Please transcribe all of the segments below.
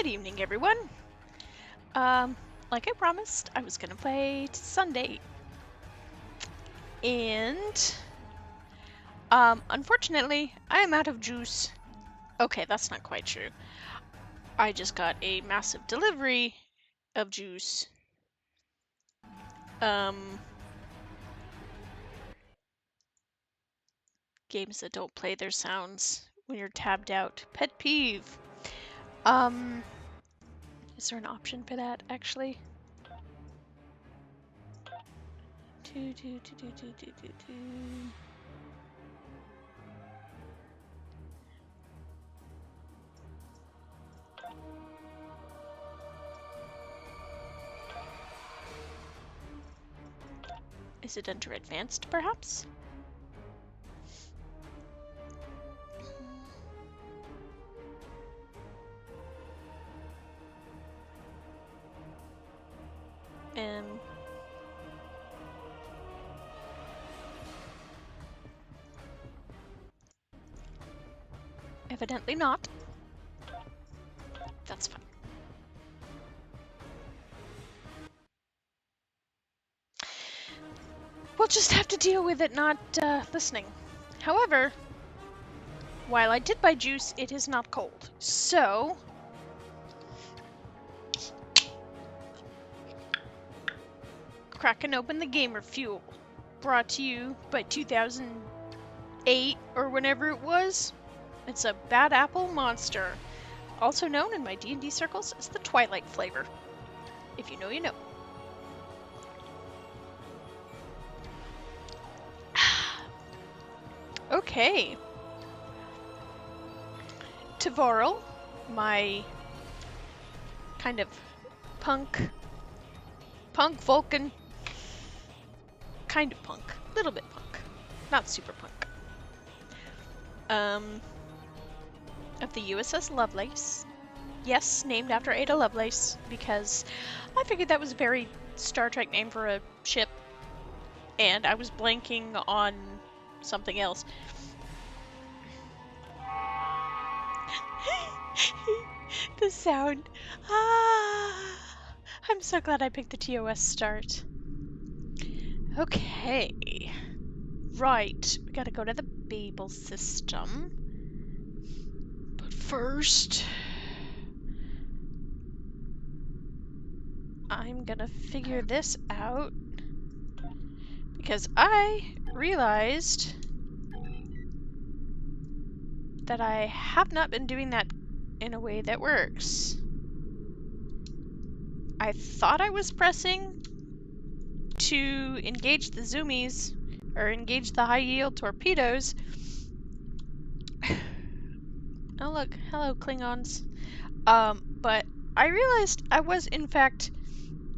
Good evening, everyone. Like I promised, I was gonna play Sunday, and unfortunately, I am out of juice. Okay, that's not quite true. I just got a massive delivery of juice. Games that don't play their sounds when you're tabbed out. Pet peeve. Is there an option for that, actually? Is it under advanced, perhaps? Evidently not. That's fine. We'll just have to deal with it not listening. However, while I did buy juice, it is not cold. So, cracking open the gamer fuel, brought to you by 2008 or whenever it was. It's a bad apple monster, also known in my D&D circles as the Twilight flavor. If you know, you know. Okay. Tavoral, my kind of punk Vulcan, kind of punk, little bit punk, not super punk. Of the USS Lovelace. Yes, named after Ada Lovelace, because I figured that was a very Star Trek name for a ship, and I was blanking on something else. The sound. I'm so glad I picked the TOS start. Okay. Right, we gotta go to the Babel system. But first, I'm gonna figure this out, because I realized that I have not been doing that in a way that works. I thought I was pressing to engage the zoomies, or engage the high-yield torpedoes. Oh look, hello Klingons. But I realized I was in fact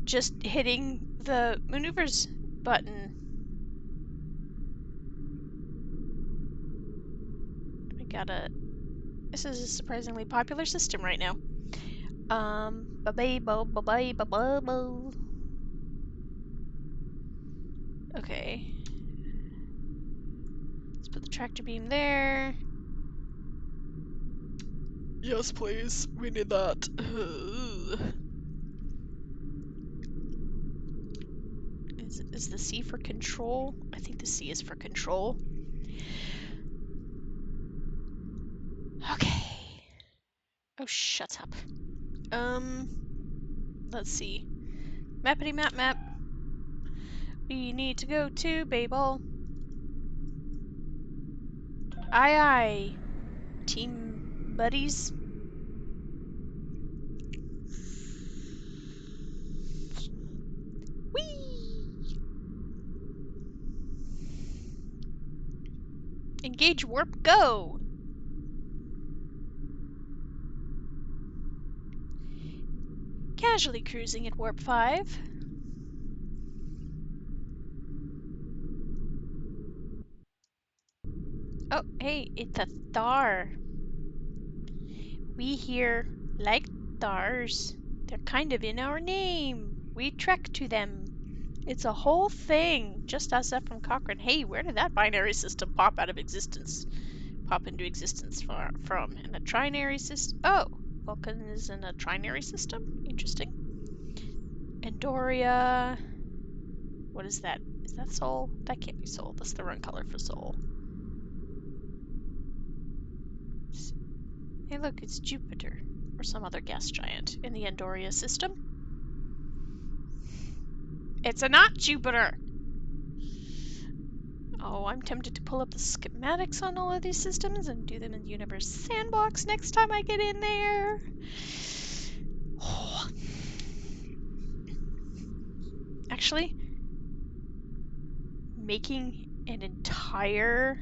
just hitting the maneuvers button. This is a surprisingly popular system right now. Okay. Let's put the tractor beam there. Yes, please. We need that. Is the C for control? I think the C is for control. Okay. Oh, shut up. Let's see. Mappity map. We need to go to Babel. Aye. Team buddies. Whee! Engage warp, go! Casually cruising at warp 5. Oh, hey, it's a star. We here like stars. They're kind of in our name. We trek to them. It's a whole thing, just as up from Cochrane. Hey, where did that binary system pop out of existence? Pop into existence from? And a trinary system? Oh, Vulcan is in a trinary system. Interesting. Andoria. What is that? Is that Sol? That can't be Sol. That's the wrong color for Sol. Hey, look, it's Jupiter. Or some other gas giant in the Andoria system. It's not Jupiter! Oh, I'm tempted to pull up the schematics on all of these systems and do them in the Universe Sandbox next time I get in there. Oh. Actually, making an entire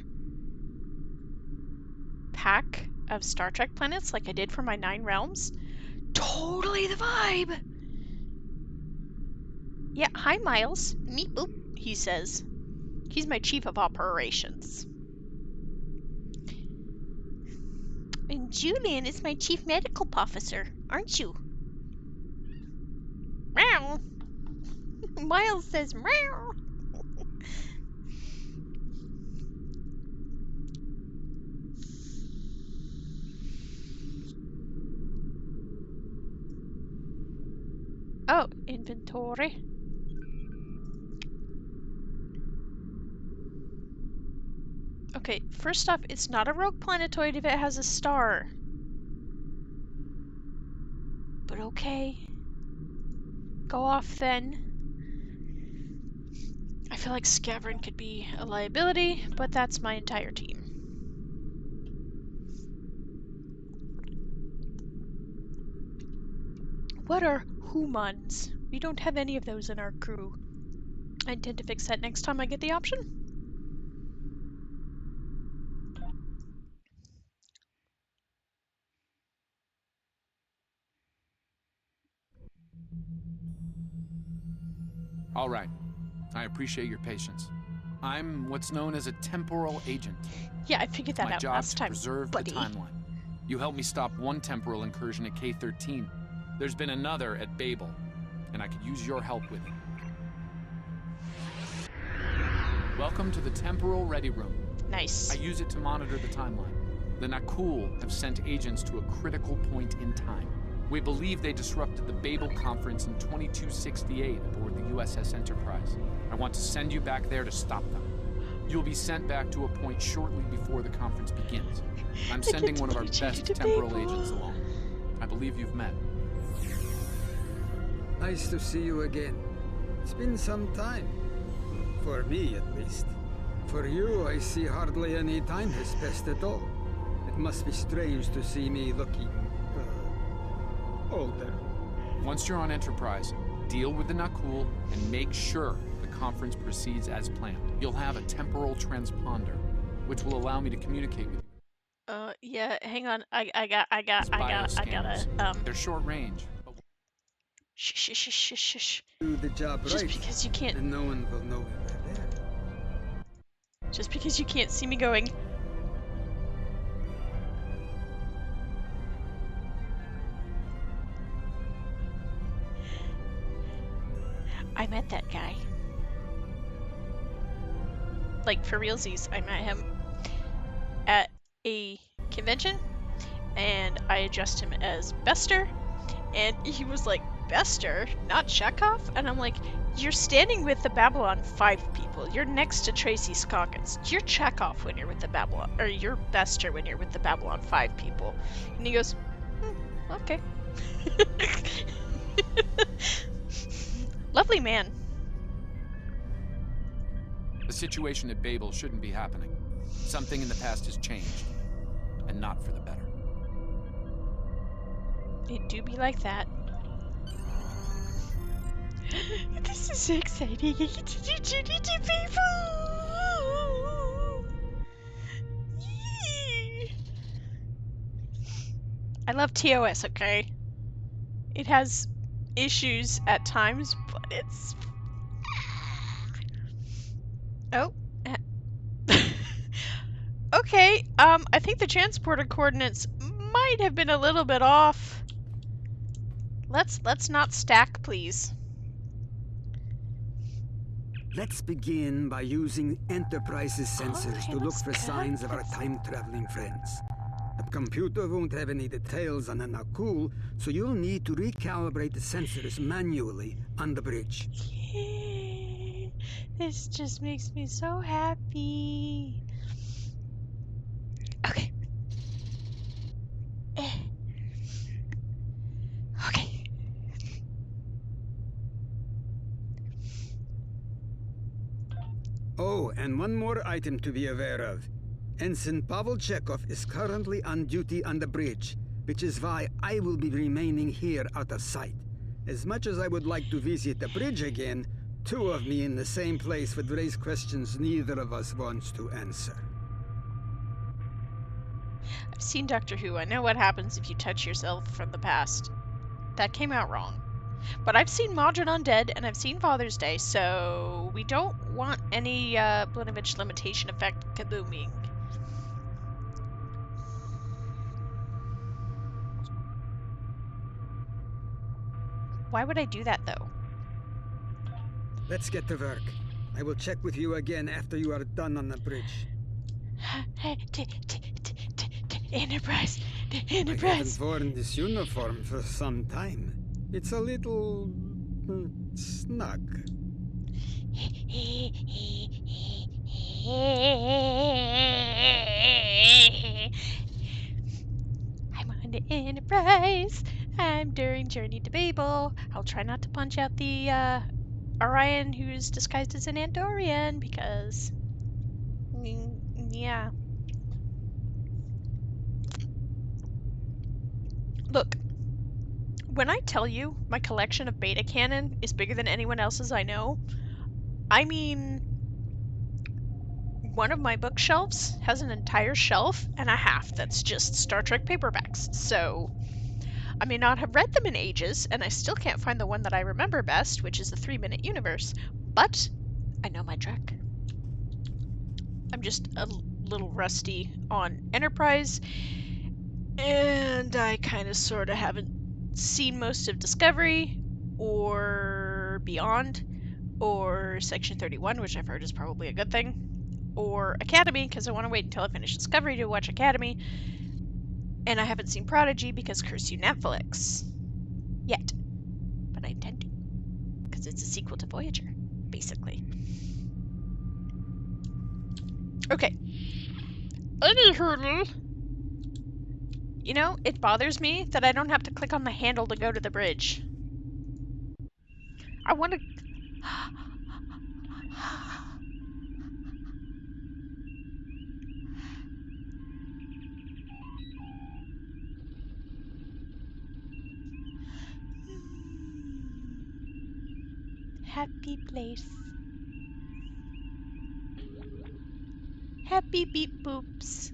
pack of Star Trek planets like I did for my 9 realms, totally the vibe! Yeah, hi Miles. Meep boop, he says. He's my chief of operations. And Julian is my chief medical officer, aren't you? Meow. Miles says meow. Oh, inventory. Okay, first off, it's not a rogue planetoid if it has a star. But okay. Go off then. I feel like Scavern could be a liability, but that's my entire team. What are humans? We don't have any of those in our crew. I intend to fix that next time I get the option. All right. I appreciate your patience. I'm what's known as a temporal agent. Yeah, I figured that My out job last to time, preserve buddy. the timeline. You helped me stop one temporal incursion at K-13. There's been another at Babel, and I could use your help with it. Welcome to the Temporal Ready Room. Nice. I use it to monitor the timeline. The Nakul have sent agents to a critical point in time. We believe they disrupted the Babel conference in 2268 aboard the USS Enterprise. I want to send you back there to stop them. You'll be sent back to a point shortly before the conference begins. I'm sending one of our best temporal agents along. I believe you've met. Nice to see you again. It's been some time. For me, at least. For you, I see hardly any time has passed at all. It must be strange to see me looking, older. Once you're on Enterprise, deal with the Nakul and make sure the conference proceeds as planned. You'll have a temporal transponder, which will allow me to communicate with you. Yeah, hang on. I These bioscanners, gotta, they're short range. Shh. Do the job Just right, because you can't, and no one will know we're there. just because you can't see me going. I met that guy. Like, for realsies, I met him at a convention, and I addressed him as Bester, and he was like, Bester, not Chekhov? And I'm like, you're standing with the Babylon 5 people. You're next to Tracy Scoggins. You're Chekhov when you're with the Babylon, or you're Bester when you're with the Babylon 5 people. And he goes, okay. Lovely man. The situation at Babel shouldn't be happening. Something in the past has changed, and not for the better. It do be like that. This is so exciting. I get to do Judy to people. Yee. I love TOS, okay? It has issues at times, but it's... Oh. Okay, I think the transporter coordinates might have been a little bit off. Let's not stack, please. Let's begin by using Enterprise's sensors Okay, to look let's for go. signs of our time-traveling friends. The That computer won't have any details on a Nakul, so you'll need to recalibrate the sensors manually on the bridge. This just makes me so happy. Okay. Okay. Oh, and one more item to be aware of. Ensign Pavel Chekhov is currently on duty on the bridge, which is why I will be remaining here out of sight. As much as I would like to visit the bridge again, two of me in the same place would raise questions neither of us wants to answer. I've seen Doctor Who. I know what happens if you touch yourself from the past. That came out wrong. But I've seen Mawdryn Undead, and I've seen Father's Day, so we don't want any Blinovitch limitation effect kabooming. Why would I do that, though? Let's get to work. I will check with you again after you are done on the bridge. Enterprise! I haven't worn this uniform for some time. It's a little... snug. I'm on the Enterprise. I'm during Journey to Babel. I'll try not to punch out the Orion who's disguised as an Andorian because... yeah. Look, when I tell you my collection of beta canon is bigger than anyone else's I know, I mean one of my bookshelves has an entire shelf and a half that's just Star Trek paperbacks. So I may not have read them in ages, and I still can't find the one that I remember best, which is the 3-Minute Universe, but I know my Trek. I'm just a little rusty on Enterprise, and I kind of sort of haven't seen most of Discovery, or Beyond, or Section 31, which I've heard is probably a good thing, or Academy, because I want to wait until I finish Discovery to watch Academy, and I haven't seen Prodigy because curse you Netflix. Yet. But I intend to, because it's a sequel to Voyager, basically. Okay. Anywho, you know, it bothers me that I don't have to click on the handle to go to the bridge. I want to... Happy place. Happy beep boops.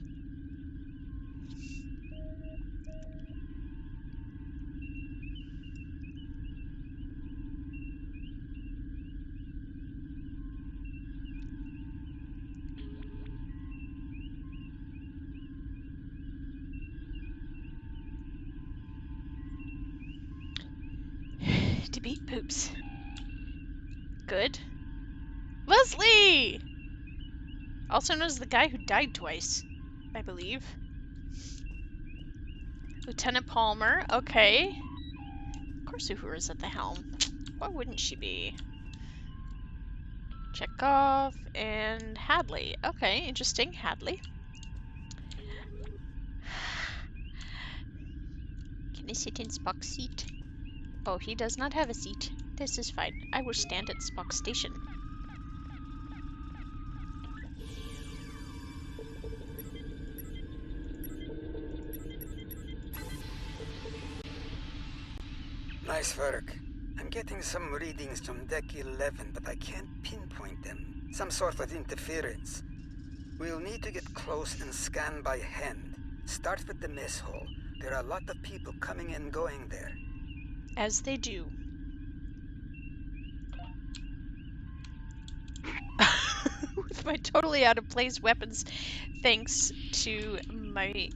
To beep poops. Good. Leslie! Also known as the guy who died twice, I believe. Lieutenant Palmer, okay. Of course Uhura's at the helm. Why wouldn't she be? Chekhov and Hadley. Okay, interesting. Hadley. Can I sit in Spock's seat? Oh, he does not have a seat. This is fine. I will stand at Spock's station. Nice work. I'm getting some readings from Deck 11, but I can't pinpoint them. Some sort of interference. We'll need to get close and scan by hand. Start with the mess hall. There are a lot of people coming and going there. As they do. With my totally out of place weapons, thanks to my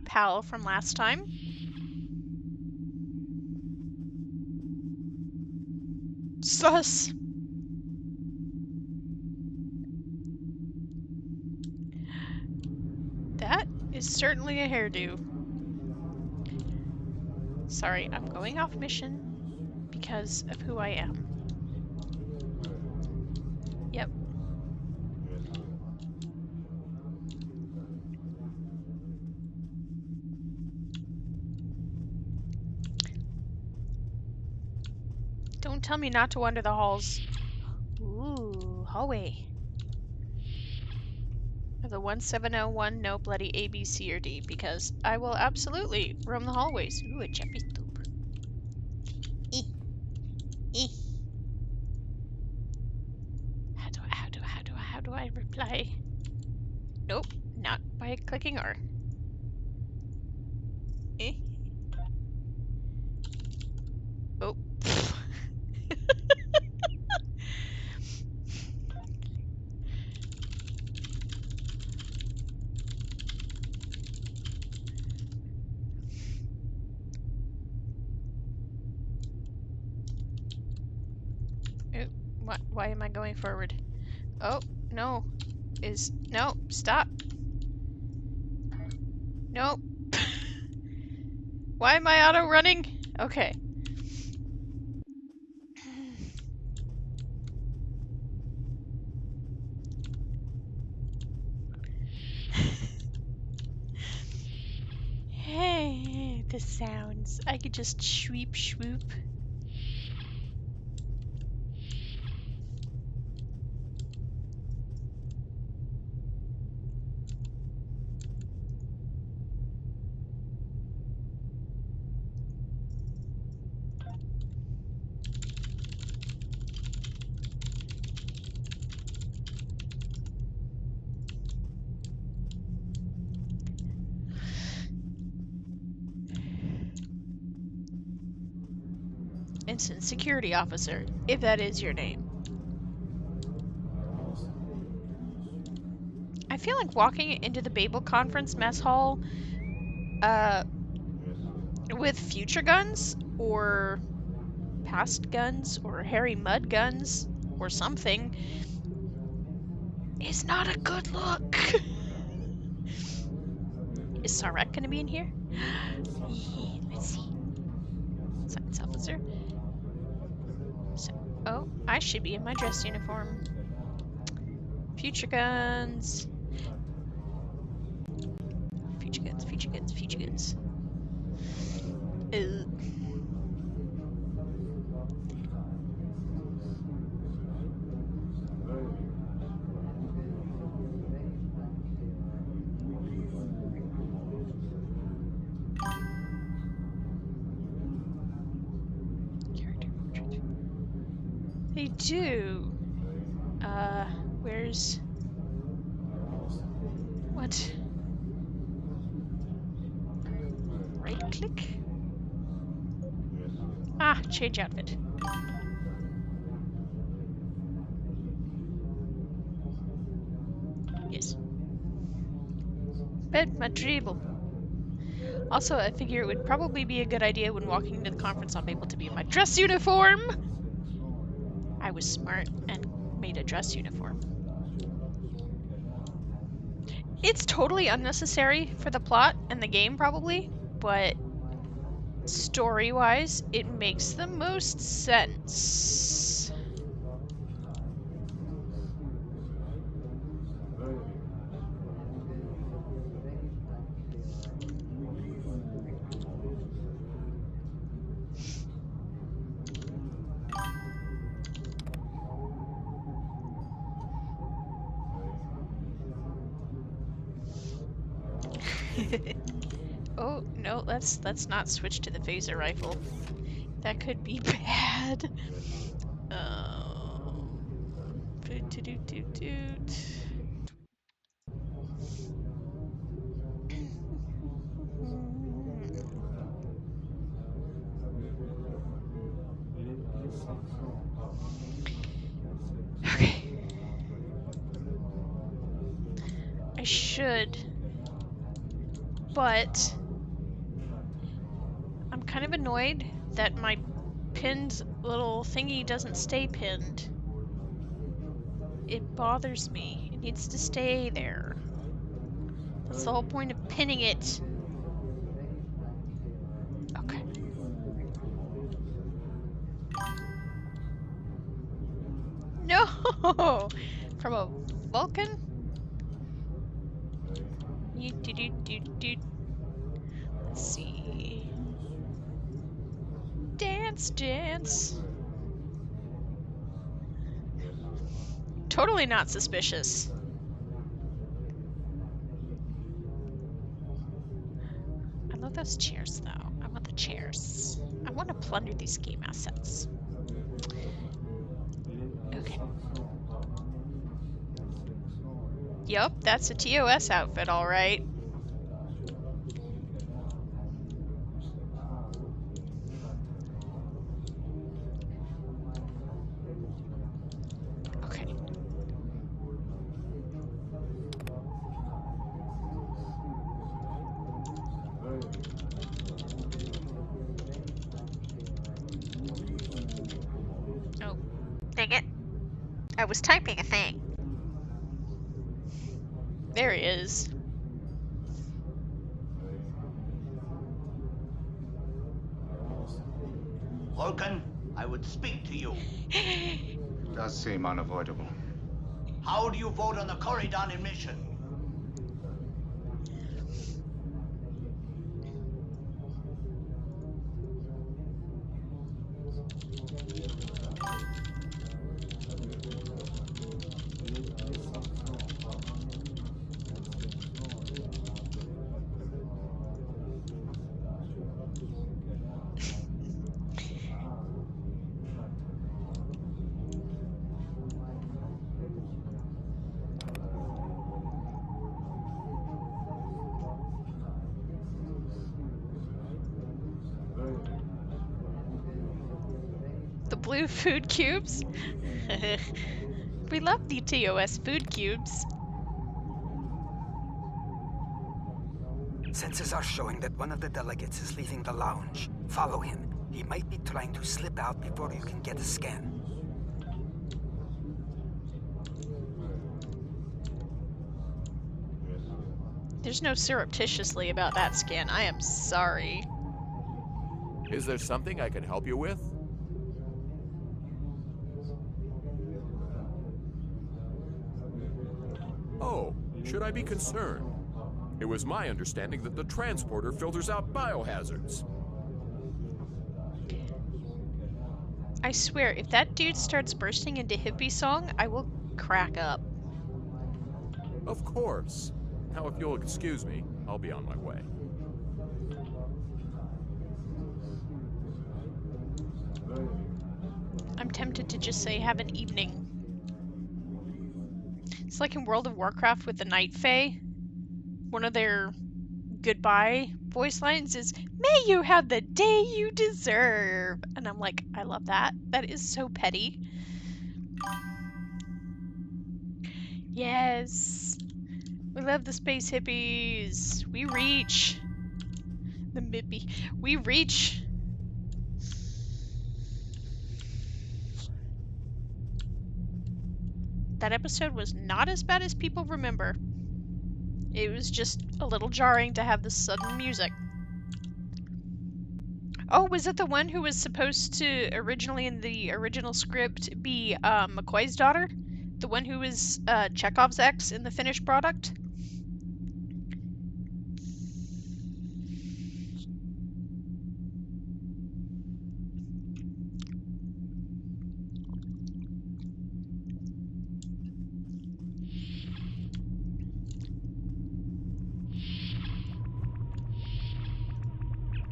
pal from last time. Sus. That is certainly a hairdo. Sorry, I'm going off mission because of who I am. Yep. Don't tell me not to wander the halls. Ooh, hallway. Of the 1701 no bloody A, B, C, or D, because I will absolutely roam the hallways. Ooh, a chappy stoop. Eh, eh. How do I reply? Nope, not by clicking R. Eh? Oh. What? Why am I going forward? Oh, no. No, stop. Nope. Why am I auto running? Okay. Hey, the sounds. I could just sweep swoop. Instant security officer, if that is your name. I feel like walking into the Babel conference mess hall with future guns or past guns or hairy mud guns or something is not a good look. Is Sarek gonna be in here? Let's see. Science officer. So, oh, I should be in my dress uniform. Future guns. Future guns, future guns, future guns. They do. Where's... What? Right click? Ah, change outfit. Yes. Bed my dribble. Also, I figure it would probably be a good idea when walking into the conference on Babel to be in my dress uniform! I was smart and made a dress uniform. It's totally unnecessary for the plot and the game, probably, but story-wise, it makes the most sense. Oh, no, let's not switch to the phaser rifle. That could be bad. Toot. Okay. I should, but I'm kind of annoyed that my pinned little thingy doesn't stay pinned. It bothers me. It needs to stay there. That's the whole point of pinning it. Okay. No! From a Vulcan? Let's see. Dance, dance. Totally not suspicious. I love those chairs, though. I want the chairs. I want to plunder these game assets. Okay. Yup, that's a TOS outfit, all right. Okay. Oh, dang it. I was typing a thing. There he is. Vulcan, I would speak to you. Does seem unavoidable. How do you vote on the Corridon emission? The blue food cubes? We love the TOS food cubes. Sensors are showing that one of the delegates is leaving the lounge. Follow him. He might be trying to slip out before you can get a scan. There's no surreptitiously about that scan. I am sorry. Is there something I can help you with? Oh, should I be concerned? It was my understanding that the transporter filters out biohazards. I swear, if that dude starts bursting into hippie song, I will crack up. Of course. Now, if you'll excuse me, I'll be on my way. I'm tempted to just say have an evening. It's like in World of Warcraft with the Night Fae. One of their goodbye voice lines is, "May you have the day you deserve." And I'm like, I love that. That is so petty. Yes. We love the space hippies. We reach. The Mippy. We reach. That episode was not as bad as people remember. It was just a little jarring to have the sudden music. Oh, was it the one who was supposed to originally in the original script be McCoy's daughter? The one who was Chekhov's ex in the finished product?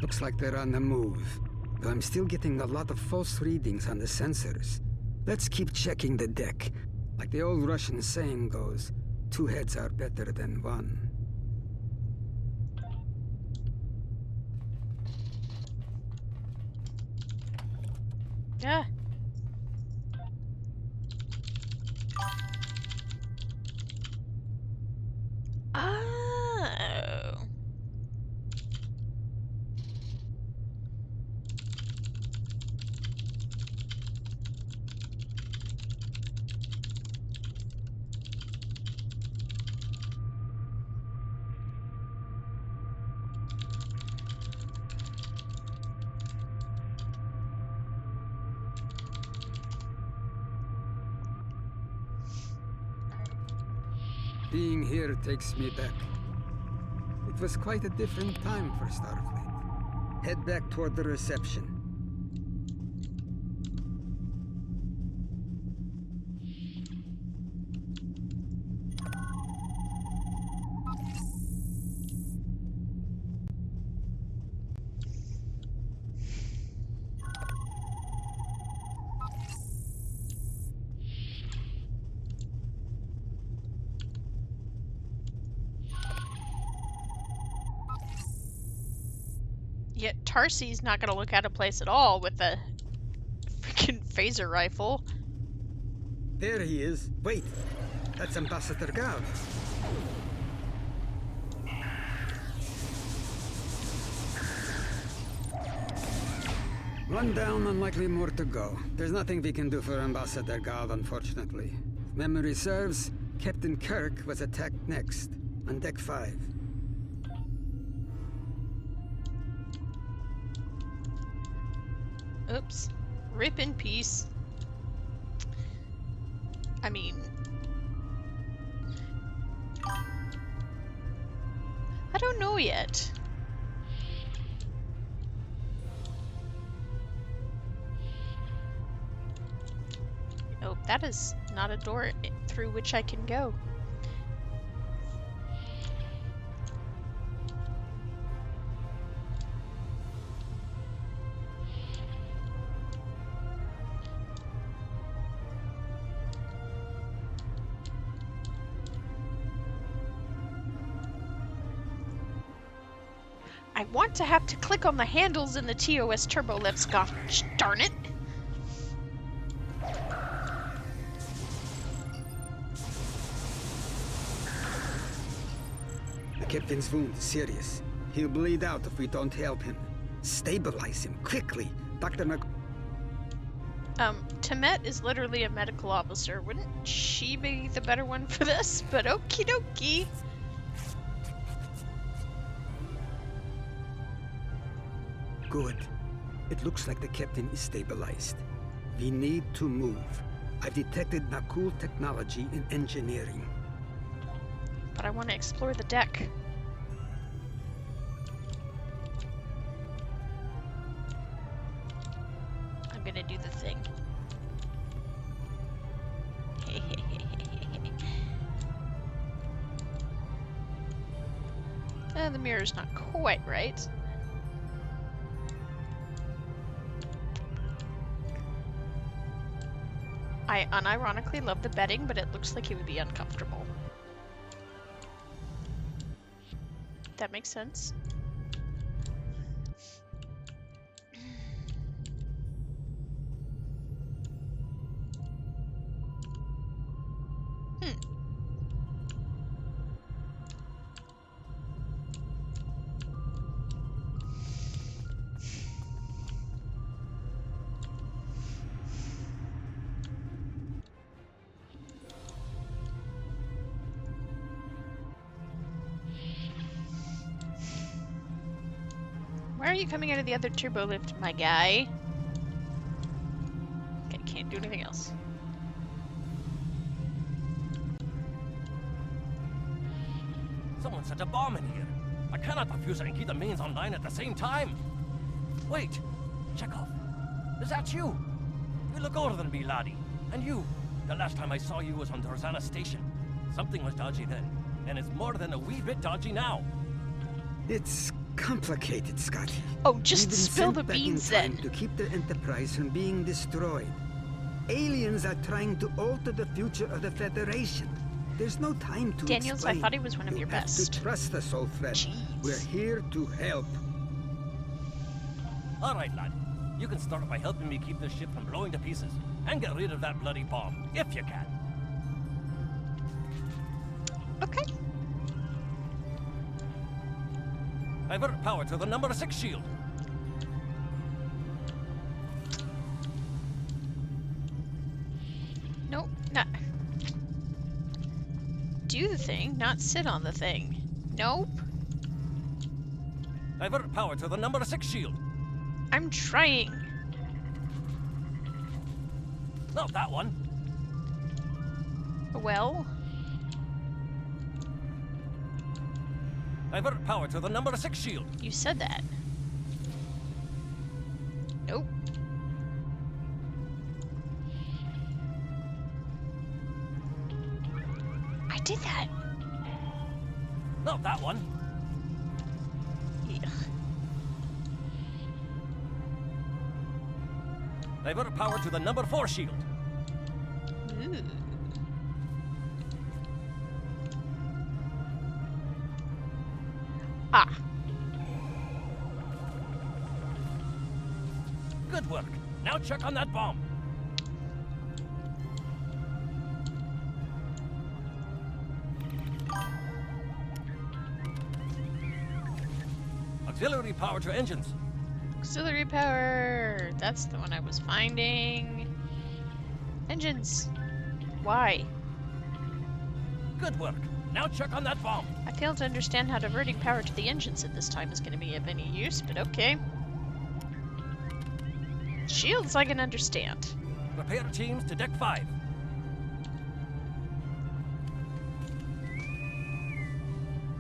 Looks like they're on the move. Though I'm still getting a lot of false readings on the sensors. Let's keep checking the deck. Like the old Russian saying goes, 2 heads are better than 1. Yeah. Oh. Being here takes me back. It was quite a different time for Starfleet. Head back toward the reception. Yet Tarsi's not gonna look out of place at all with a freaking phaser rifle. There he is. Wait, that's Ambassador Gal. One down, unlikely more to go. There's nothing we can do for Ambassador Gal, unfortunately. If memory serves, Captain Kirk was attacked next, on Deck 5. Oops. Rip in peace. I mean... I don't know yet. Oh, that is not a door through which I can go. I want to have to click on the handles in the TOS turbo lifts, gosh darn it! The captain's wound is serious. He'll bleed out if we don't help him. Stabilize him, quickly. Dr. Temet is literally a medical officer. Wouldn't she be the better one for this? But okie dokie. Good. It looks like the captain is stabilized. We need to move. I've detected Nakul technology in engineering. But I want to explore the deck. I'm gonna do the thing. The mirror's not quite right. I unironically love the bedding, but it looks like it would be uncomfortable. That makes sense. Why are you coming out of the other turbo lift, my guy? Okay, can't do anything else. Someone set a bomb in here. I cannot defuse it and keep the mains online at the same time. Wait, Chekhov, is that you? You look older than me, laddie. And you, the last time I saw you was on Dorzana Station. Something was dodgy then, and it's more than a wee bit dodgy now. It's complicated, Scotty. Oh, just We've been spill sent the back in beans time then. to keep the Enterprise from being destroyed. Aliens are trying to alter the future of the Federation. There's no time to Daniels, I explain. thought he was one of You your have best. to trust us, old friend. Jeez. We're here to help. All right, lad. You can start by helping me keep this ship from blowing to pieces, and get rid of that bloody bomb, if you can. Okay. Divert power to the number 6 shield. Nope, not. Do the thing, not sit on the thing. Nope. Divert power to the number 6 shield. I'm trying. Not that one. Well. Divert power to the number 6 shield. You said that. Nope. I did that. Not that one. Ugh. Divert power to the number 4 shield. Ooh. Ah. Good work. Now check on that bomb. Auxiliary power to engines. Auxiliary power. That's the one I was finding. Engines. Why? Good work. Now check on that bomb. I fail to understand how diverting power to the engines at this time is going to be of any use, but okay. Shields I can understand. Repair teams to deck 5.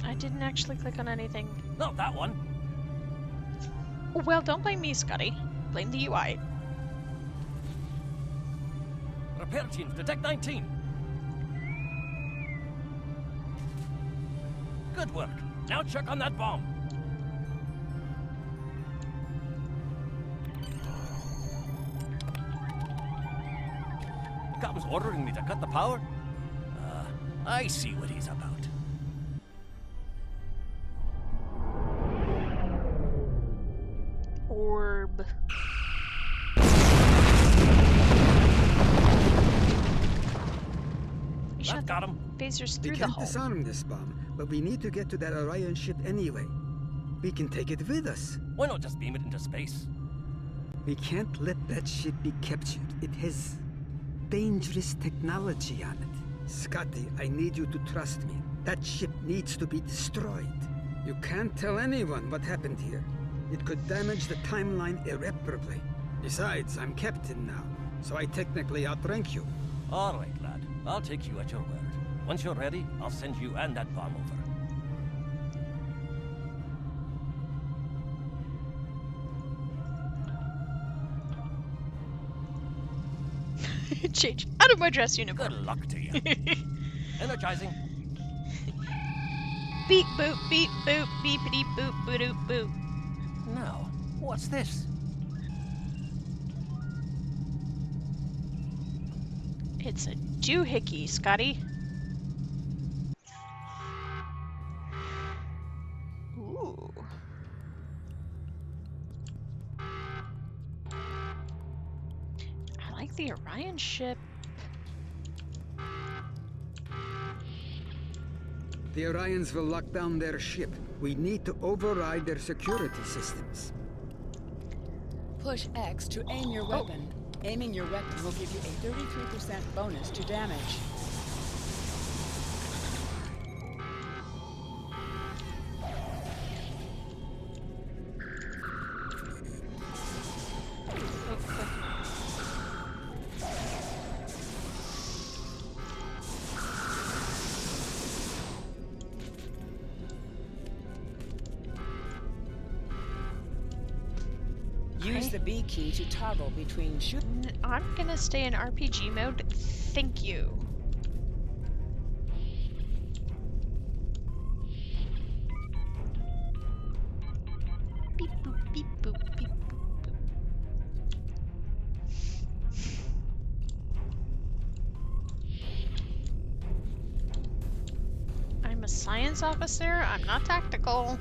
I didn't actually click on anything. Not that one. Well, don't blame me, Scotty. Blame the UI. Repair teams to deck 19. Good work. Now check on that bomb. The captain's ordering me to cut the power? I see what he's about. Orb. You shot Got him. phasers We through the can't hull. disarm this bomb, but we need to get to that Orion ship anyway. We can take it with us. Why not just beam it into space? We can't let that ship be captured. It has dangerous technology on it. Scotty, I need you to trust me. That ship needs to be destroyed. You can't tell anyone what happened here. It could damage the timeline irreparably. Besides, I'm captain now, so I technically outrank you. All right, lad. I'll take you at your word. Once you're ready, I'll send you and that bomb over. Change out of my dress uniform. Good luck to you. Energizing. Beep boop beep boop beepity boop boop boop. Now, what's this? It's a doohickey, Scotty. Ooh. I like the Orion ship. The Orions will lock down their ship. We need to override their security systems. Push X to aim your weapon. Aiming your weapon will give you a 33% bonus to damage. Use the B key to toggle between shoot. I'm gonna stay in RPG mode. Thank you. Beep boop beep boop beep boop boop. I'm a science officer. I'm not tactical.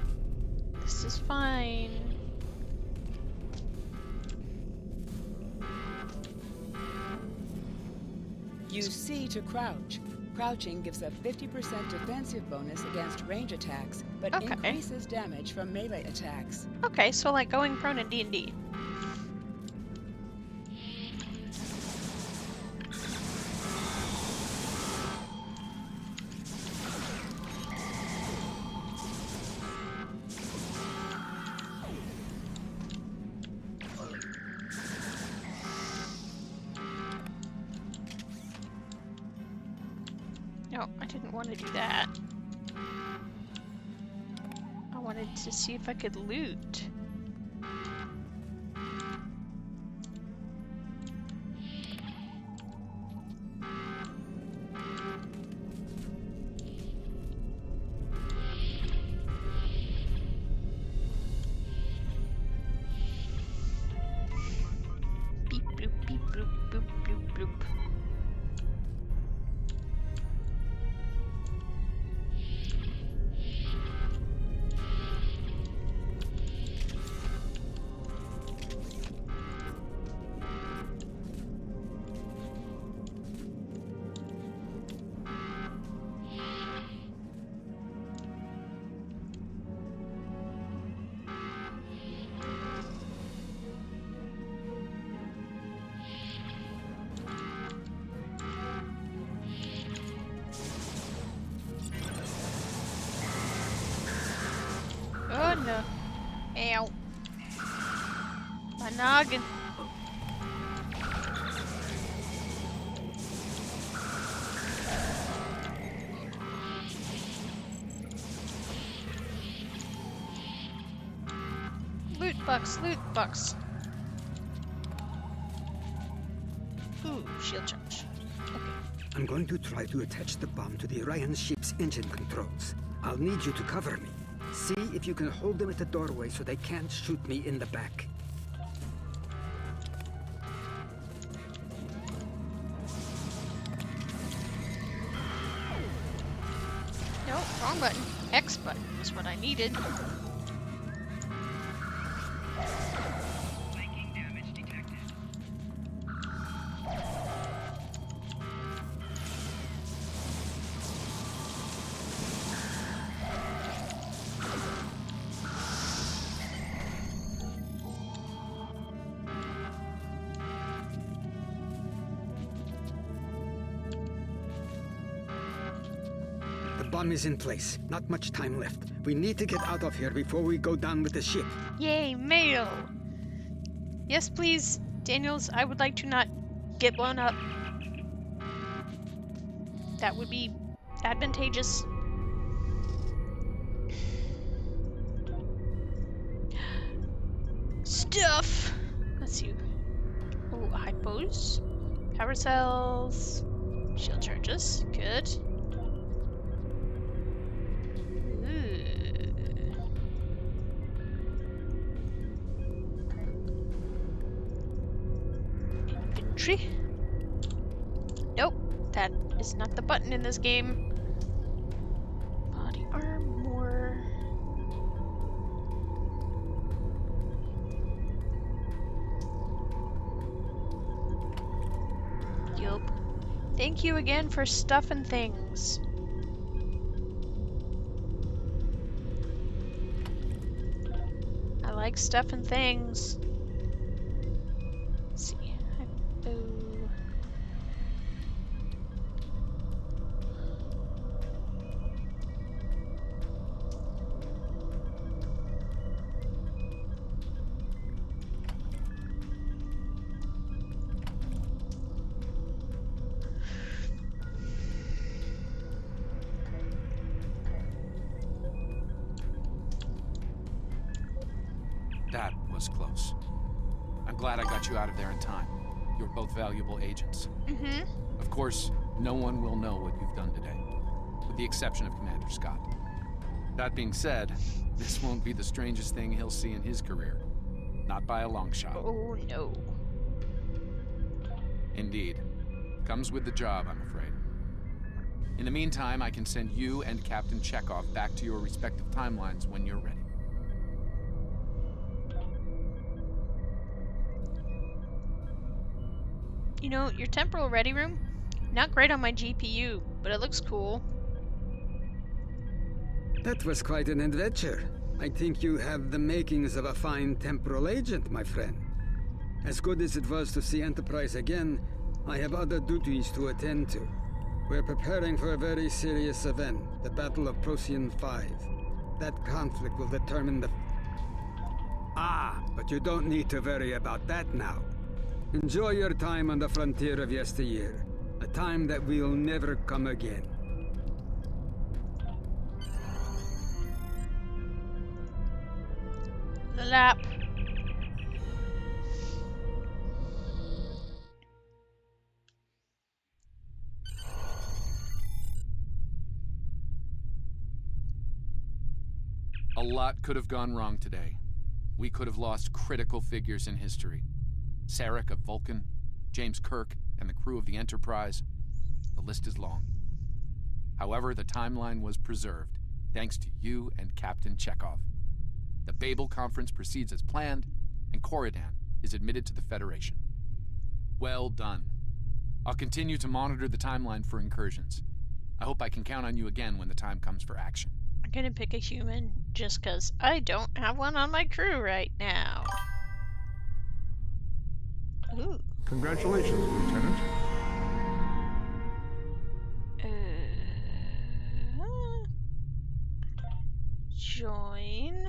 This is fine. Use C to crouch. Crouching gives a 50% defensive bonus against range attacks, but Okay. increases damage from melee attacks. Okay, so like going prone in D&D. No, I didn't want to do that. wanted to see if I could loot. Beep bloop, beep bloop, boop bloop bloop. Oh no. Ow. My noggin. Loot box, loot box. Ooh, shield charge. Okay. I'm going to try to attach the bomb to the Orion ship's engine controls. I'll need you to cover me. See if you can hold them at the doorway so they can't shoot me in the back. No, wrong button. X button is what I needed. The bomb is in place. Not much time left. We need to get out of here before we go down with the ship. Yay, mail! Yes, please, Daniels, I would like to not get blown up. That would be advantageous. Stuff! Let's see. Oh, hypos. Power cells. Shield charges. Good. Inventory. Nope, that is not the button in this game. Body armor. Yup. Thank you again for stuff and things. I like stuff and things. Let's see. Hypo. That was close. I'm glad I got you out of there in time. You're both valuable agents. Mm-hmm. Of course, no one will know what you've done today, with the exception of Commander Scott. That being said, this won't be the strangest thing he'll see in his career. Not by a long shot. Oh no. Indeed. Comes with the job, I'm afraid. In the meantime, I can send you and Captain Chekhov back to your respective timelines when you're ready. You know, your temporal ready room, not great on my GPU, but it looks cool. That was quite an adventure. I think you have the makings of a fine temporal agent, my friend. As good as it was to see Enterprise again, I have other duties to attend to. We're preparing for a very serious event, the Battle of Procyon 5. That conflict will determine the... Ah, but you don't need to worry about that now. Enjoy your time on the frontier of yesteryear, a time that will never come again. Lap. A lot could have gone wrong today. We could have lost critical figures in history. Sarek of Vulcan, James Kirk, and the crew of the Enterprise. The list is long. However, the timeline was preserved, thanks to you and Captain Chekhov. The Babel Conference proceeds as planned, and Corridan is admitted to the Federation. Well done. I'll continue to monitor the timeline for incursions. I hope I can count on you again when the time comes for action. I'm gonna pick a human just because I don't have one on my crew right now. Ooh. Congratulations, Lieutenant. Join.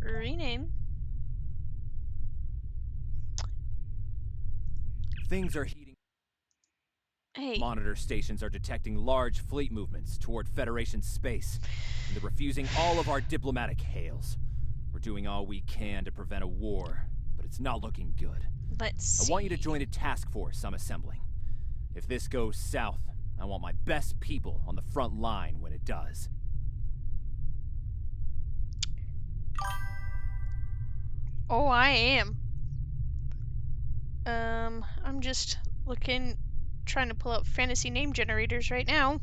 Rename. Things are heating. Hey. Monitor stations are detecting large fleet movements toward Federation space, and they're refusing all of our diplomatic hails. We're doing all we can to prevent a war, but it's not looking good. Let's see. I want you to join a task force I'm assembling. If this goes south, I want my best people on the front line when it does. Oh, I am. I'm just trying to pull out fantasy name generators right now.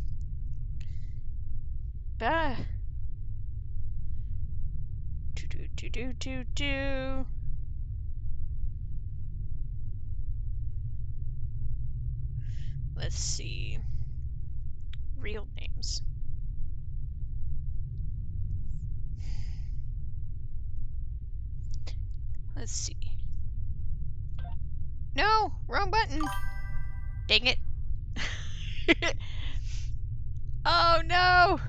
Bah. Do. Let's see. Real names. Let's see. No! Wrong button! Dang it. Oh no!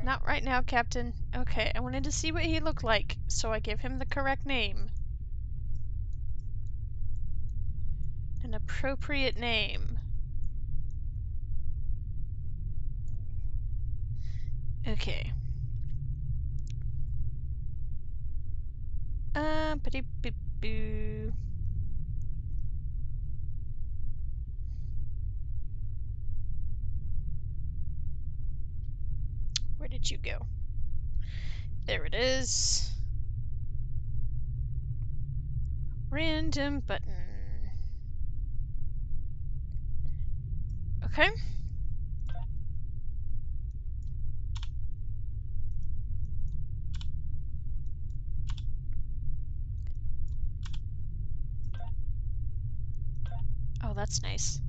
Not right now, Captain. Okay, I wanted to see what he looked like, so I give him the correct name. An appropriate name. Okay. Ba-dee-boo-boo. Where did you go? There it is. Random button. Okay. Oh, that's nice.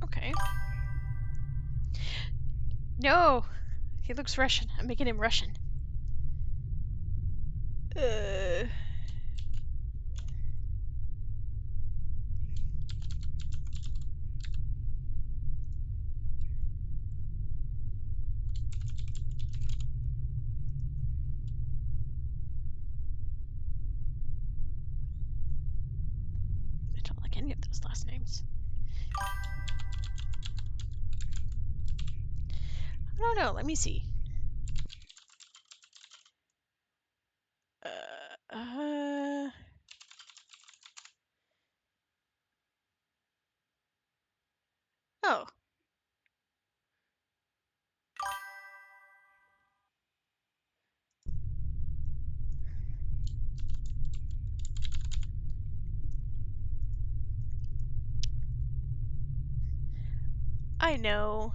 Okay. No! He looks Russian. I'm making him Russian. I don't like any of those last names. I don't know. Let me see. Oh. I know.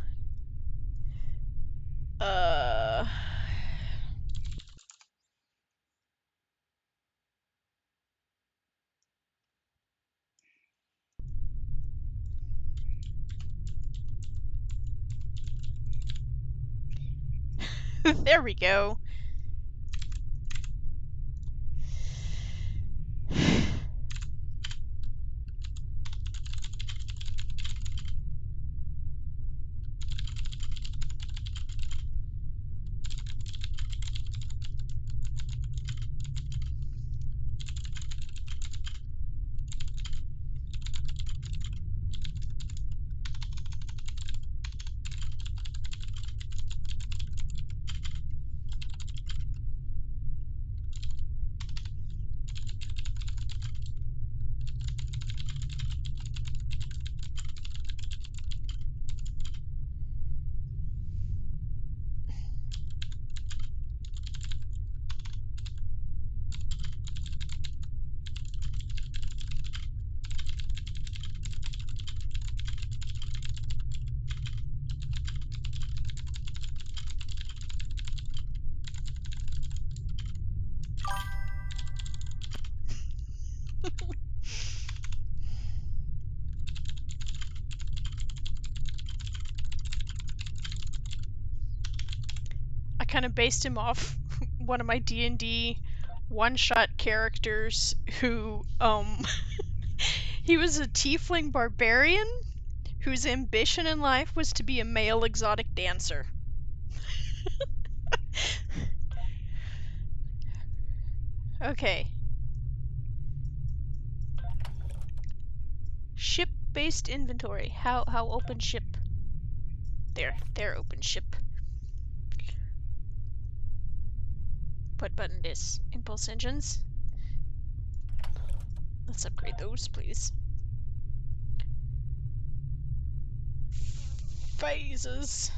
There we go. kind of based him off one of my D&D one-shot characters who, he was a tiefling barbarian whose ambition in life was to be a male exotic dancer. Okay. Ship-based inventory. How open ship? There open ship. What button is? Impulse engines. Let's upgrade those, please. Phasers.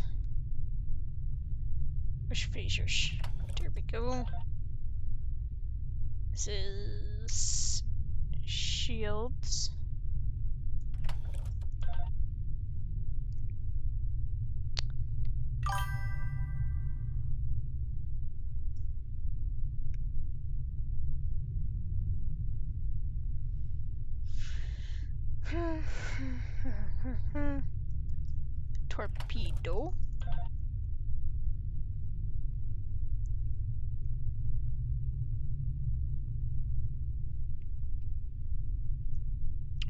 Which phasers? There we go. This is shields. Torpedo.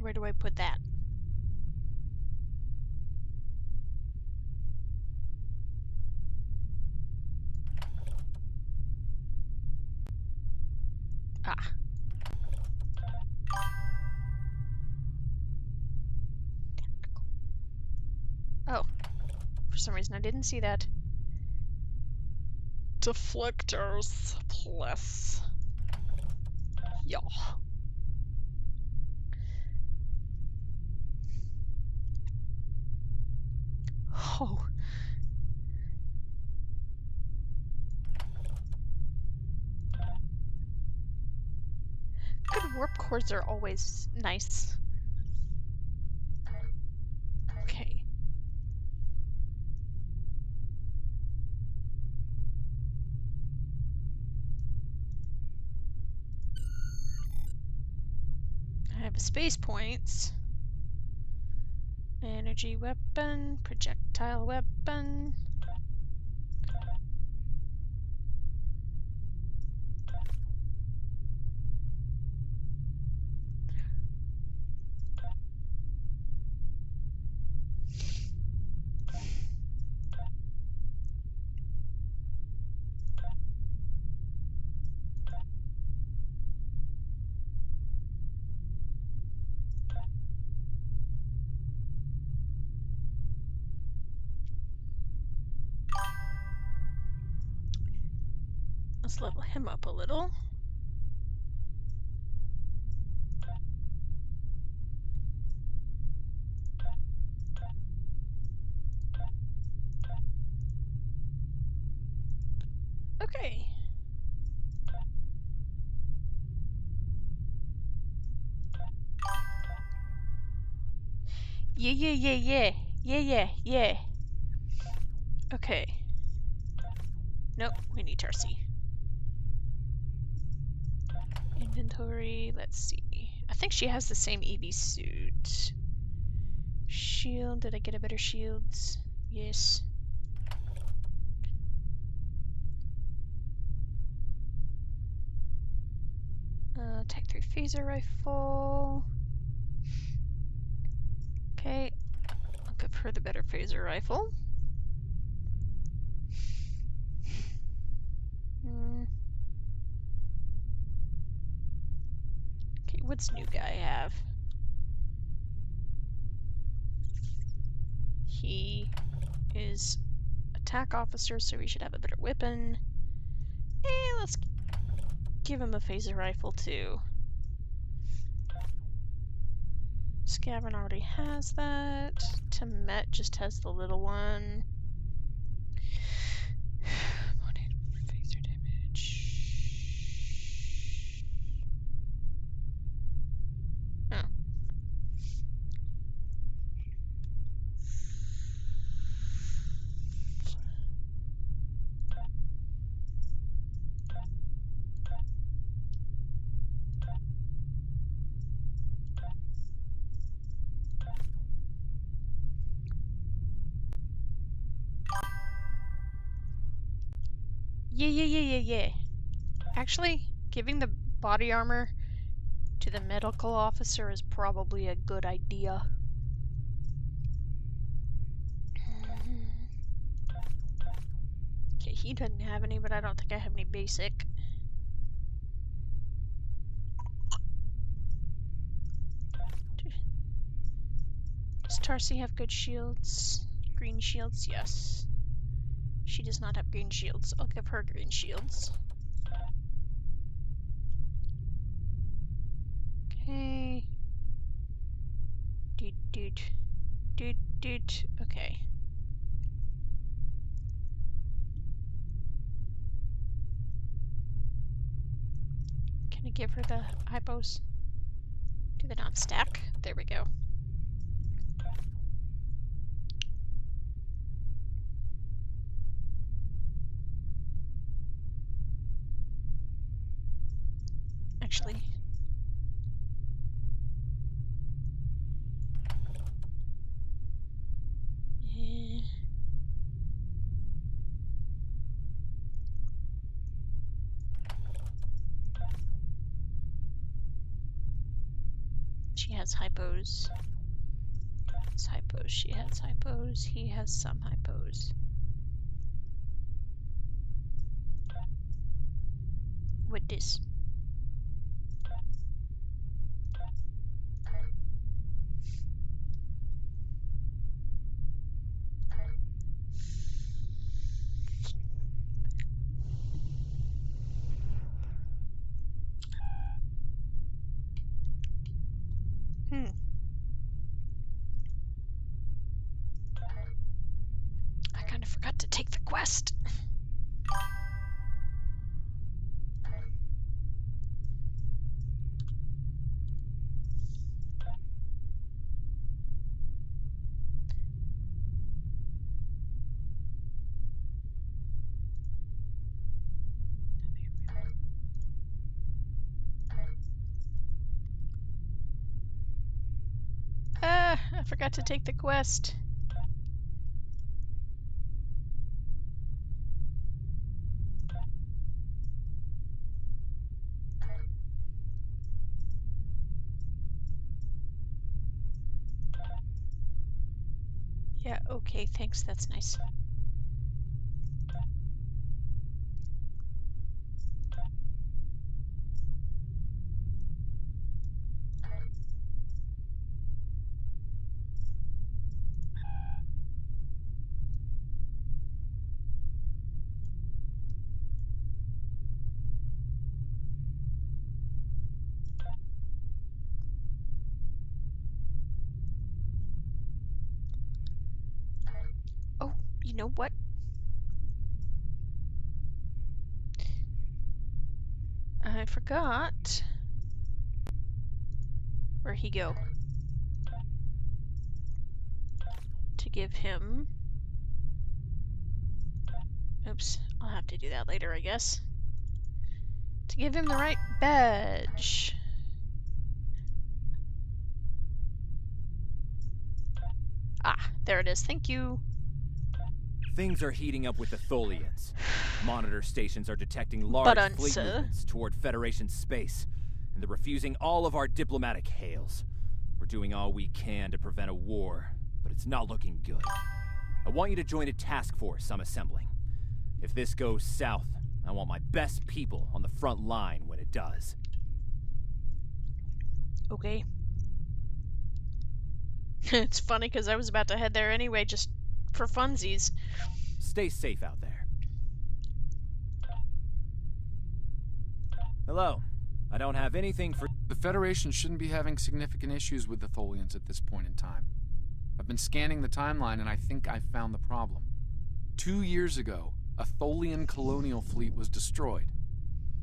Where do I put that? Ah. Oh. For some reason I didn't see that. Deflectors plus. Yeah. Oh. Good warp cores are always nice. Okay. I have space points. Energy weapon, projectile weapon. Let's level him up a little. Okay. Yeah. Okay. Nope, we need Tarsi. Inventory, let's see. I think she has the same EV suit. Shield, did I get a better shields? Yes. Tech 3 phaser rifle. Okay, I'll give her the better phaser rifle. Okay, what's new guy have? He is attack officer, so he should have a better weapon. Let's give him a phaser rifle too. Scavin already has that. Temet just has the little one. Phaser damage. Oh. Yeah. Actually, giving the body armor to the medical officer is probably a good idea. Okay, he doesn't have any, but I don't think I have any basic. Does Tarsi have good shields? Green shields? Yes. She does not have green shields. I'll give her green shields. Okay. Dude. Okay. Can I give her the hypos? Do they not stack? There we go. Actually. She has hypos. She has hypos. He has some hypos. What this? I kind of forgot to take the quest. I forgot to take the quest. Yeah, okay, thanks, that's nice. Oh, you know what? I forgot. Where'd he go? To give him... Oops, I'll have to do that later, I guess. To give him the right badge. Ah, there it is. Thank you. Things are heating up with the Tholians. Monitor stations are detecting large fleet movements toward Federation space, and they're refusing all of our diplomatic hails. We're doing all we can to prevent a war, but it's not looking good. I want you to join a task force I'm assembling. If this goes south, I want my best people on the front line when it does. Okay. It's funny because I was about to head there anyway, just for funsies. Stay safe out there. Hello. I don't have anything for... The Federation shouldn't be having significant issues with the Tholians at this point in time. I've been scanning the timeline and I think I've found the problem. 2 years ago, a Tholian colonial fleet was destroyed.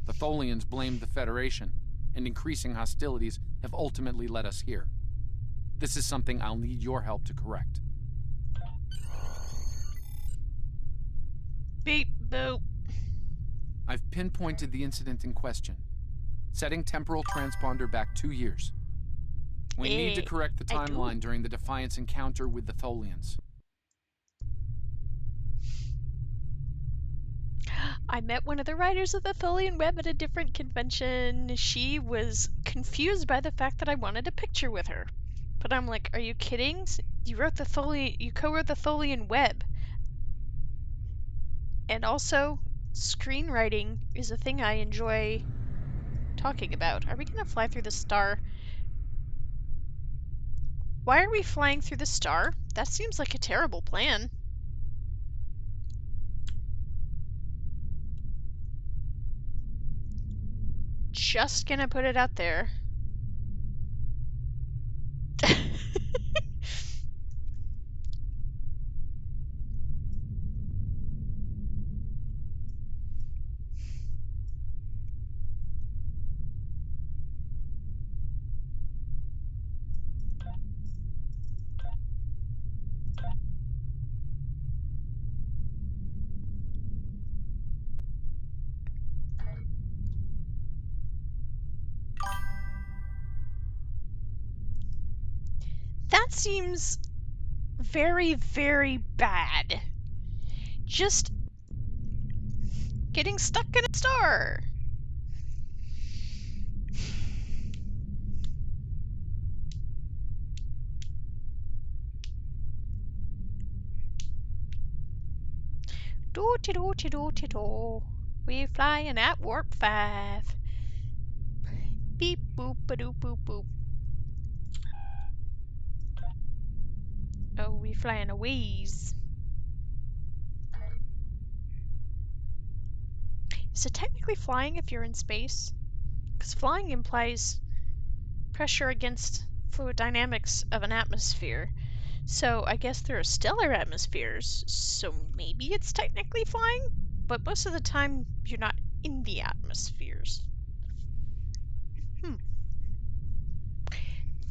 The Tholians blamed the Federation, and increasing hostilities have ultimately led us here. This is something I'll need your help to correct. Beep boop. I've pinpointed the incident in question, setting temporal transponder back 2 years. We need to correct the timeline during the Defiance encounter with the Tholians. I met one of the writers of the Tholian Web at a different convention. She was confused by the fact that I wanted a picture with her. But I'm like, are you kidding? You co-wrote the Tholian Web. And also, screenwriting is a thing I enjoy talking about. Are we gonna fly through the star? Why are we flying through the star? That seems like a terrible plan. Just gonna put it out there. That seems very, very bad. Just getting stuck in a star. Do-ti-do-ti-do-ti-do. We're flying at warp 5. Beep boop ba doop boop boop. Oh, we flying a ways. Is it technically flying if you're in space? Because flying implies pressure against fluid dynamics of an atmosphere. So I guess there are stellar atmospheres, so maybe it's technically flying? But most of the time, you're not in the atmospheres.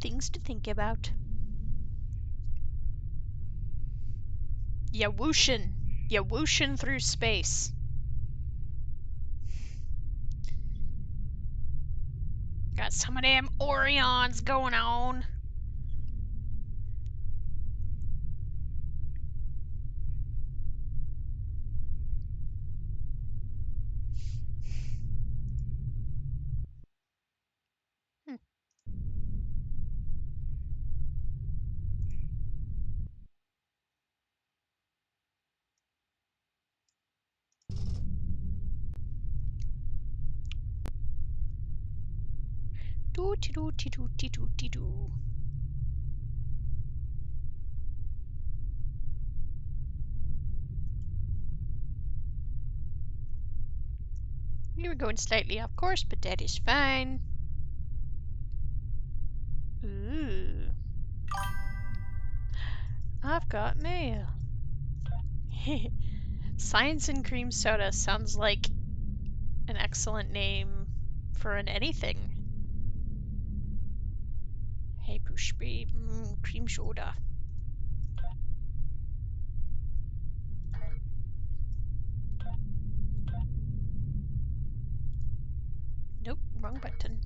Things to think about. Ya whooshin'. Ya whooshin' through space. Got some of them Orions going on. Do-ti-do-ti-do-ti-do-ti-do. We were going slightly off course, but that is fine. Ooh. I've got mail. Science and Cream Soda sounds like an excellent name for an anything. Hey, push babe, cream soda. Nope, wrong button.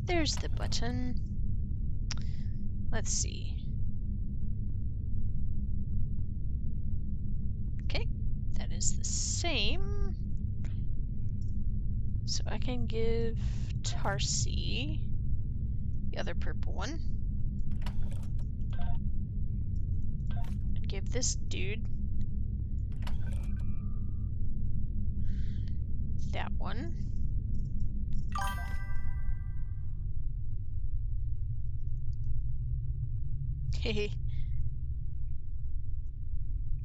There's the button. Let's see. Okay, that is the same. So I can give Tarsi the other purple one. And give this dude that one. Hey.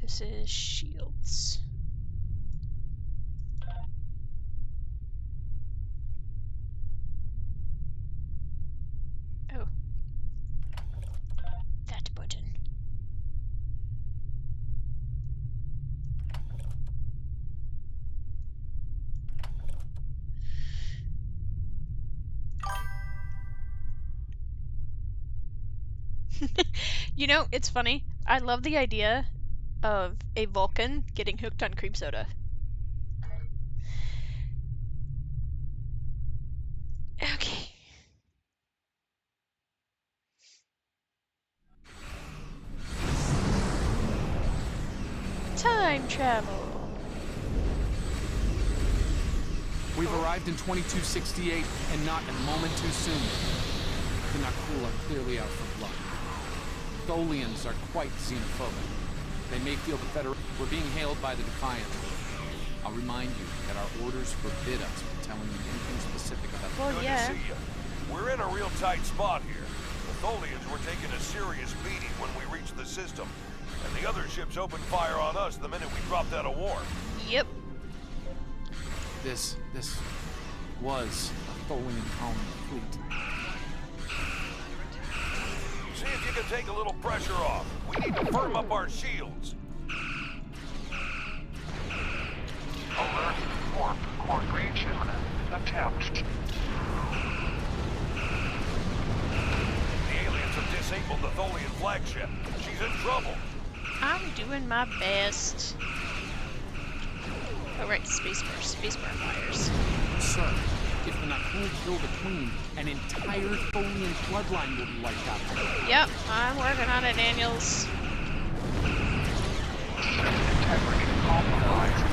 This is shields. Oh. That button. You know, it's funny. I love the idea of a Vulcan getting hooked on cream soda. Okay. Time travel. arrived in 2268, and not a moment too soon. The Nakul are clearly out for blood. Tholians are quite xenophobic. They may feel the Federation. We're being hailed by the Defiant. I'll remind you that our orders forbid us from telling you anything specific about the... Well, Good yeah. to see you. We're in a real tight spot here. The Tholians were taking a serious beating when we reached the system, and the other ships opened fire on us the minute we dropped out of war. Yep. This was a Tholian colony fleet. See if you can take a little pressure off. We need to firm up our shields. Alert. Warp. Coordinate attempt. The aliens have disabled the Tholian flagship. She's in trouble. I'm doing my best. Oh, right, spacebar fires. Sir, if the Nakul kill the Queen, an entire Tholian bloodline will be wiped out. Yep, I'm working on it, Daniels. Integrity compromised.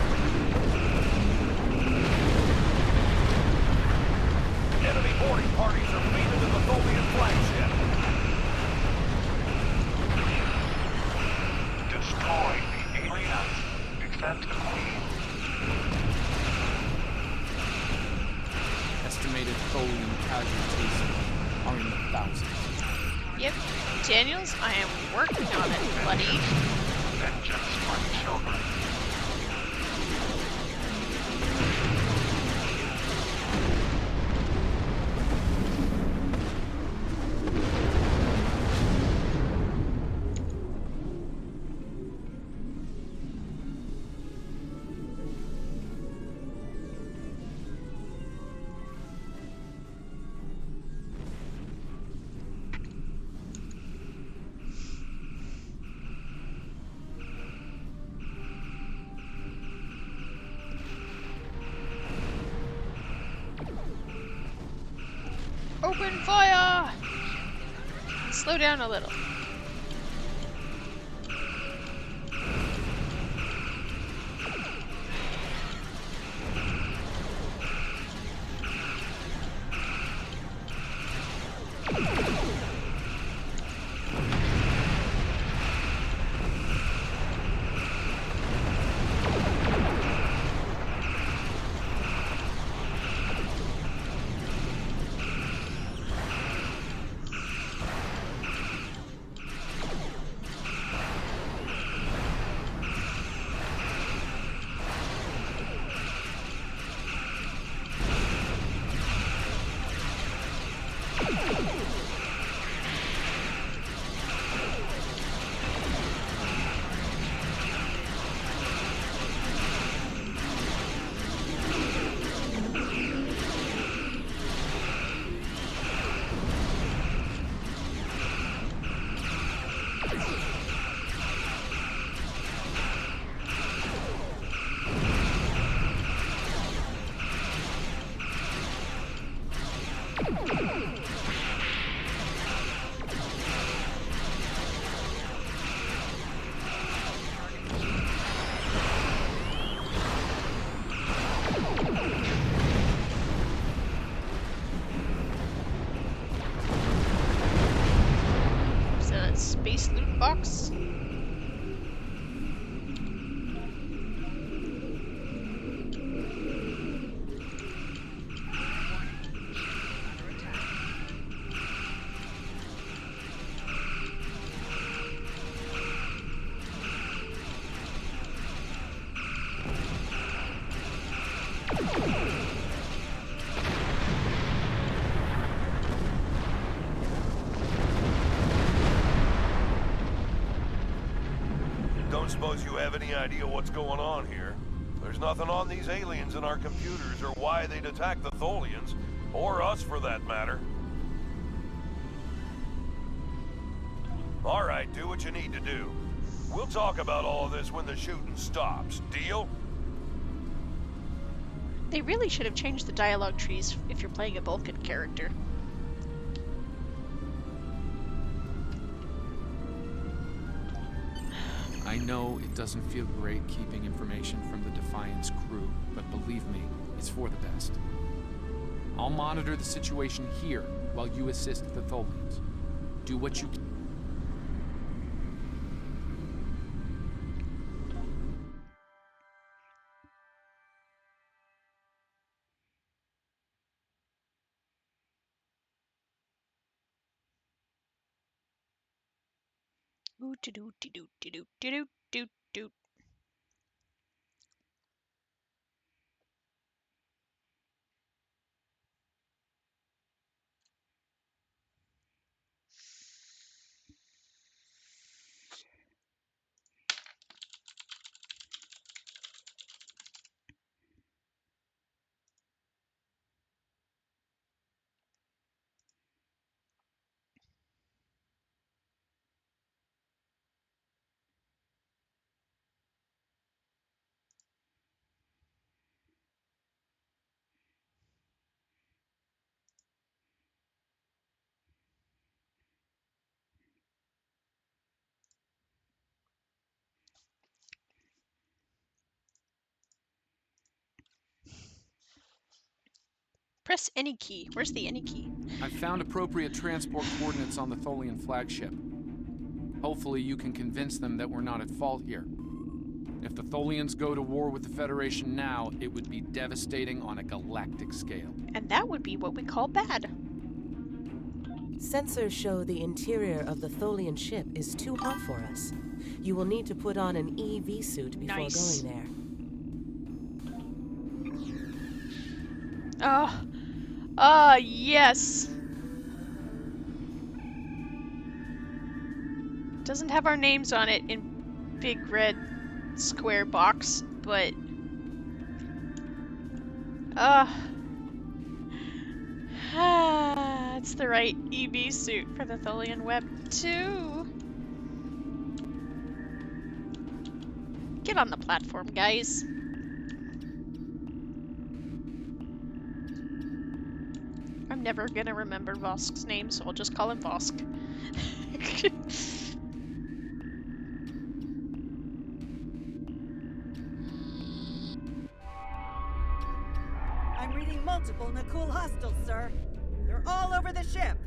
Enemy boarding parties are feeding to the Tholian flagship. Destroy the aliens. Defend the Queen. Estimated Tholian casualties are in the thousands. Yep, Daniels, I am working on it, buddy. Vengeance for children. Open fire! Slow down a little. Space loot box. Don't suppose you have any idea what's going on here? There's nothing on these aliens in our computers or why they'd attack the Tholians, or us for that matter. All right, do what you need to do. We'll talk about all of this when the shooting stops. Deal? They really should have changed the dialogue trees if you're playing a Vulcan character. I know it doesn't feel great keeping information from the Defiant's crew, but believe me, it's it's for the best. I'll monitor the situation here while you assist the Tholians. Do what you can. Ooh, to do, to do, to do, to do, do, do. Press any key. Where's the any key? I've found appropriate transport coordinates on the Tholian flagship. Hopefully you can convince them that we're not at fault here. If the Tholians go to war with the Federation now, it would be devastating on a galactic scale. And that would be what we call bad. Sensors show the interior of the Tholian ship is too hot for us. You will need to put on an EV suit before going there. Yes. Doesn't have our names on it in big red square box, but it's the right EV suit for the Tholian web too. Get on the platform, guys. I'm never gonna remember Vosk's name, so I'll just call him Vosk. I'm reading multiple Nakul hostiles, sir. They're all over the ship.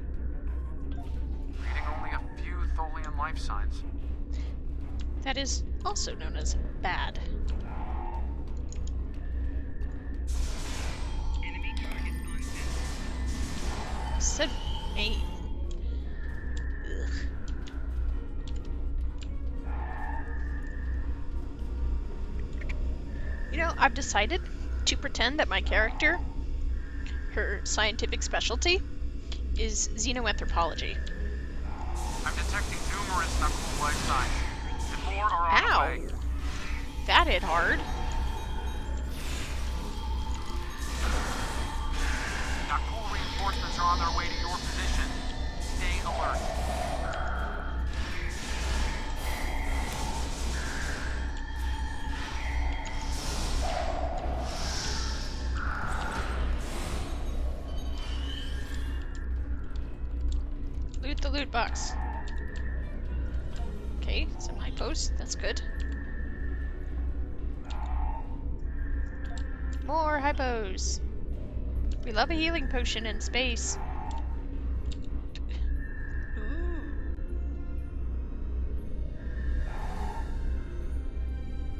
Reading only a few Tholian life signs. That is also known as bad. Said name. Ugh. You know, I've decided to pretend that my character, her scientific specialty, is xenoanthropology. I'm detecting numerous Nakul life signs, and more are on the way. That hit hard. Nakul reinforcements are on their way to your position. Stay alert. Loot the loot box. Okay, some high posts. That's good. More hypos. We love a healing potion in space. Ooh.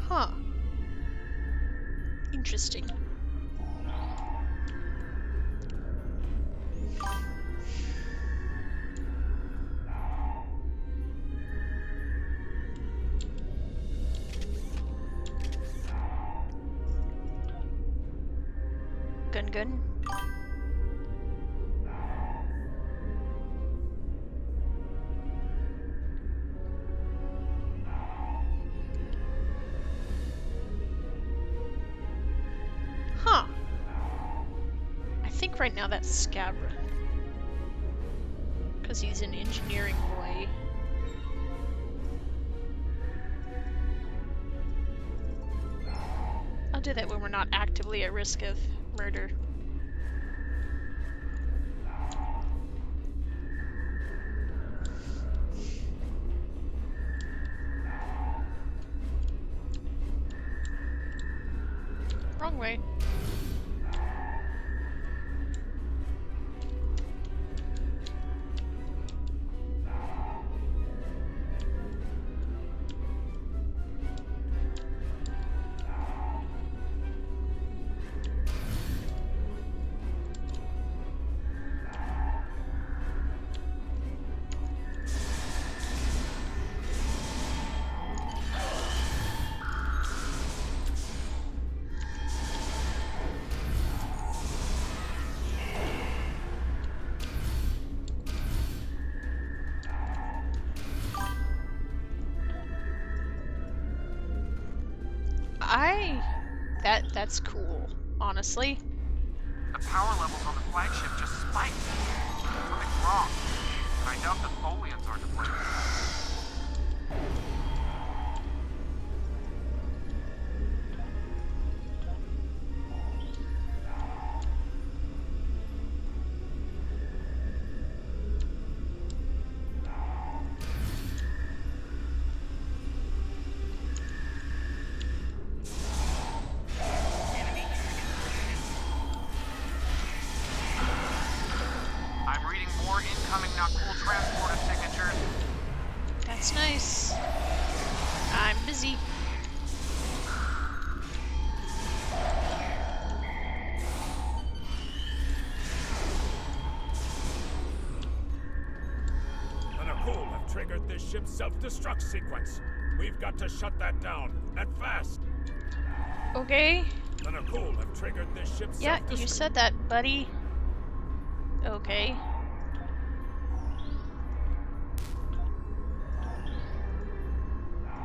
Huh. Interesting. Gun. Huh. I think right now that's Scabra. Because he's an engineering boy. I'll do that when we're not actively at risk of murder. Wrong way. That's cool, honestly. The power levels on the flagship just spiked. Something's wrong. I doubt the Tholians are to blame. Incoming not cool transporter signatures. That's nice. I'm busy. The Nakul have triggered this ship's self-destruct sequence. We've got to shut that down, and fast. Okay. The Nakul have triggered this ship's Yeah, you said that, buddy. Okay.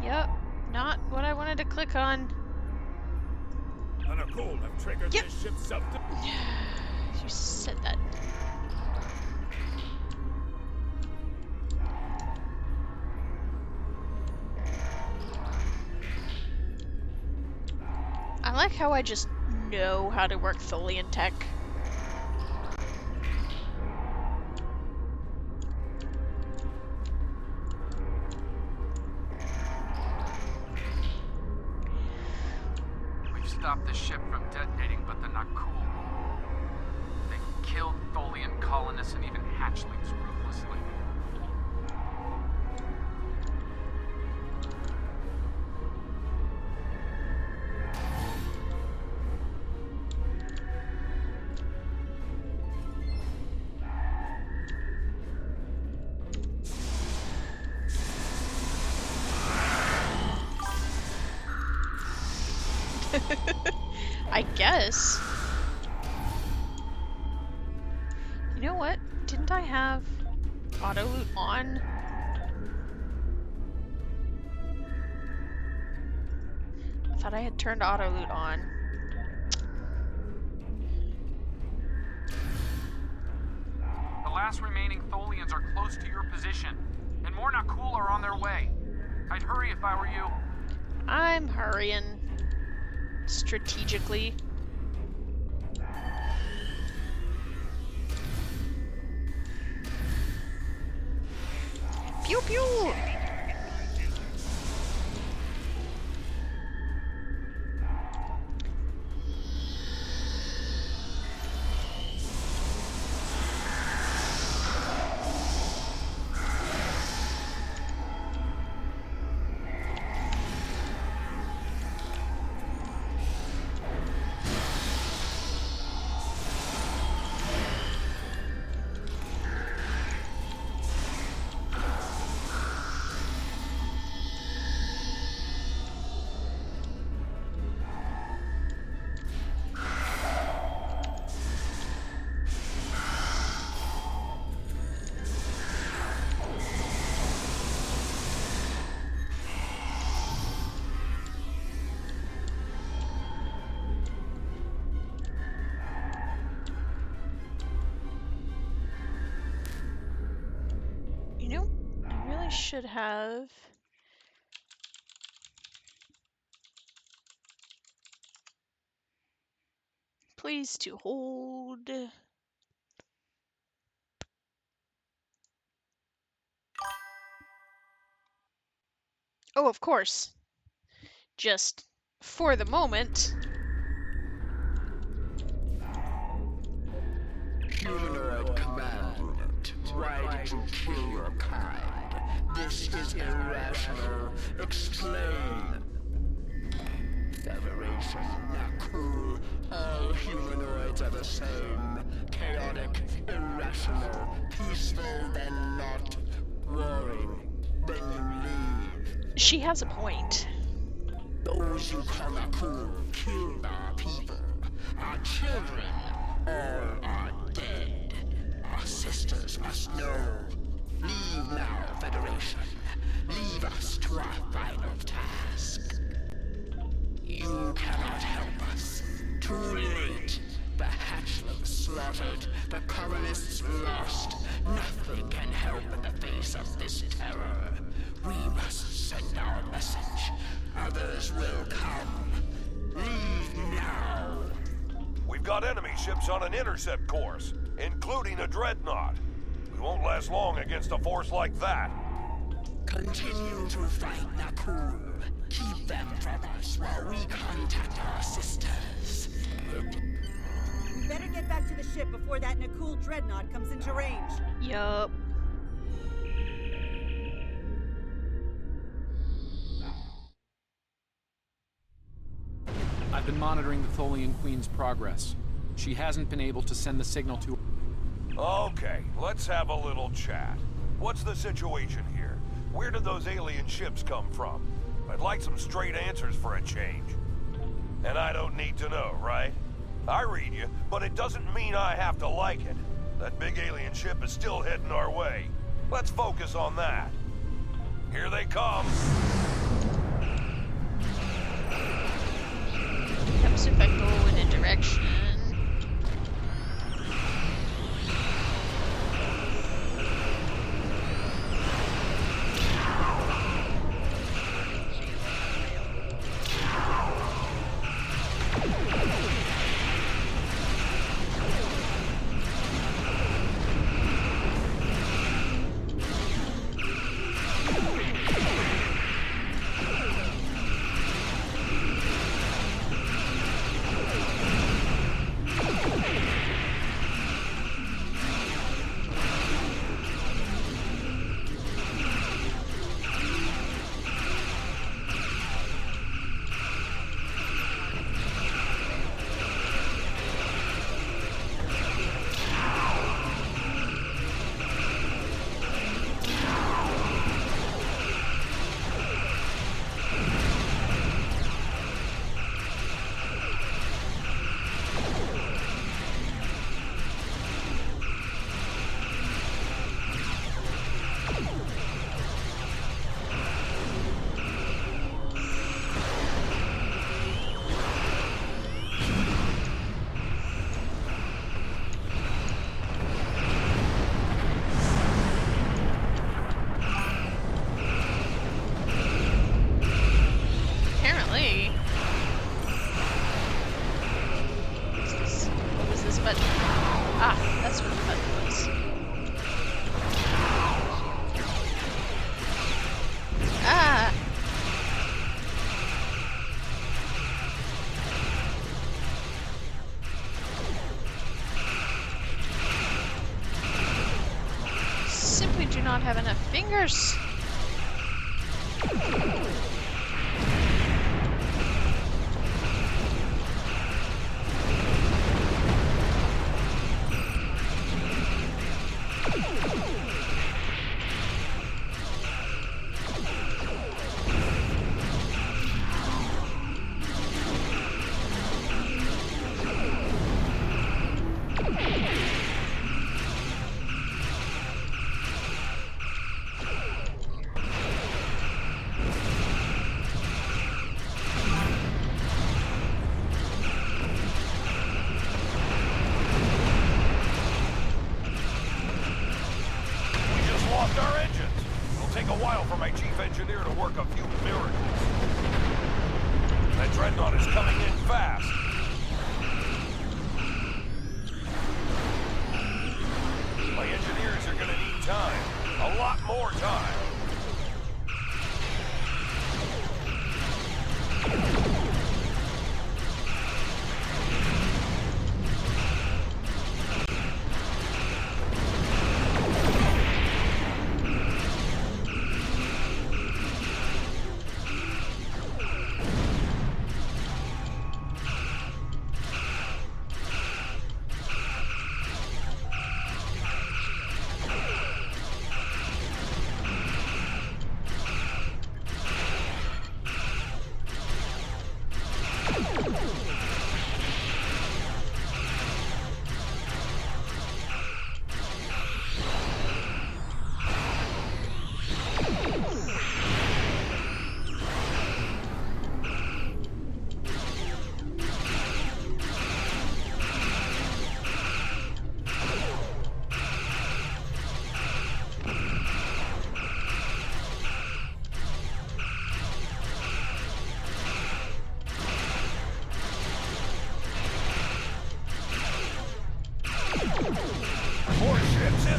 Yep, not what I wanted to click on. The Nakul have triggered this ship's You said that. I like how I just know how to work Tholian tech. Stop the ship from detonating, but they're not cool. They killed Tholian colonists and even hatchlings ruthlessly. I guess. You know what? Didn't I have auto loot on? I thought I had turned auto loot on. The last remaining Tholians are close to your position, and more not cool are on their way. I'd hurry if I were you. I'm hurrying. Strategically. Pew pew! Should have please to hold. Oh, of course. Just for the moment. Humanoid command unit, why did you kill your kind? This is irrational. Explain. Federation, Nakul. All humanoids are the same. Chaotic, irrational, peaceful, then not. Warring, then you leave. She has a point. Those you call Nakul killed our people. Our children, all are dead. Our sisters must know. Leave now, Federation. Leave us to our final task. You scattered, the colonists lost. Nothing can help in the face of this terror. We must send our message. Others will come. Leave now. We've got enemy ships on an intercept course, including a dreadnought. We won't last long against a force like that. Continue to fight Nakul. Keep them from us while we contact our sisters. We better get back to the ship before that Nakul dreadnought comes into range. Yup. I've been monitoring the Tholian Queen's progress. She hasn't been able to send the signal to... Okay, let's have a little chat. What's the situation here? Where did those alien ships come from? I'd like some straight answers for a change. And I don't need to know, right? I read you, but it doesn't mean I have to like it. That big alien ship is still heading our way. Let's focus on that. Here they come. Helps if I go in a direction. Do not have enough fingers. Dreadnought is coming in fast. My engineers are gonna need time. A lot more time.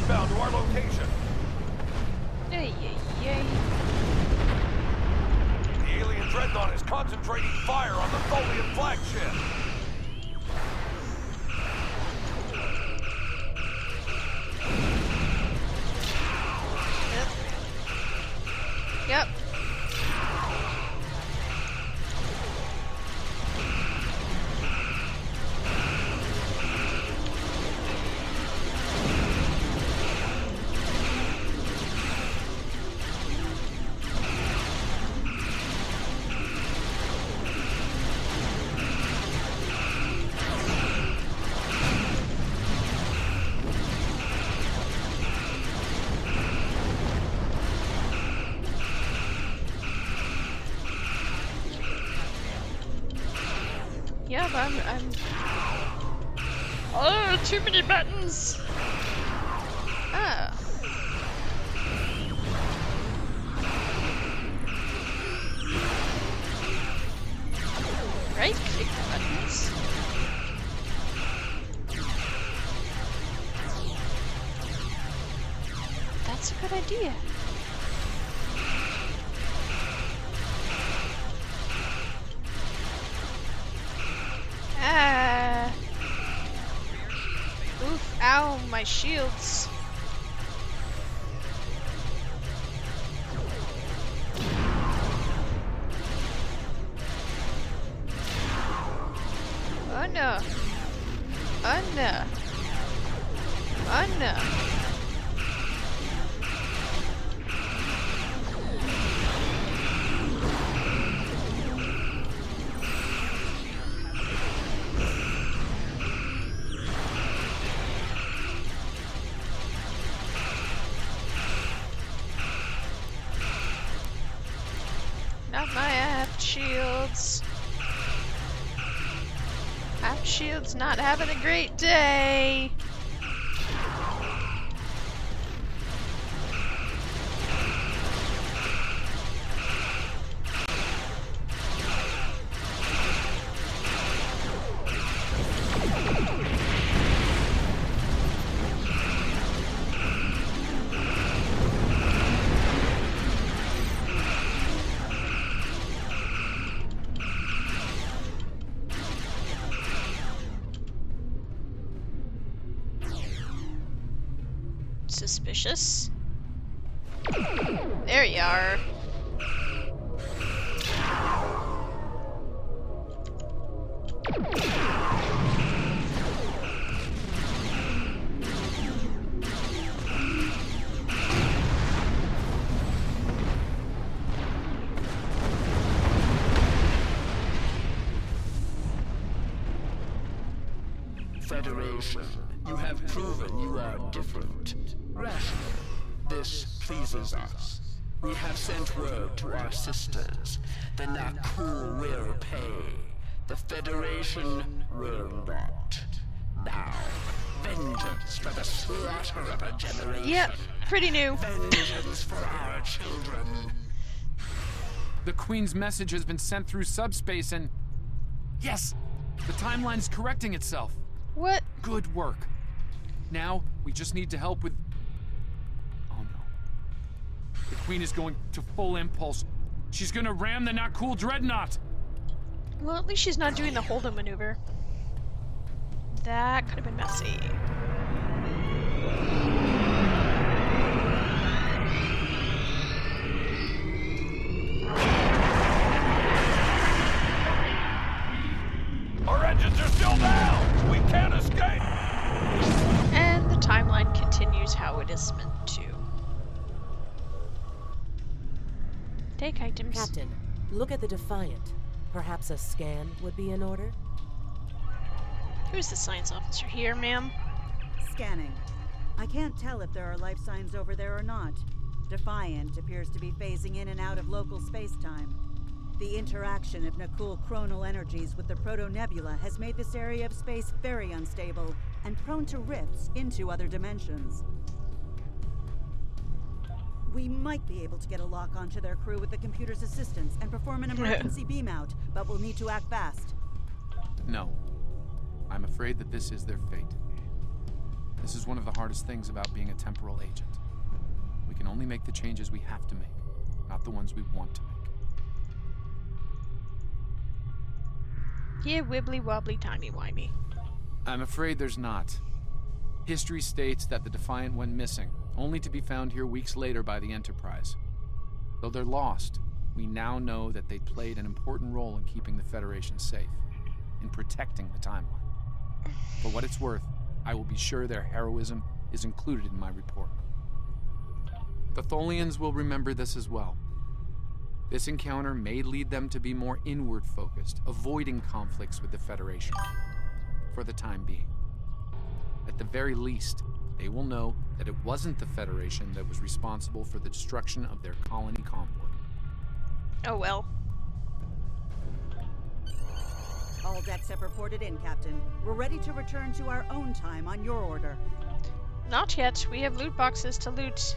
inbound to our location. Yay, yay, yay. The alien dreadnought is concentrating fire on the Tholian flagship. Yep. Yep, I'm... Oh, too many buttons! Ah. Right-click buttons. That's a good idea. Ah. Oof, ow, my shields. Oh no. Oh no. Oh no. Not my aft shields. Aft shields not having a great day. Suspicious. There you are. Federation, you have proven you are different. Rational. This pleases us. We have sent word to our sisters. The Nakul will pay. The Federation will not. Now, vengeance for the slaughter of a generation. Yep, pretty new. Vengeance for our children. The Queen's message has been sent through subspace and... Yes! The timeline's correcting itself. What? Good work. Now, we just need to help with... Oh no. The Queen is going to full impulse. She's gonna ram the Nakul dreadnought! Well, at least she's not doing the Holdo maneuver. That could have been messy. Our engines are still down! We can't escape! And the timeline continues how it is meant to. Take items. Captain, look at the Defiant. Perhaps a scan would be in order? Who's the science officer here, ma'am? Scanning. I can't tell if there are life signs over there or not. Defiant appears to be phasing in and out of local space-time. The interaction of Nakul chronal energies with the proto-nebula has made this area of space very unstable and prone to rifts into other dimensions. We might be able to get a lock onto their crew with the computer's assistance and perform an emergency beam out, but we'll need to act fast. No. I'm afraid that this is their fate. This is one of the hardest things about being a temporal agent. We can only make the changes we have to make, not the ones we want to make. Yeah, wibbly wobbly timey wimey. I'm afraid there's not. History states that the Defiant went missing, only to be found here weeks later by the Enterprise. Though they're lost, we now know that they played an important role in keeping the Federation safe, in protecting the timeline. For what it's worth, I will be sure their heroism is included in my report. The Tholians will remember this as well. This encounter may lead them to be more inward-focused, avoiding conflicts with the Federation, for the time being. At the very least, they will know that it wasn't the Federation that was responsible for the destruction of their colony convoy. Oh well. All decks have reported in, Captain. We're ready to return to our own time on your order. Not yet. We have loot boxes to loot.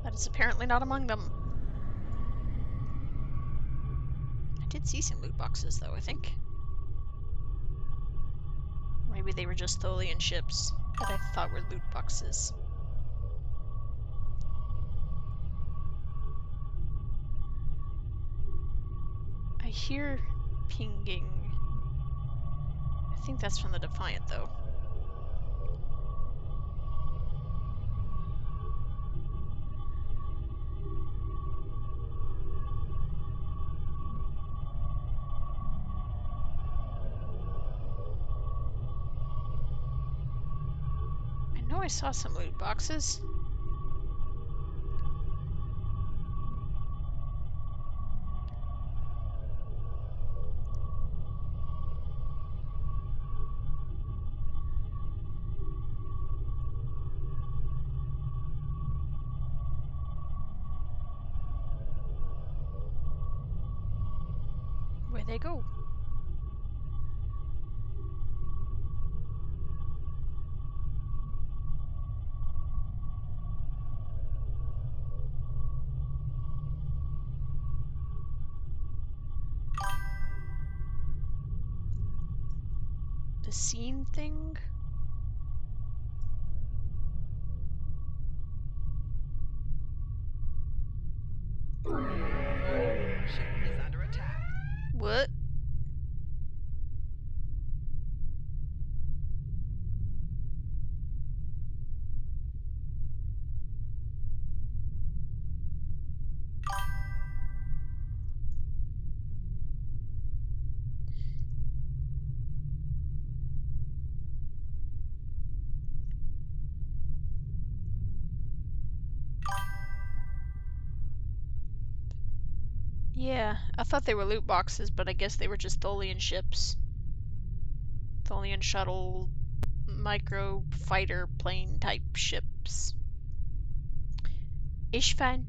That is apparently not among them. I did see some loot boxes, though, I think. Maybe they were just Tholian ships that I thought were loot boxes. I hear pinging. I think that's from the Defiant, though. I saw some loot boxes. Where'd they go? The scene thing? Ship is under attack. What? Yeah, I thought they were loot boxes, but I guess they were just Tholian ships. Tholian shuttle, micro fighter plane type ships. Ish fine.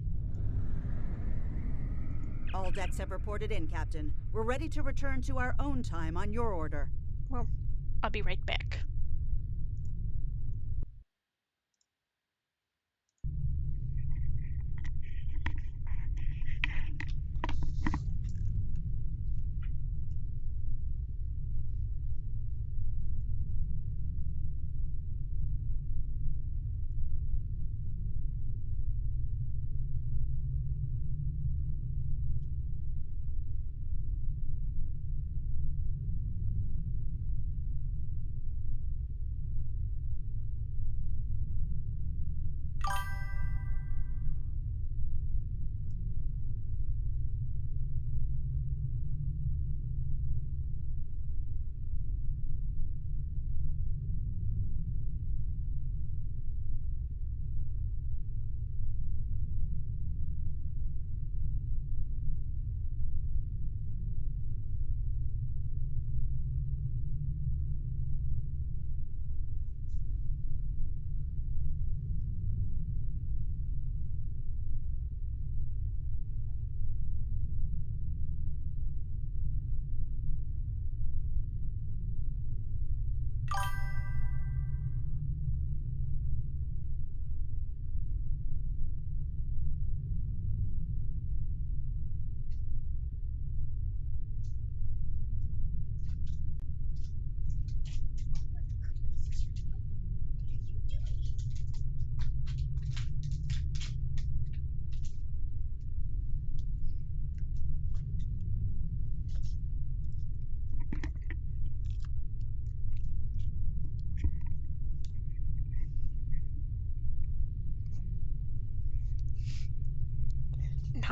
All decks have reported in, Captain. We're ready to return to our own time on your order. Well, I'll be right back.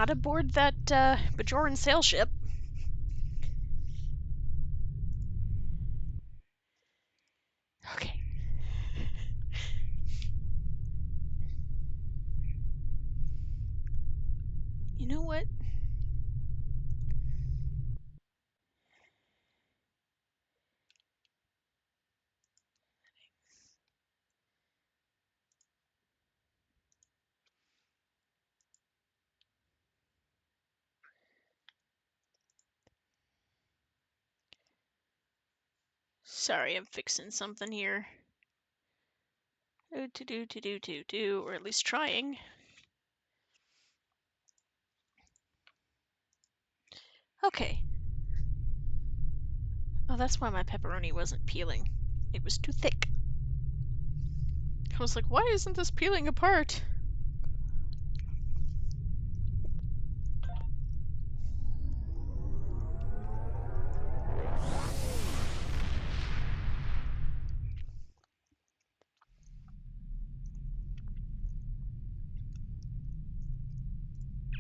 how to board that Bajoran sail ship. Okay. You know what? Sorry, I'm fixing something here. Or at least trying. Okay. Oh, that's why my pepperoni wasn't peeling. It was too thick. I was like, why isn't this peeling apart?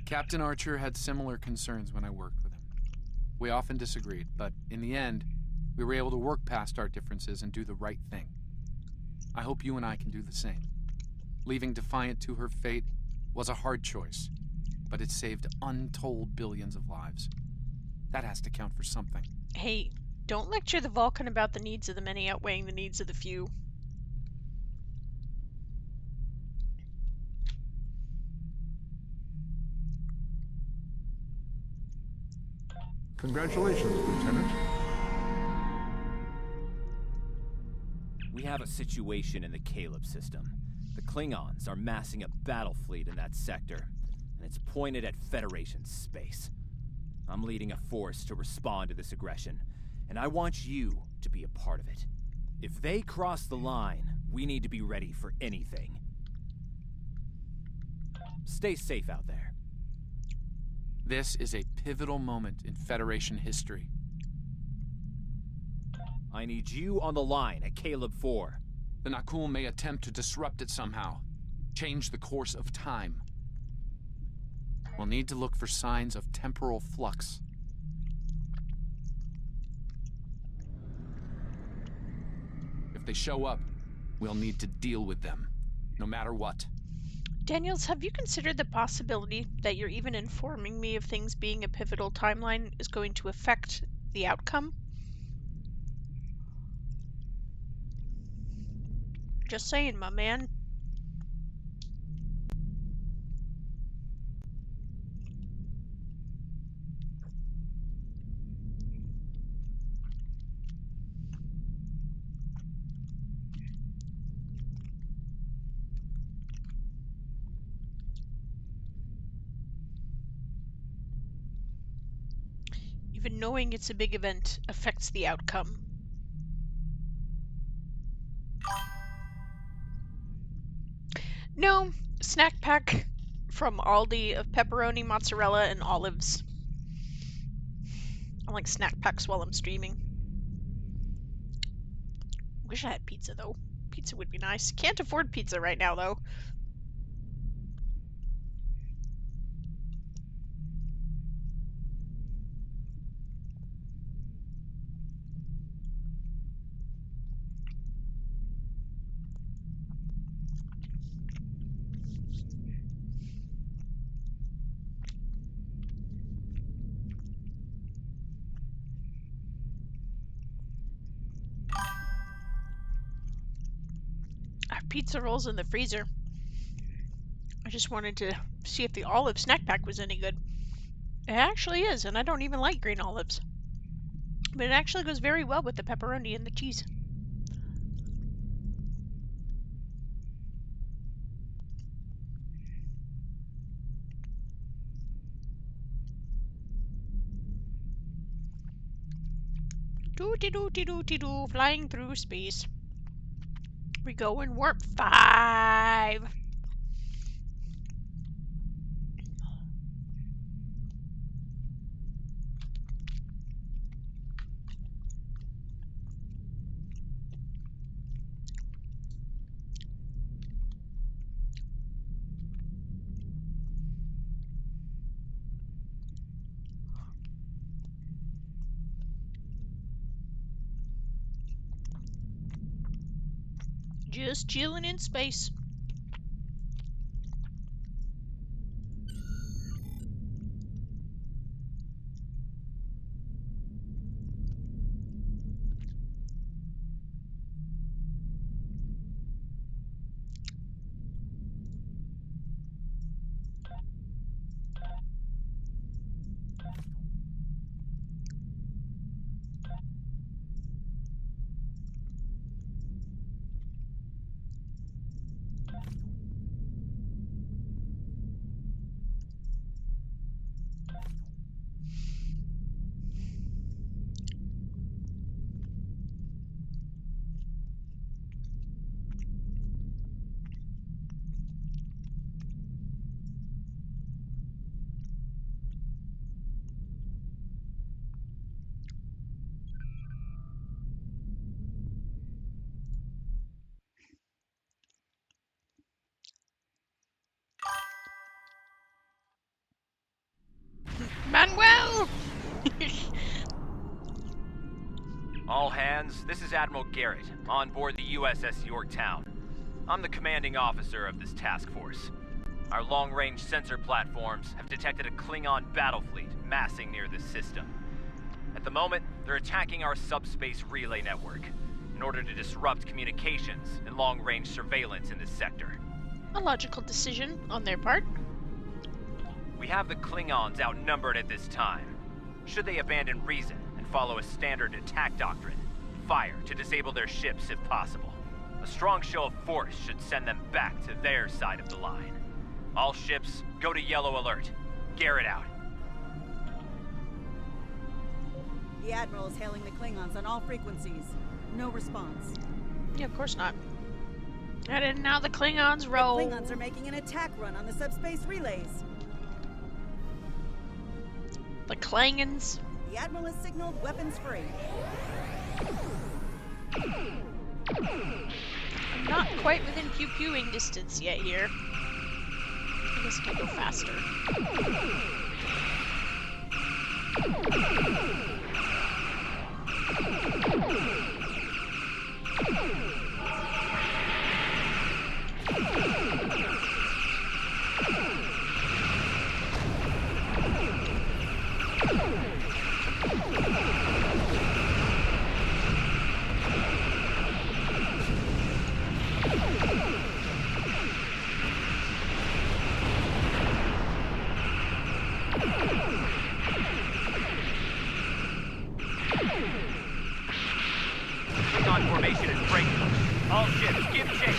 Captain Archer had similar concerns when I worked with him. We often disagreed, but in the end, we were able to work past our differences and do the right thing. I hope you and I can do the same. Leaving Defiant to her fate was a hard choice, but it saved untold billions of lives. That has to count for something. Hey, don't lecture the Vulcan about the needs of the many outweighing the needs of the few. Congratulations, Lieutenant. We have a situation in the Caleb system. The Klingons are massing a battle fleet in that sector, and it's pointed at Federation space. I'm leading a force to respond to this aggression, and I want you to be a part of it. If they cross the line, we need to be ready for anything. Stay safe out there. This is a pivotal moment in Federation history. I need you on the line at Caleb 4. The Nakul may attempt to disrupt it somehow, change the course of time. We'll need to look for signs of temporal flux. If they show up, we'll need to deal with them, no matter what. Daniels, have you considered the possibility that you're even informing me of things being a pivotal timeline is going to affect the outcome? Just saying, my man. Even knowing it's a big event affects the outcome. No, snack pack from Aldi of pepperoni, mozzarella, and olives. I like snack packs while I'm streaming. Wish I had pizza though. Pizza would be nice. Can't afford pizza right now though. I have pizza rolls in the freezer. I just wanted to see if the olive snack pack was any good. It actually is, and I don't even like green olives. But it actually goes very well with the pepperoni and the cheese. Doo-dee-doo-dee-doo-dee-doo, flying through space. We go in warp 5. Just chilling in space. Manuel! All hands, this is Admiral Garrett, on board the USS Yorktown. I'm the commanding officer of this task force. Our long-range sensor platforms have detected a Klingon battle fleet massing near this system. At the moment, they're attacking our subspace relay network in order to disrupt communications and long-range surveillance in this sector. A logical decision on their part. We have the Klingons outnumbered at this time. Should they abandon reason and follow a standard attack doctrine, fire to disable their ships if possible. A strong show of force should send them back to their side of the line. All ships, go to yellow alert. Garrett out. The Admiral is hailing the Klingons on all frequencies. No response. Yeah, of course not. And now the Klingons roll. The Klingons are making an attack run on the subspace relays. The Klingons. The Admiral has signaled weapons free. I'm not quite within pew-pewing distance yet here. I guess I can go faster. Klingon formation is breaking. All ships, give chase.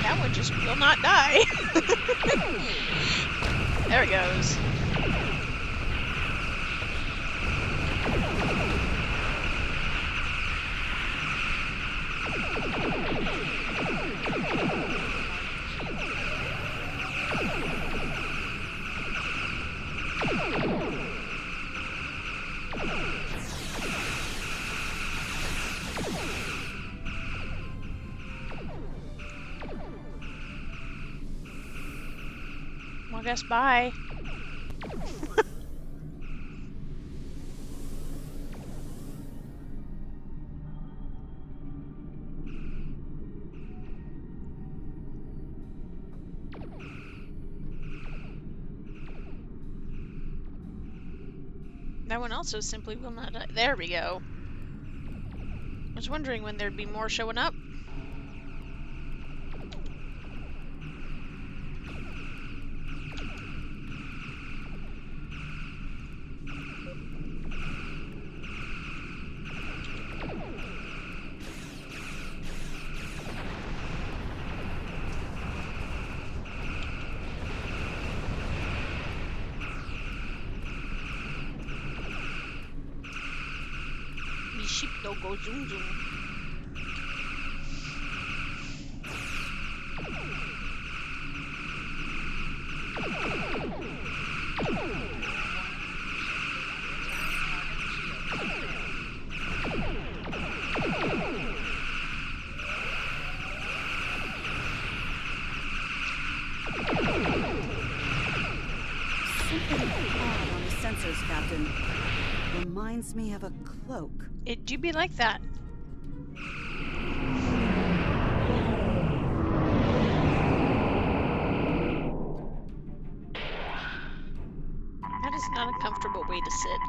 That one just will not die. There it goes. Well, I guess bye. That one also simply will not die. There we go. I was wondering when there'd be more showing up. Ship don't go zoom zoom. reminds me of a cloak. It do be like that. That is not a comfortable way to sit.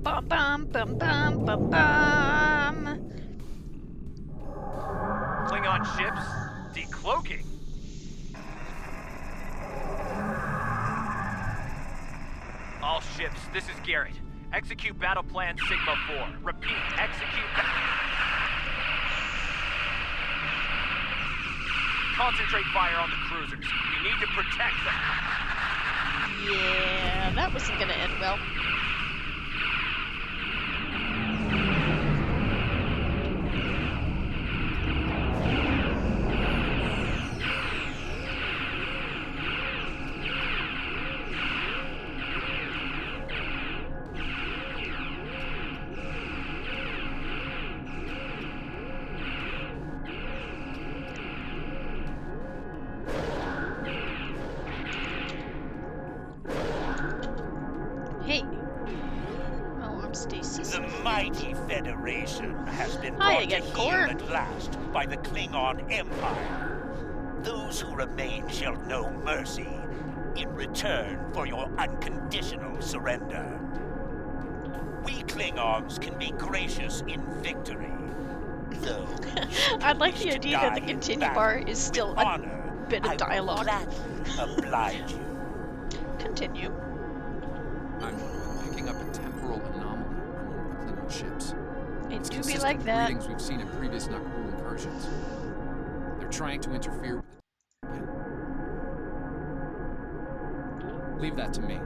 Bum bum bum bum bum bum. Klingon ships decloaking. All ships, this is Garrett. Execute battle plan Sigma 4. Repeat, execute. Concentrate fire on the cruisers. You need to protect them. Yeah, that wasn't gonna end well. Hey. Oh, I'm stasis. The mighty Federation has been Hi brought again, to heel Core. at last by the Klingon Empire. Those who remain shall know mercy in return for your unconditional surrender. We Klingons can be gracious in victory, though. I'd like the idea that the continue bar is still a bit of dialogue. I will gladly oblige you. Continue. I'm picking up a temporal anomaly among the Klingon ships. It It's do be consistent like with that. readings we've seen in previous Nakul incursions. They're trying to interfere with it. Leave that to me.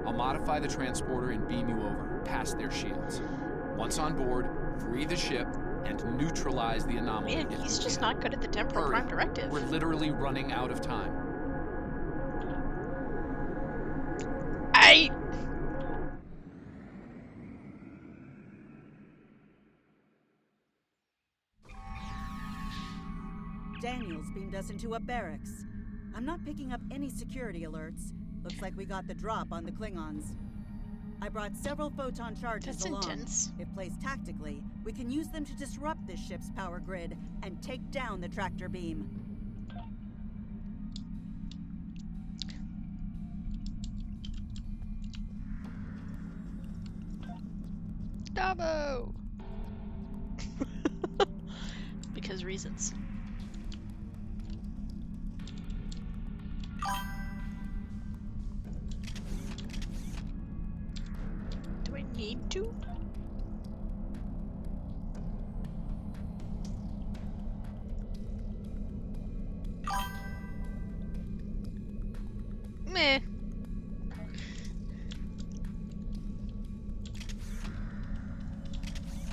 I'll modify the transporter and beam you over, past their shields. Once on board, free the ship and neutralize the anomaly. Man, if he's you just can. not good at the temporal Hurry. prime directive. We're literally running out of time. Daniels beamed us into a barracks. I'm not picking up any security alerts. Looks like we got the drop on the Klingons. I brought several photon charges That's along. intense. If placed tactically, we can use them to disrupt this ship's power grid and take down the tractor beam. Dabo! Because reasons. Do I need to? Meh.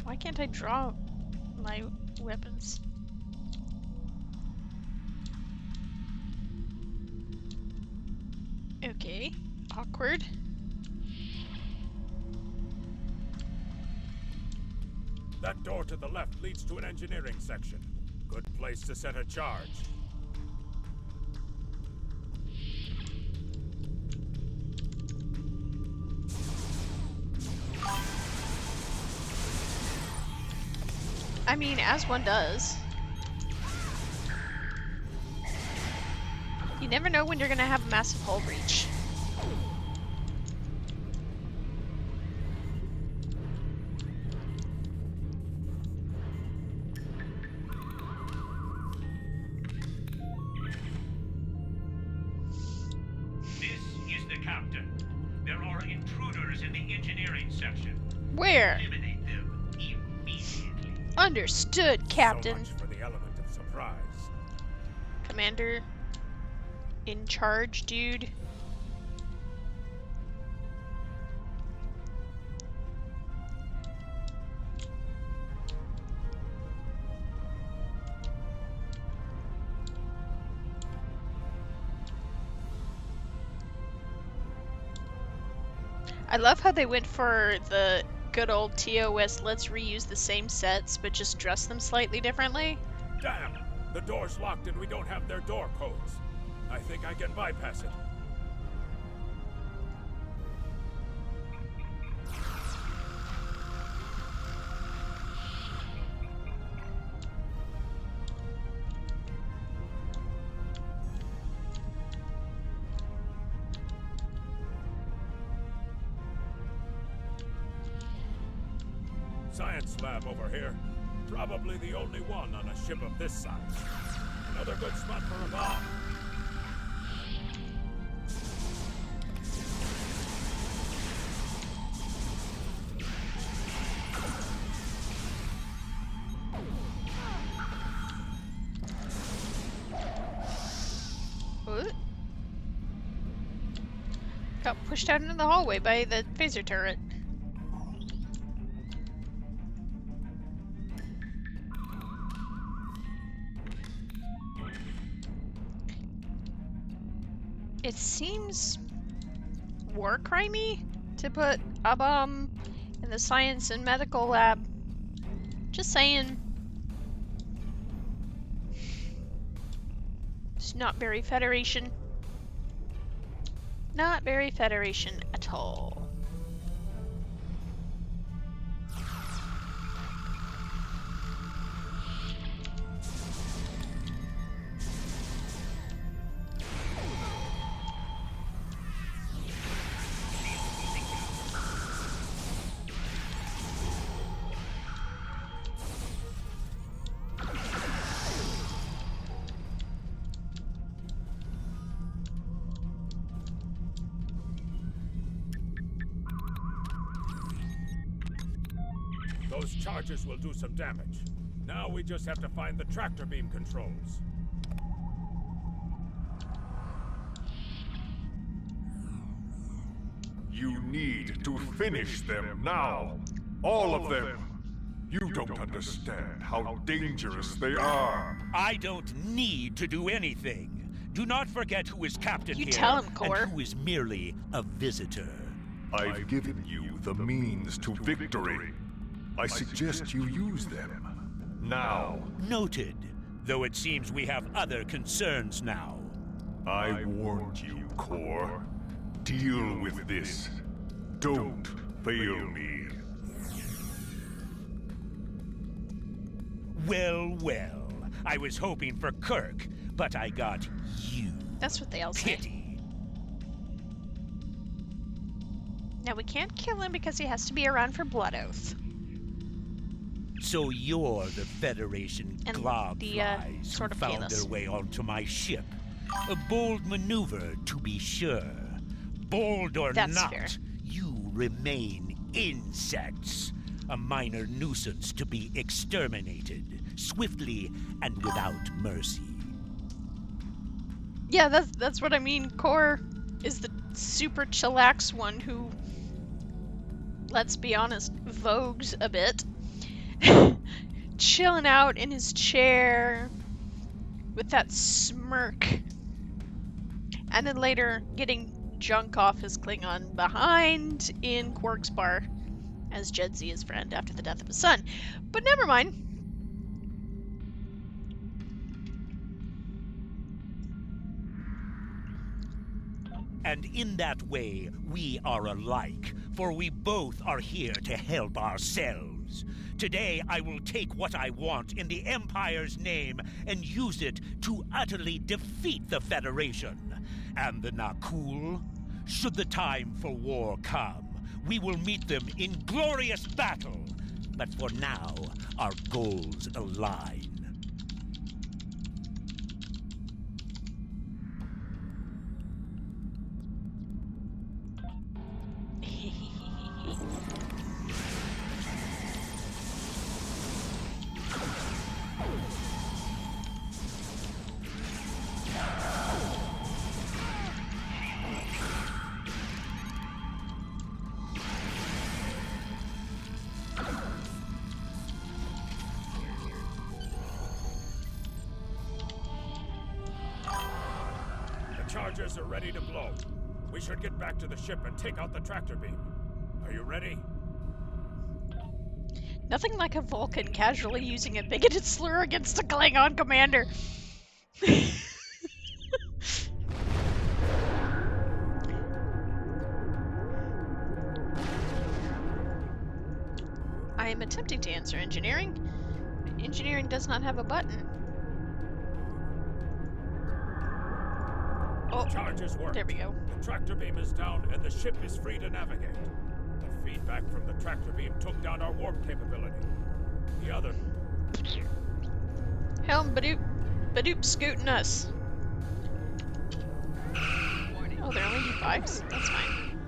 Why can't I draw my weapons? Okay, awkward. That door to the left leads to an engineering section. Good place to set a charge. I mean, as one does. You never know when you're gonna have a massive hull breach. This is the captain. There are intruders in the engineering section. Where? Eliminate them immediately. Understood, Captain. So much for the element of surprise. Commander. In charge, dude. I love how they went for the good old TOS, let's reuse the same sets, but just dress them slightly differently. Damn! The door's locked and we don't have their door codes. I think I can bypass it. Science lab over here. Probably the only one on a ship of this size. Another good spot for a bomb. What? Got pushed out into the hallway by the phaser turret. It seems war crimey to put a bomb in the science and medical lab. Just saying. It's not very Federation. Not very Federation at all. Those charges will do some damage. Now we just have to find the tractor beam controls. You need to finish them now. All of them. You don't understand how dangerous they are. I don't need to do anything. Do not forget who is captain here, tell him, Core. and who is merely a visitor. I've given you the means to victory. I suggest you use them. Now. Noted. Though it seems we have other concerns now. I warned you, Core. Deal with this. Don't fail me. Well, well. I was hoping for Kirk, but I got you. That's what they all say. Pity. Now we can't kill him because he has to be around for Blood Oath. So you're the Federation And globflies sort who of found penis. their way onto my ship. A bold maneuver, to be sure. Bold or That's not, fair. you remain insects. A minor nuisance to be exterminated, swiftly and without mercy. Yeah, that's what I mean. Core is the super chillax one who, let's be honest, vogues a bit. Chilling out in his chair with that smirk. And then later getting junk off his Klingon behind in Quark's bar as Jed sees his friend after the death of his son. But never mind. And in that way, we are alike, for we both are here to help ourselves. Today, I will take what I want in the Empire's name and use it to utterly defeat the Federation. And the Nakul, should the time for war come, we will meet them in glorious battle. But for now, our goals align. Charges are ready to blow. We should get back to the ship and take out the tractor beam. Are you ready? Nothing like a Vulcan casually using a bigoted slur against a Klingon commander. I am attempting to answer engineering. Engineering does not have a button. Oh, charges work. There we go. The tractor beam is down and the ship is free to navigate. The feedback from the tractor beam took down our warp capability. The other... Helm Badoop scooting us. Oh, they're only U5s? That's fine.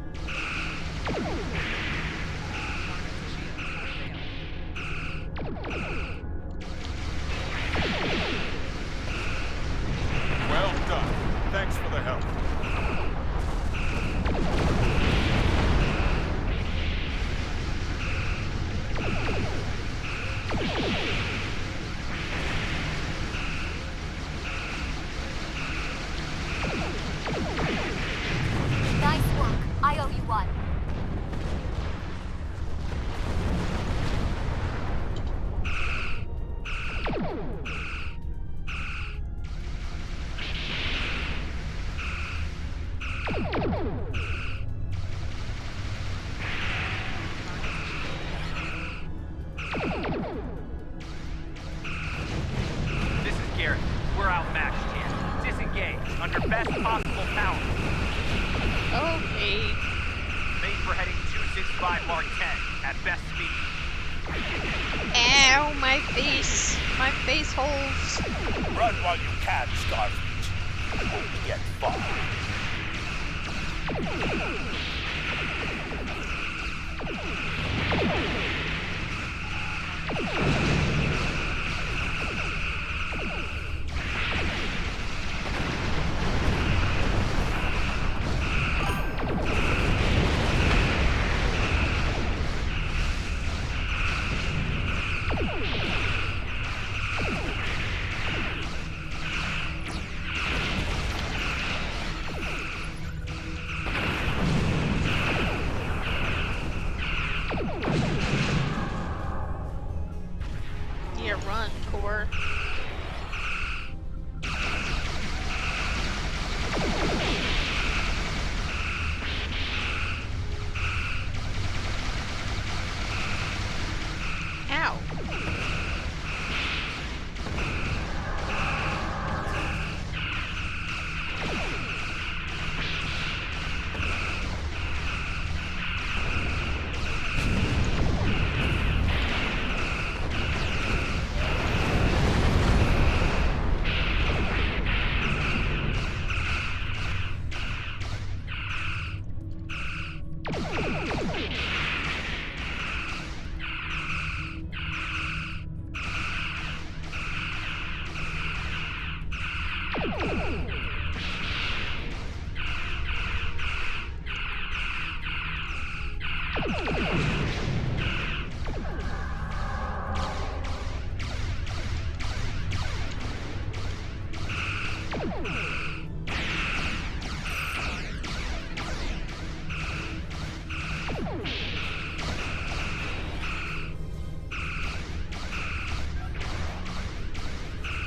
Well done. Thanks for the help. Nice work. I owe you one. This is Garrett. We're outmatched here. Disengage under best possible power. Okay. Made for heading 265 Mark 10 at best speed. Ow, my face. My face holes. Run while you can, Starfleet. You won't get far. Yeah, run, core. Ow.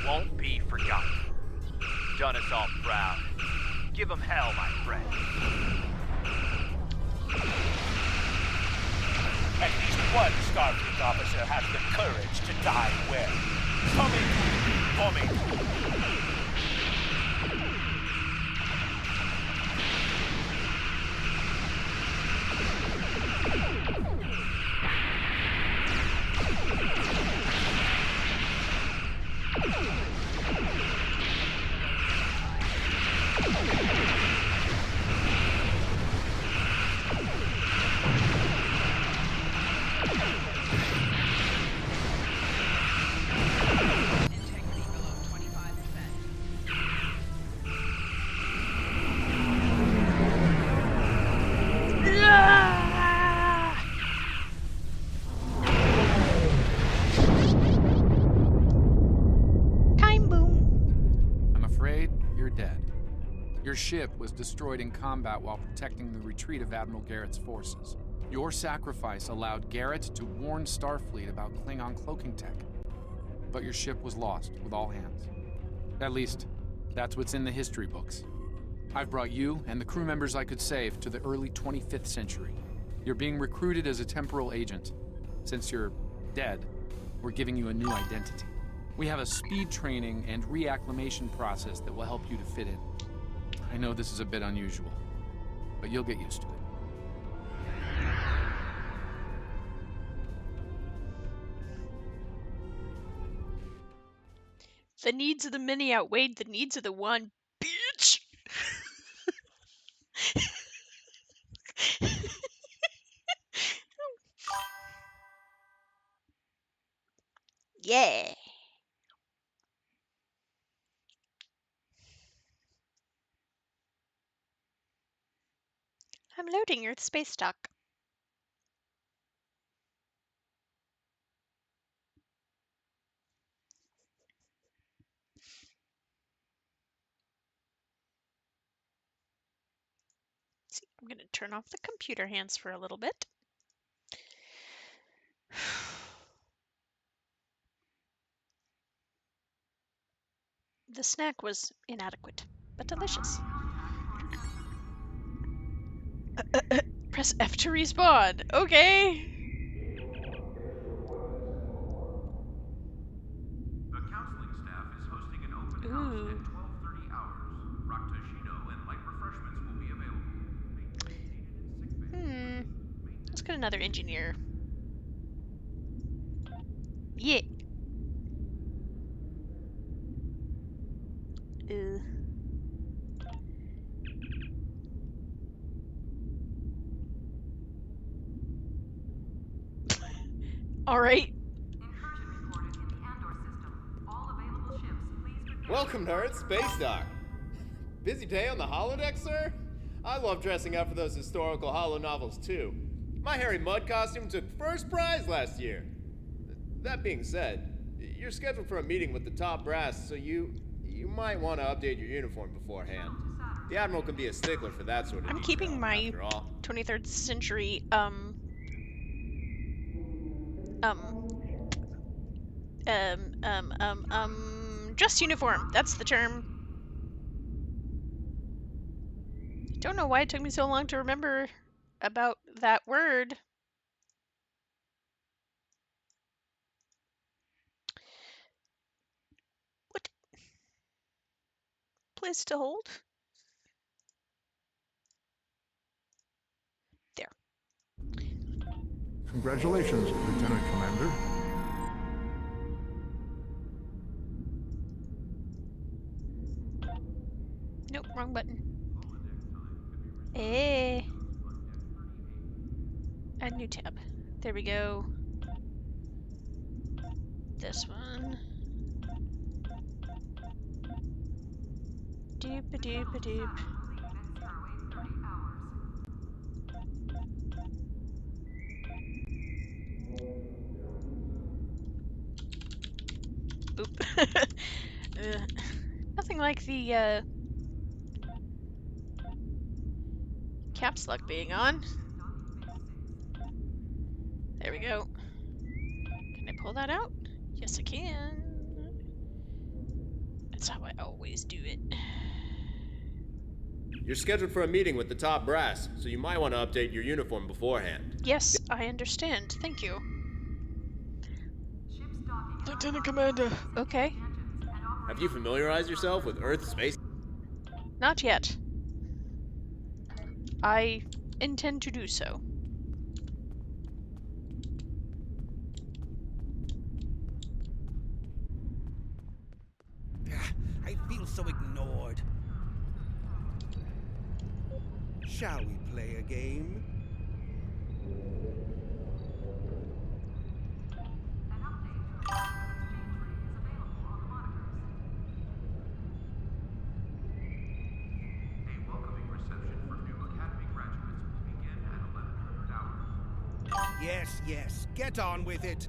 Won't be forgotten. Done us all proud. Give them hell, my friend. At least one Starfleet officer has the courage to die well. Coming for me. Your ship was destroyed in combat while protecting the retreat of Admiral Garrett's forces. Your sacrifice allowed Garrett to warn Starfleet about Klingon cloaking tech. But your ship was lost with all hands. At least, that's what's in the history books. I've brought you and the crew members I could save to the early 25th century. You're being recruited as a temporal agent. Since you're dead, we're giving you a new identity. We have a speed training and reacclimation process that will help you to fit in. I know this is a bit unusual, but you'll get used to it. The needs of the many outweighed the needs of the one, bitch! Yeah! I'm loading your space dock. See, I'm going to turn off the computer hands for a little bit. The snack was inadequate, but delicious. Press F to respawn. Okay. The counseling staff is hosting an open house at 12:30 hours. Raktajino and light refreshments will be available. Let's get another engineer. Yeah. All right. Welcome, nerds. Space Dock. Busy day on the holodeck, sir? I love dressing up for those historical holo novels, too. My Harry Mudd costume took first prize last year. That being said, you're scheduled for a meeting with the top brass, so you might want to update your uniform beforehand. The Admiral can be a stickler for that sort of I'm keeping my 23rd century, dress uniform. That's the term. Don't know why it took me so long to remember about that word. What? Place to hold? There. Congratulations, Lieutenant Commander. Nope, wrong button. Eh. Add new tab. There we go. This one. Doop-a-doop-a-doop. Oop. Nothing like the caps lock being on. There we go. Can I pull that out? Yes, I can. That's how I always do it. You're scheduled for a meeting with the top brass, so you might want to update your uniform beforehand. Yes, I understand. Thank you. Lieutenant Commander. Okay. Have you familiarized yourself with Earth space? Not yet. I intend to do so. I feel so ignored. Shall we play a game? A welcoming reception for new Academy graduates will begin at 1100 hours. Yes, yes. Get on with it.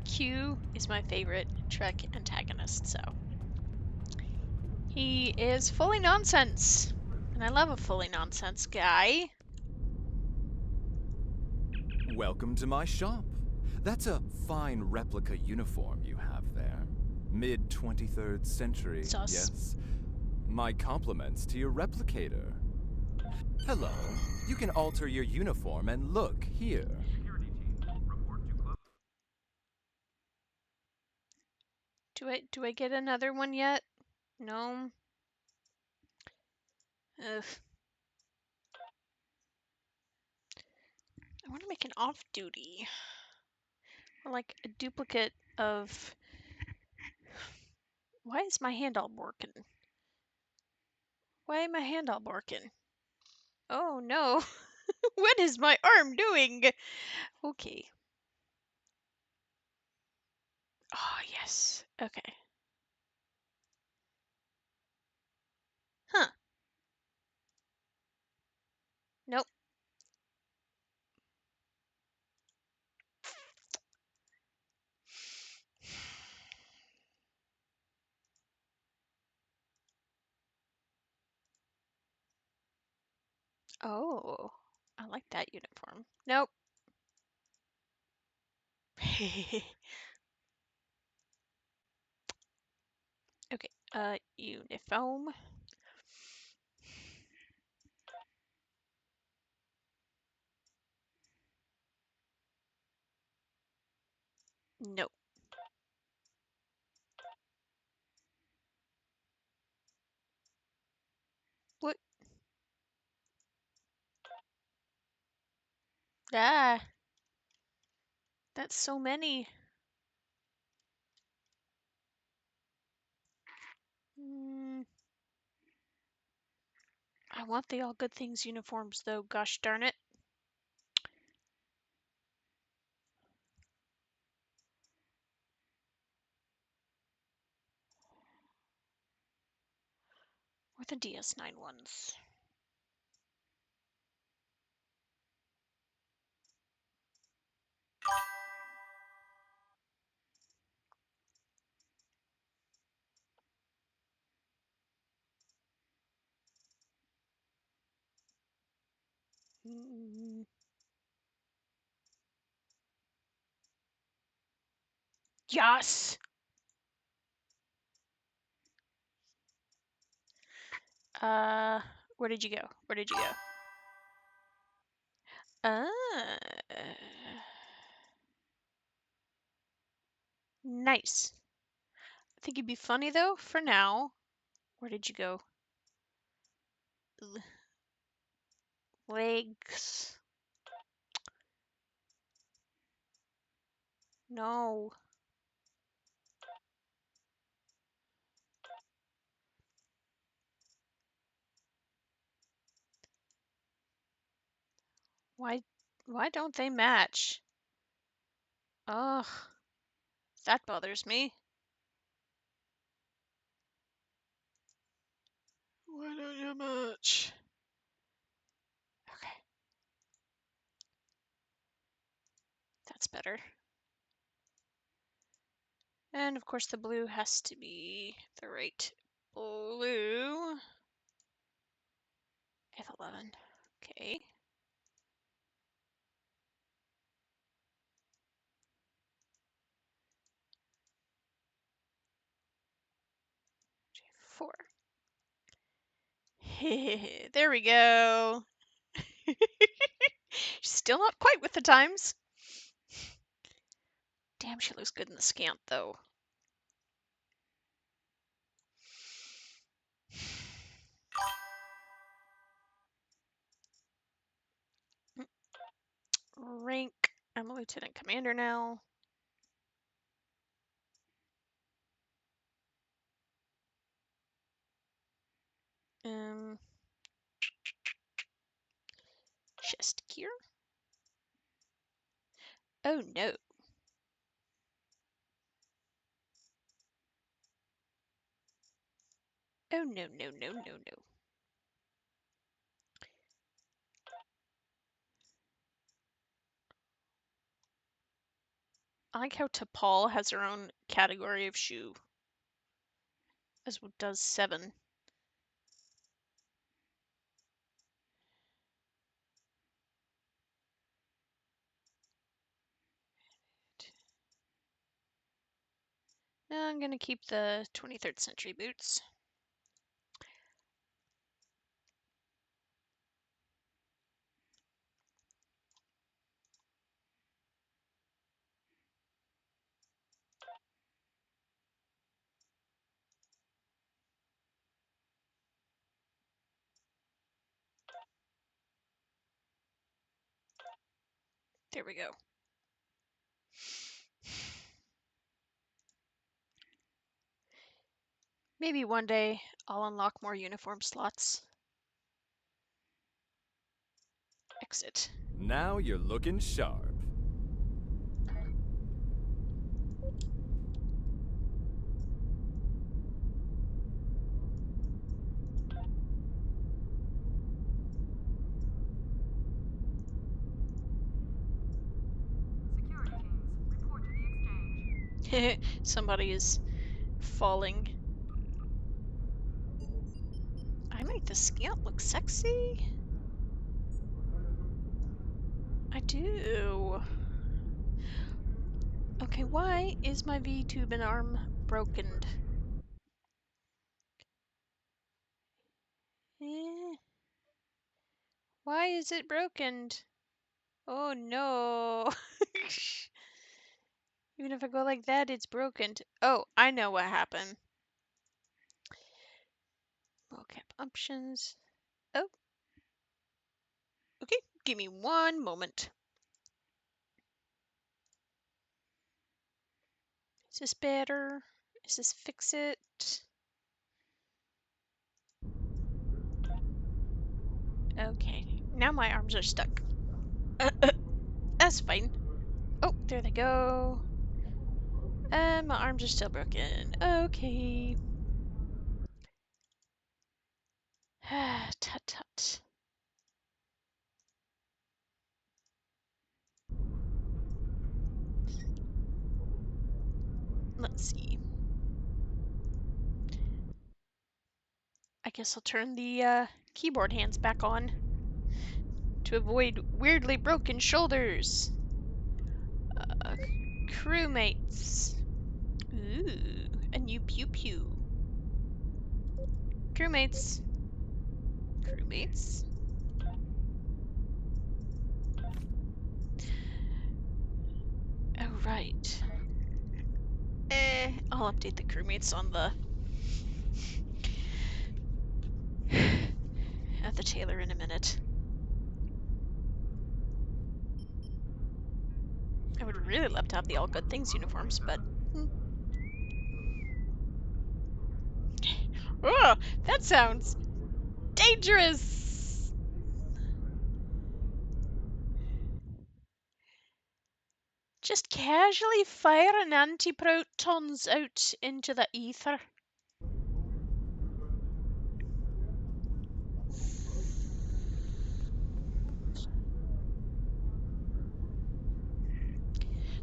Q is my favorite Trek antagonist, so He is fully nonsense. And I love a fully nonsense guy. Welcome to my shop. That's a fine replica uniform you have there. Mid-23rd century, Sus. yes? My compliments to your replicator. Hello. You can alter your uniform and look here. Do I get another one yet? No. Ugh. I want to make an off-duty. Or like a duplicate of... Why is my hand all working? Why am my hand all working? Oh no. What is my arm doing? Okay. Oh, yes. Okay. Huh. Nope. Oh, I like that uniform. Nope. Okay, uniform. Nope. What? Ah. That's so many. I want the All Good Things uniforms, though. Gosh darn it. Or the DS9 ones. Yes! Where did you go? Where did you go? Nice. I think it'd be funny, though, for now. Where did you go? Ugh. Legs. No. Why don't they match? Ugh. That bothers me. Why don't you match? Okay. That's better. And of course the blue has to be the right blue. F11. Okay. J4. There we go. She's still not quite with the times. Damn, she looks good in the scant, though. Rank. I'm a lieutenant commander now. Chest gear. Oh no. Oh no, no, no, no, no. I like how T'Pol has her own category of shoe, as does 7. Now I'm gonna keep the 23rd century boots. There we go. Maybe one day I'll unlock more uniform slots. Exit. Now you're looking sharp. Somebody is falling. I make the scamp look sexy. I do. Okay, why is my V-tube and arm broken? Why is it broken? Oh no. Even if I go like that, it's broken. Oh, I know what happened. Mocap options. Oh. Okay, give me one moment. Is this better? Is this fix it? Okay, now my arms are stuck. That's fine. Oh, there they go. And my arms are still broken. Okay. Tut tut. Let's see. I guess I'll turn the keyboard hands back on to avoid weirdly broken shoulders. Crewmates. Ooh, a new pew pew. Crewmates. Crewmates. Oh, right. I'll update the crewmates on the at the tailor in a minute. I would really love to have the All Good Things uniforms, but... Oh, that sounds dangerous! Just casually fire an anti-protons out into the ether.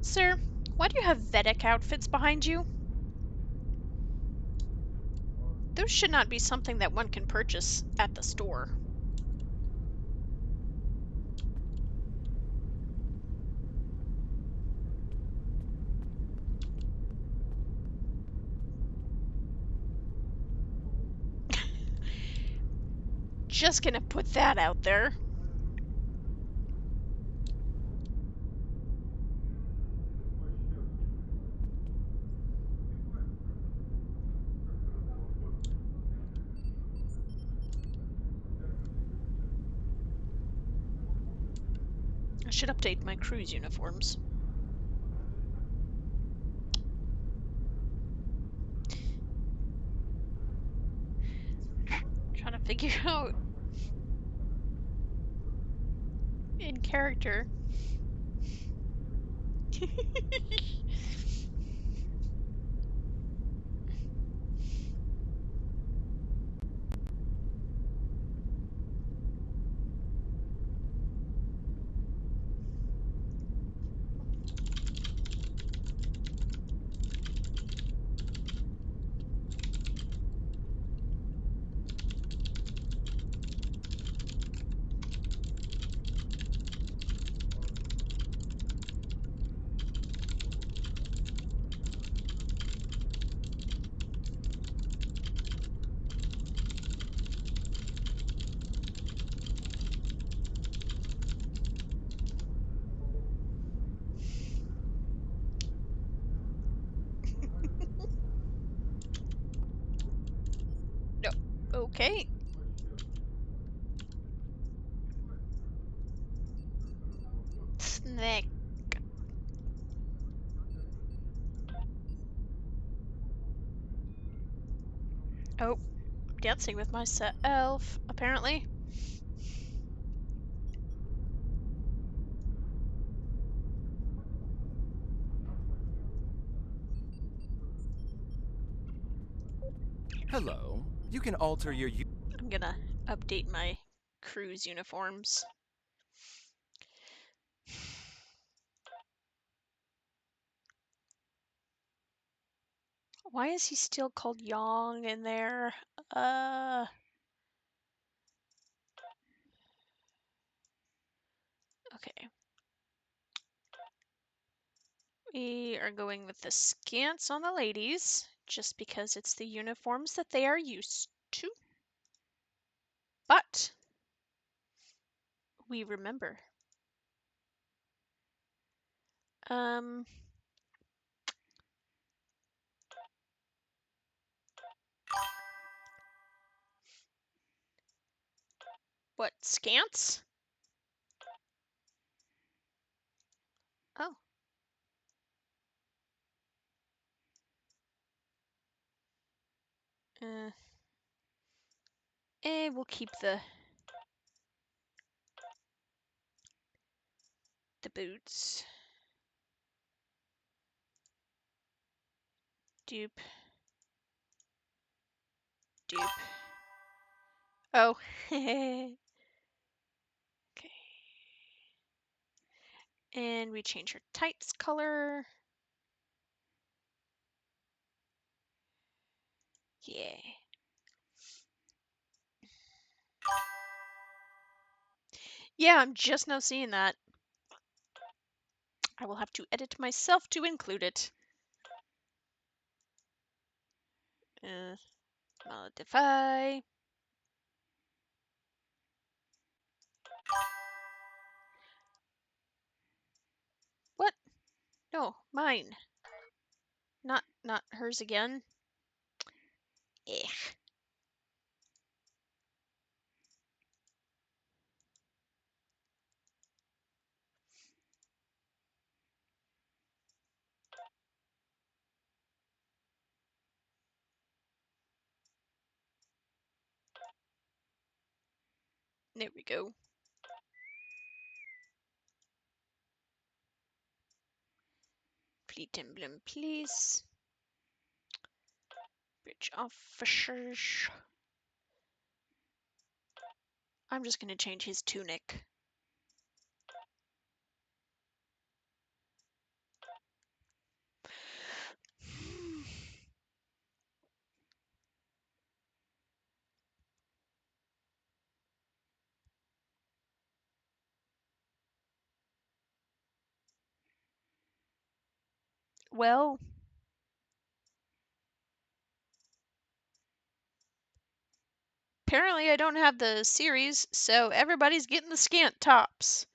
Sir, why do you have Vedic outfits behind you? Those should not be something that one can purchase at the store. Just gonna put that out there. I should update my crew's uniforms. Trying to figure out in character. Okay. Snack. Oh, dancing with myself, apparently. Hello. You can alter your... I'm gonna update my crew's uniforms. Why is he still called Yang in there? Okay. We are going with the scants on the ladies, just because it's the uniforms that they are used to. But we remember. What, scants? Oh. We'll keep the boots. Dupe. Dupe. Oh. Okay. And we change her tights color. Yeah. Yeah, I'm just now seeing that. I will have to edit myself to include it. Modify. What? No, mine. Not hers again. Eh. There we go. Fleet emblem, please. Bridge officers. I'm just gonna change his tunic. Well, apparently I don't have the series, so everybody's getting the scant tops.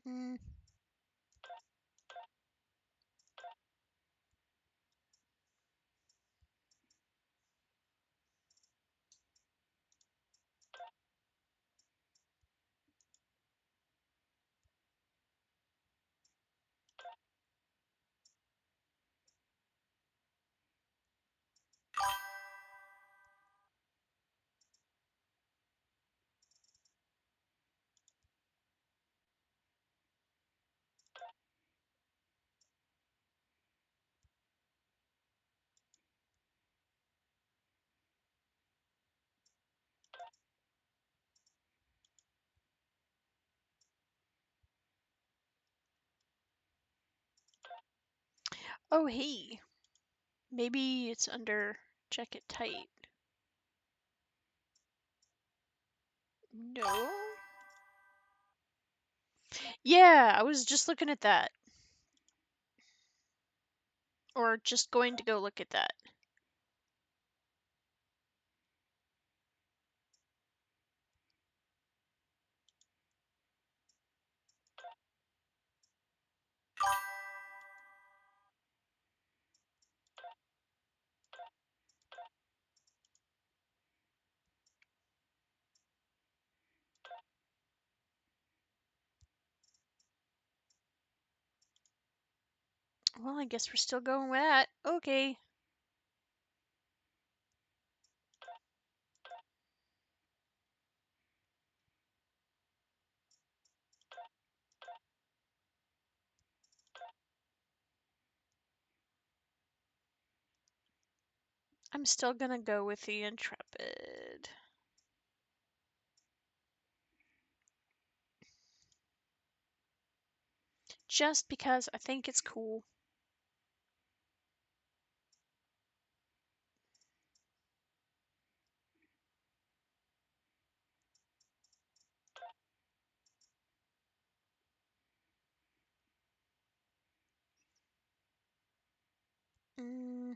Mm. Oh, hey. Maybe it's under check it tight. No. Yeah, I was just looking at that. Or just going to go look at that. Well, I guess we're still going with that. Okay. I'm still gonna go with the Intrepid. Just because I think it's cool. Mm.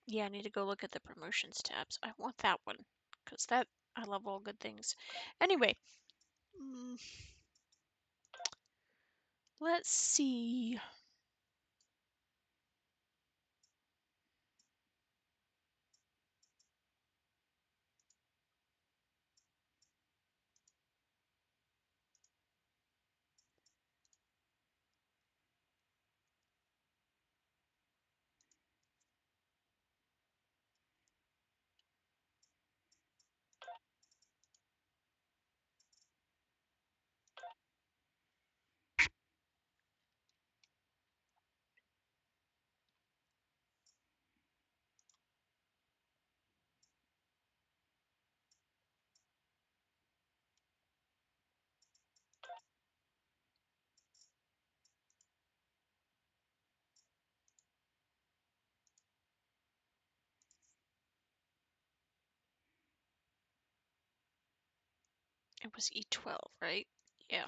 Yeah, I need to go look at the promotions tabs. I want that one because that I love all good things. Anyway, let's see. It was E12, right? Yeah.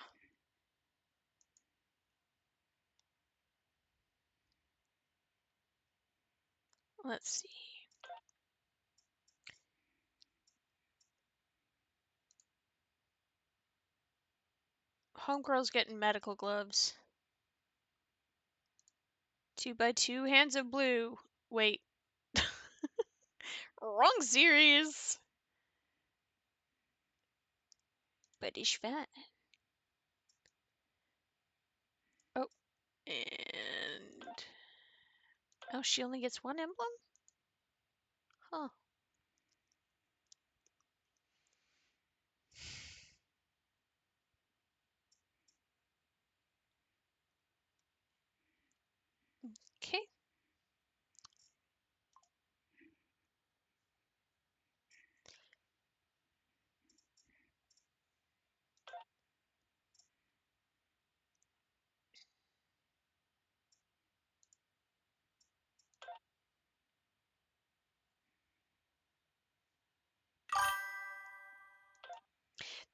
Let's see. Homegirl's getting medical gloves. 2x2 hands of blue. Wait. Wrong series. But he's fat. Oh, and oh, she only gets one emblem? Huh. Okay.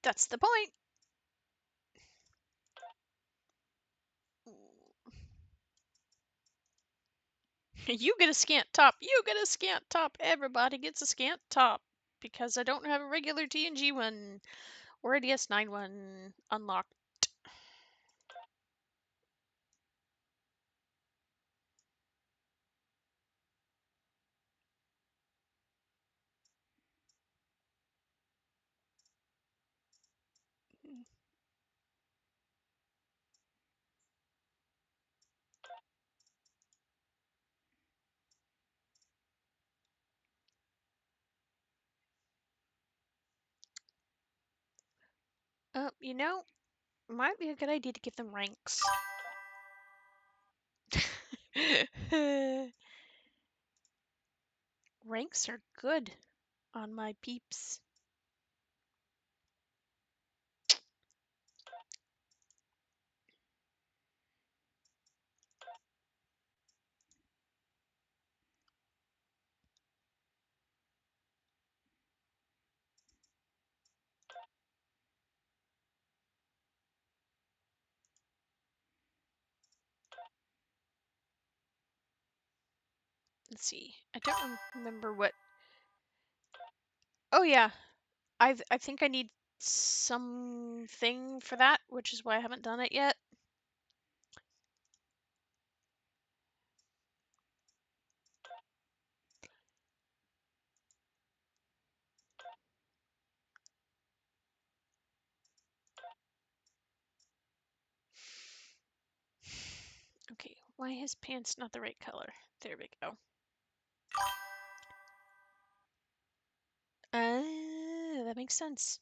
That's the point. You get a scant top. You get a scant top. Everybody gets a scant top. Because I don't have a regular TNG one or a DS9 one unlocked. You know, might be a good idea to give them ranks. Ranks are good on my peeps. Let's see. I don't remember what. Oh yeah, I think I need something for that, which is why I haven't done it yet. Okay, why his pants not the right color? There we go. That makes sense.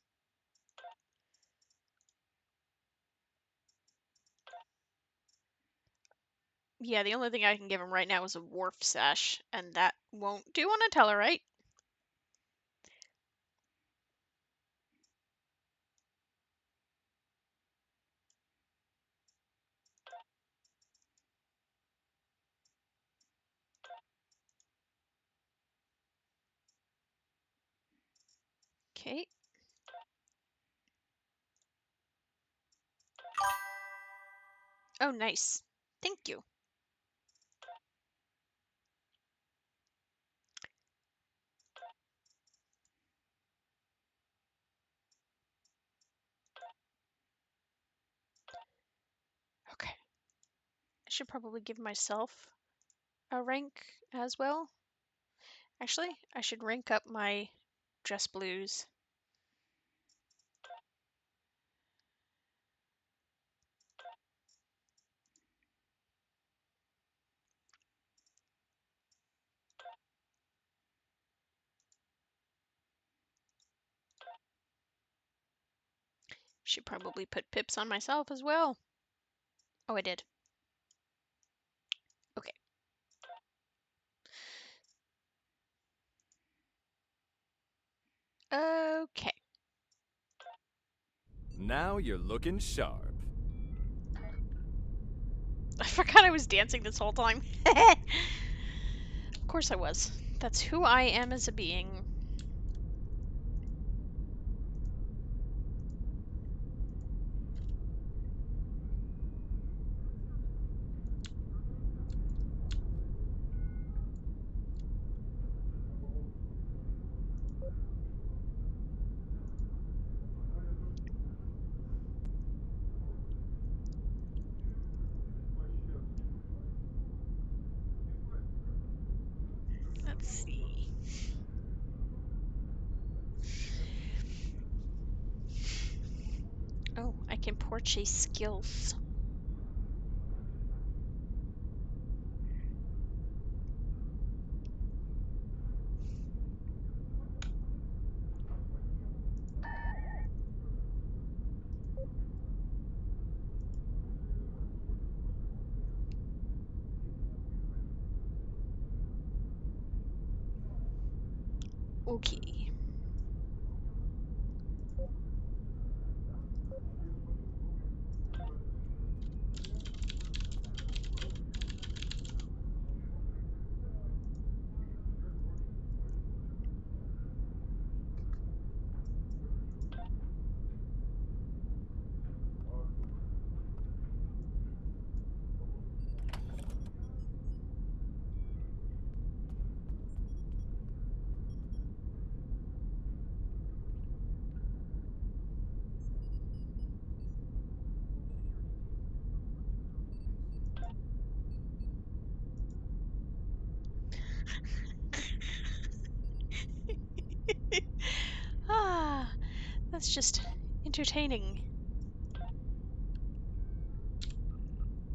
Yeah, the only thing I can give him right now is a wharf sash, and that won't do on a Tellarite. Okay. Oh, nice. Thank you. Okay. I should probably give myself a rank as well. Actually, I should rank up my dress blues. Should probably put pips on myself as well. Oh, I did. Okay. Okay. Now you're looking sharp. I forgot I was dancing this whole time. Of course I was. That's who I am as a being. Let's see. Oh, I can purchase skills. Okay. Ah, that's just entertaining.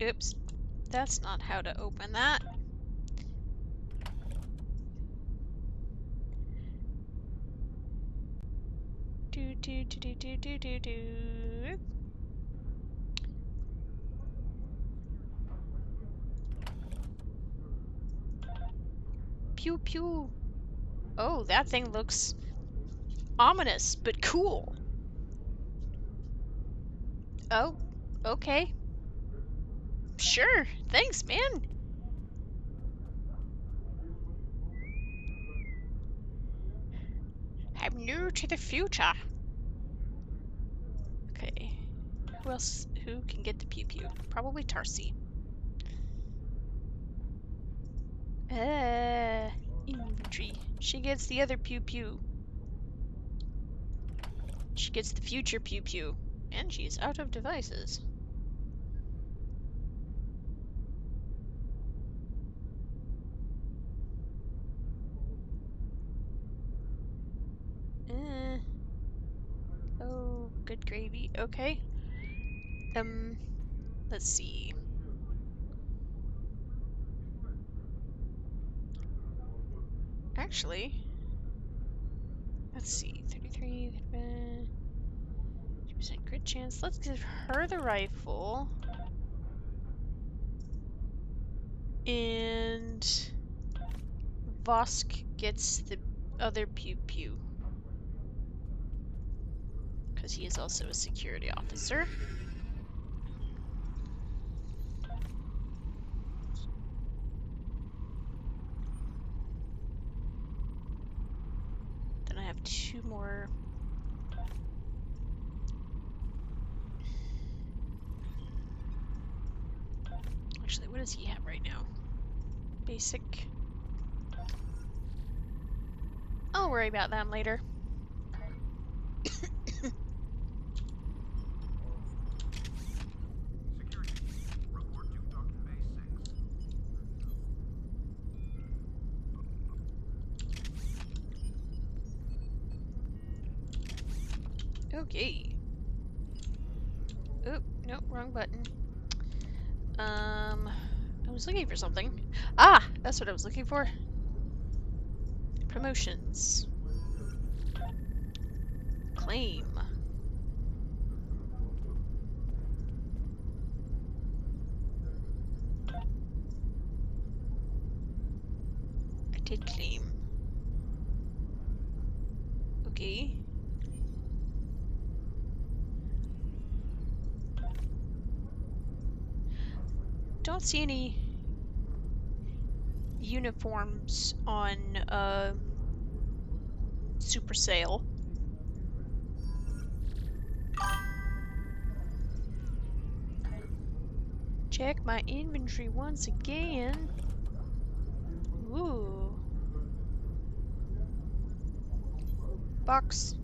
Oops, that's not how to open that. Do do do do do do do do. Pew pew. Oh, that thing looks ominous, but cool. Oh, okay. Sure. Thanks, man. I'm new to the future. Okay. Who else? Who can get the pew pew? Probably Tarsi. She gets the other pew pew. She gets the future pew pew. And she's out of devices. Oh, good gravy. Okay. Let's see. Actually, let's see. 33, 2% crit chance. Let's give her the rifle. And Vosk gets the other pew pew. Because he is also a security officer. Then I have 2 more. Actually, what does he have right now? Basic. I'll worry about them later. Okay. Oh, no, wrong button. I was looking for something. Ah, that's what I was looking for. Promotions. Claim. I did claim. Okay. Don't see any uniforms on Super Sale. Check my inventory once again. Ooh. Box.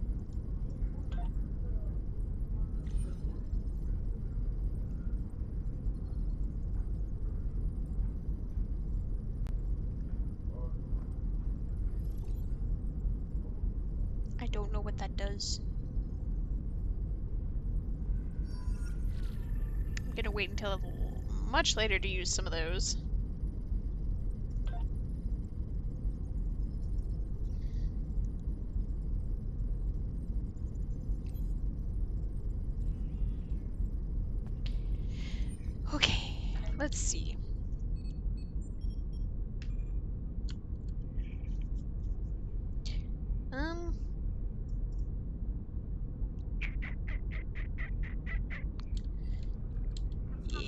I don't know what that does. I'm gonna wait until much later to use some of those. Okay, let's see. Yeah.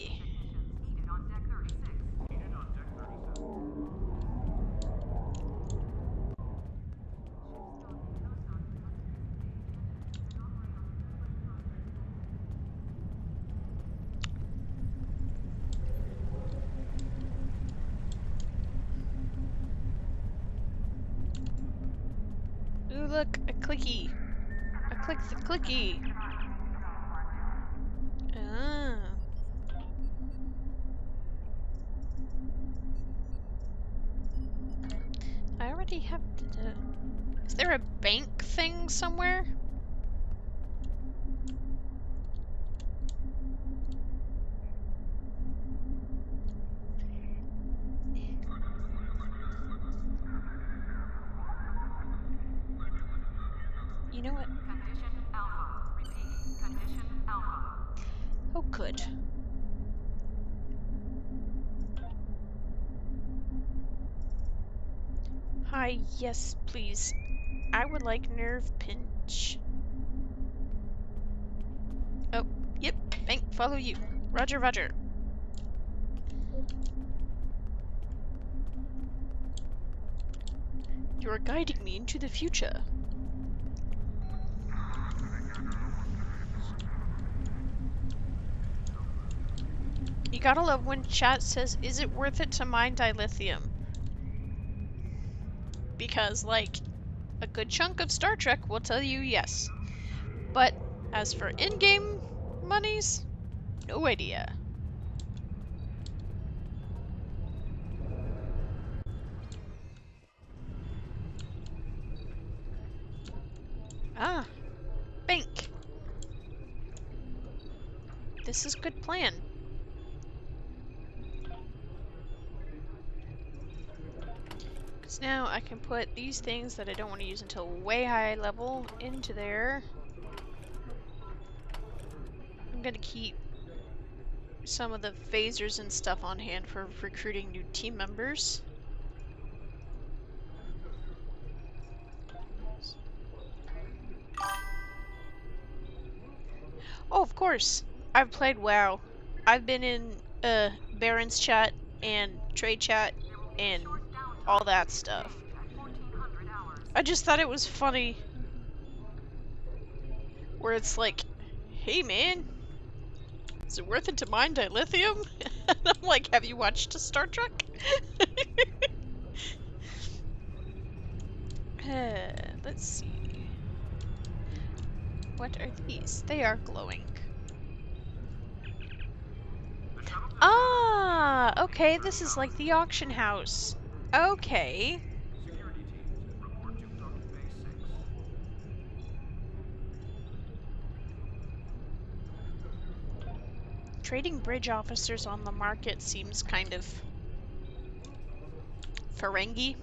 Ooh, look, a clicky. I clicked the clicky. Ah. I already have the... Is there a bank thing somewhere? You know what? Condition Alpha. Repeat. Condition Alpha. Oh, good. Hi, yes, please. I would like nerve pinch. Oh, yep, bank, follow you. Roger, roger. You are guiding me into the future. You gotta love when chat says, is it worth it to mine dilithium? Because, like, a good chunk of Star Trek will tell you yes. But as for in-game monies, no idea. Ah, bank. This is good plan. Because now I can put these things that I don't want to use until way high level into there. I'm gonna keep some of the phasers and stuff on hand for recruiting new team members. Oh, of course. I've played WoW. I've been in Baron's chat and trade chat and all that stuff. I just thought it was funny where it's like, hey man, is it worth it to mine dilithium? And I'm like, have you watched Star Trek? Let's see. What are these? They are glowing. Ah, okay, this is like the auction house. Okay. Security teams, report to docking bay 6. Trading bridge officers on the market seems kind of Ferengi.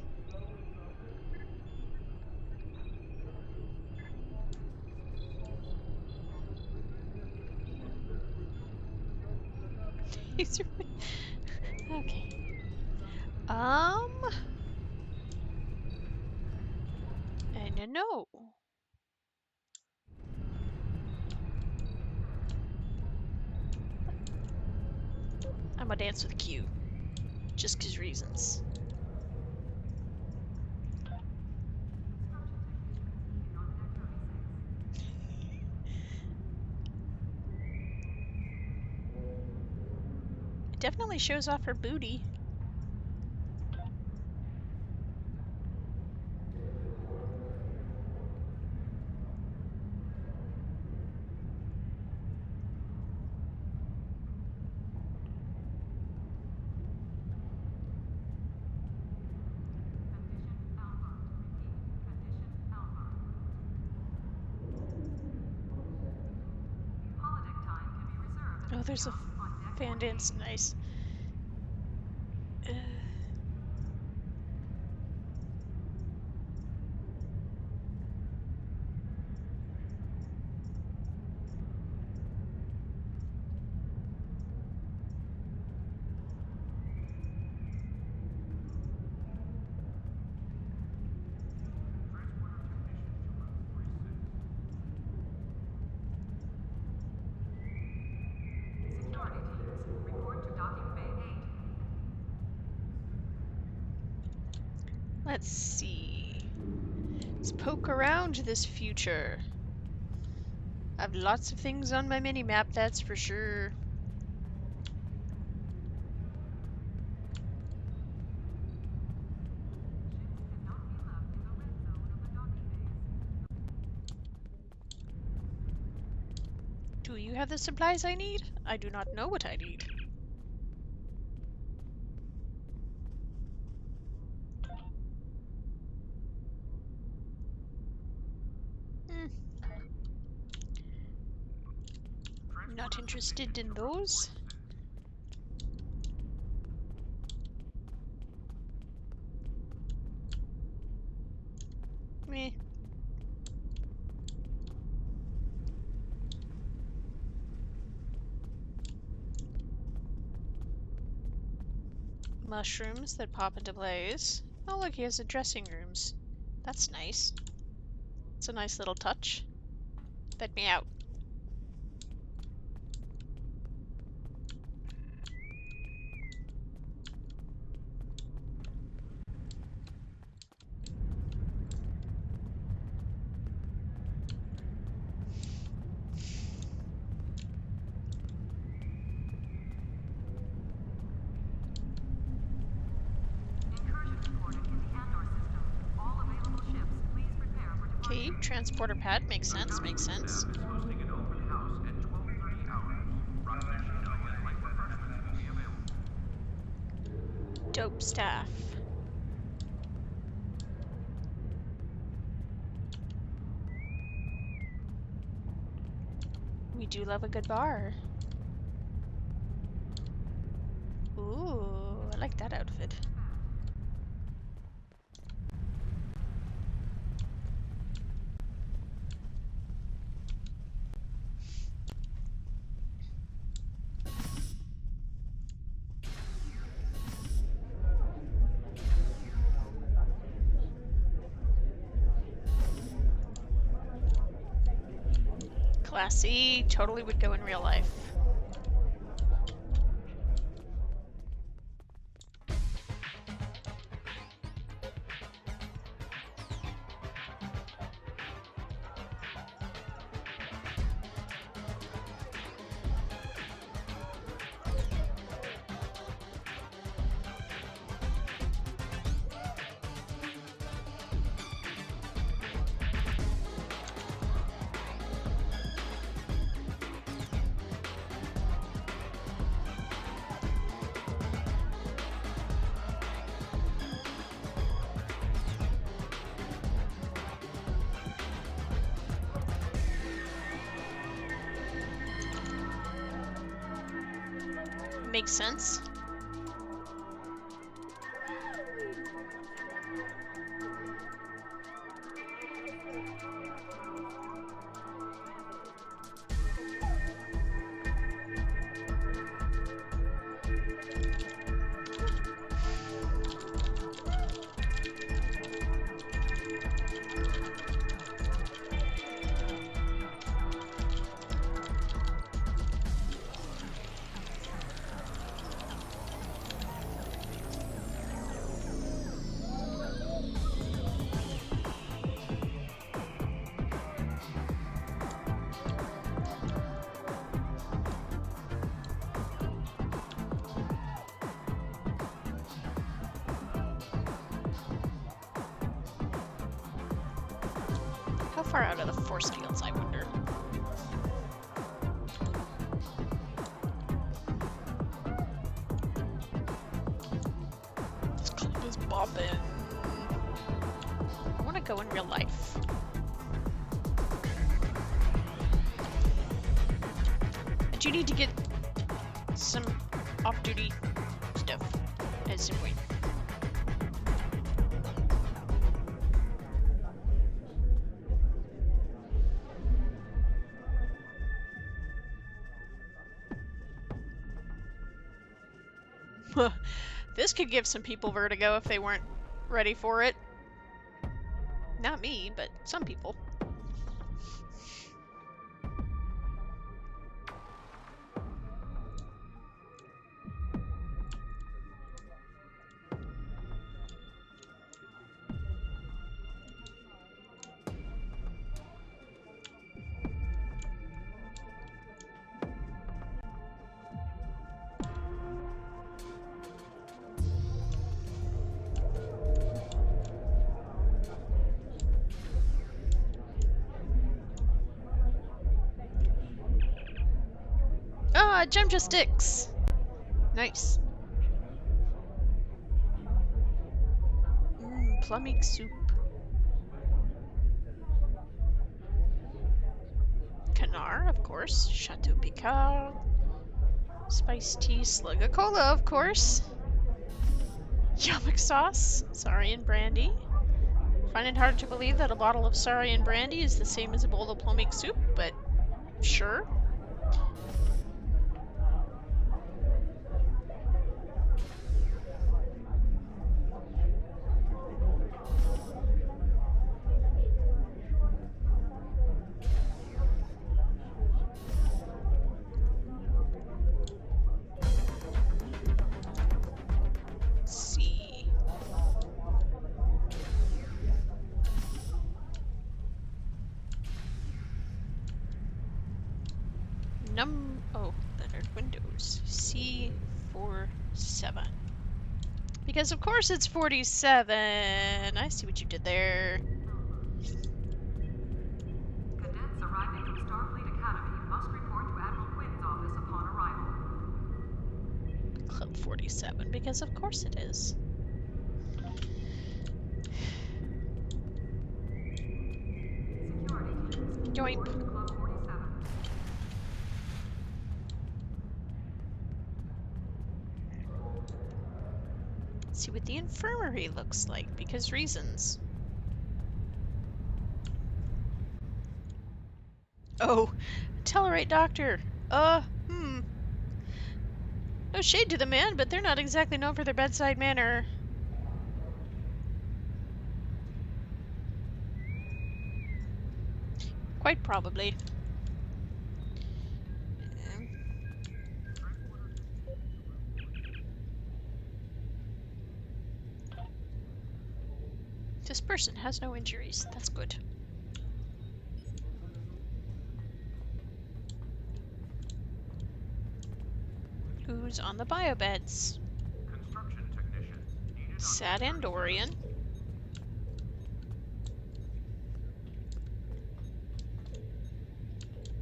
Okay. And no. I'm gonna dance with Q. Just 'cause reasons. It definitely shows off her booty. Oh, there's a fan dance. Nice. Let's see. Let's poke around this future. I have lots of things on my mini-map, that's for sure. Do you have the supplies I need? I do not know what I need. Not interested in those. Meh. Mushrooms that pop into place. Oh look, he has the dressing rooms. That's nice. It's a nice little touch. Let me out. Okay, transporter pad. Makes sense, makes sense. Staff is hosting an open house at 12:30 hours. Rocktajino and light refreshments will be available. Dope staff. We do love a good bar. Ooh, I like that outfit. Classy, totally would go in real life. Makes sense. How far out of the force fields, I wonder? This clip is bopping. I want to go in real life. I do need to get some off-duty stuff at some point. This could give some people vertigo if they weren't ready for it. Not me, but some people. Gem just sticks. Nice. Plumbing soup. Canar, of course. Chateau Picard. Spiced tea, Slugga Cola, of course. Yamuk sauce. Saurian brandy. Find it hard to believe that a bottle of Saurian brandy is the same as a bowl of plumbing soup, but sure. Oh, lettered windows. C47. Because of course it's 47. I see what you did there. Club 47, because of course it is. Yoink. See what the infirmary looks like, because reasons. Oh, Tellarite doctor. No shade to the man, but they're not exactly known for their bedside manner. Quite probably. This person has no injuries. That's good. Who's on the biobeds? Construction technician needed. Sad Andorian.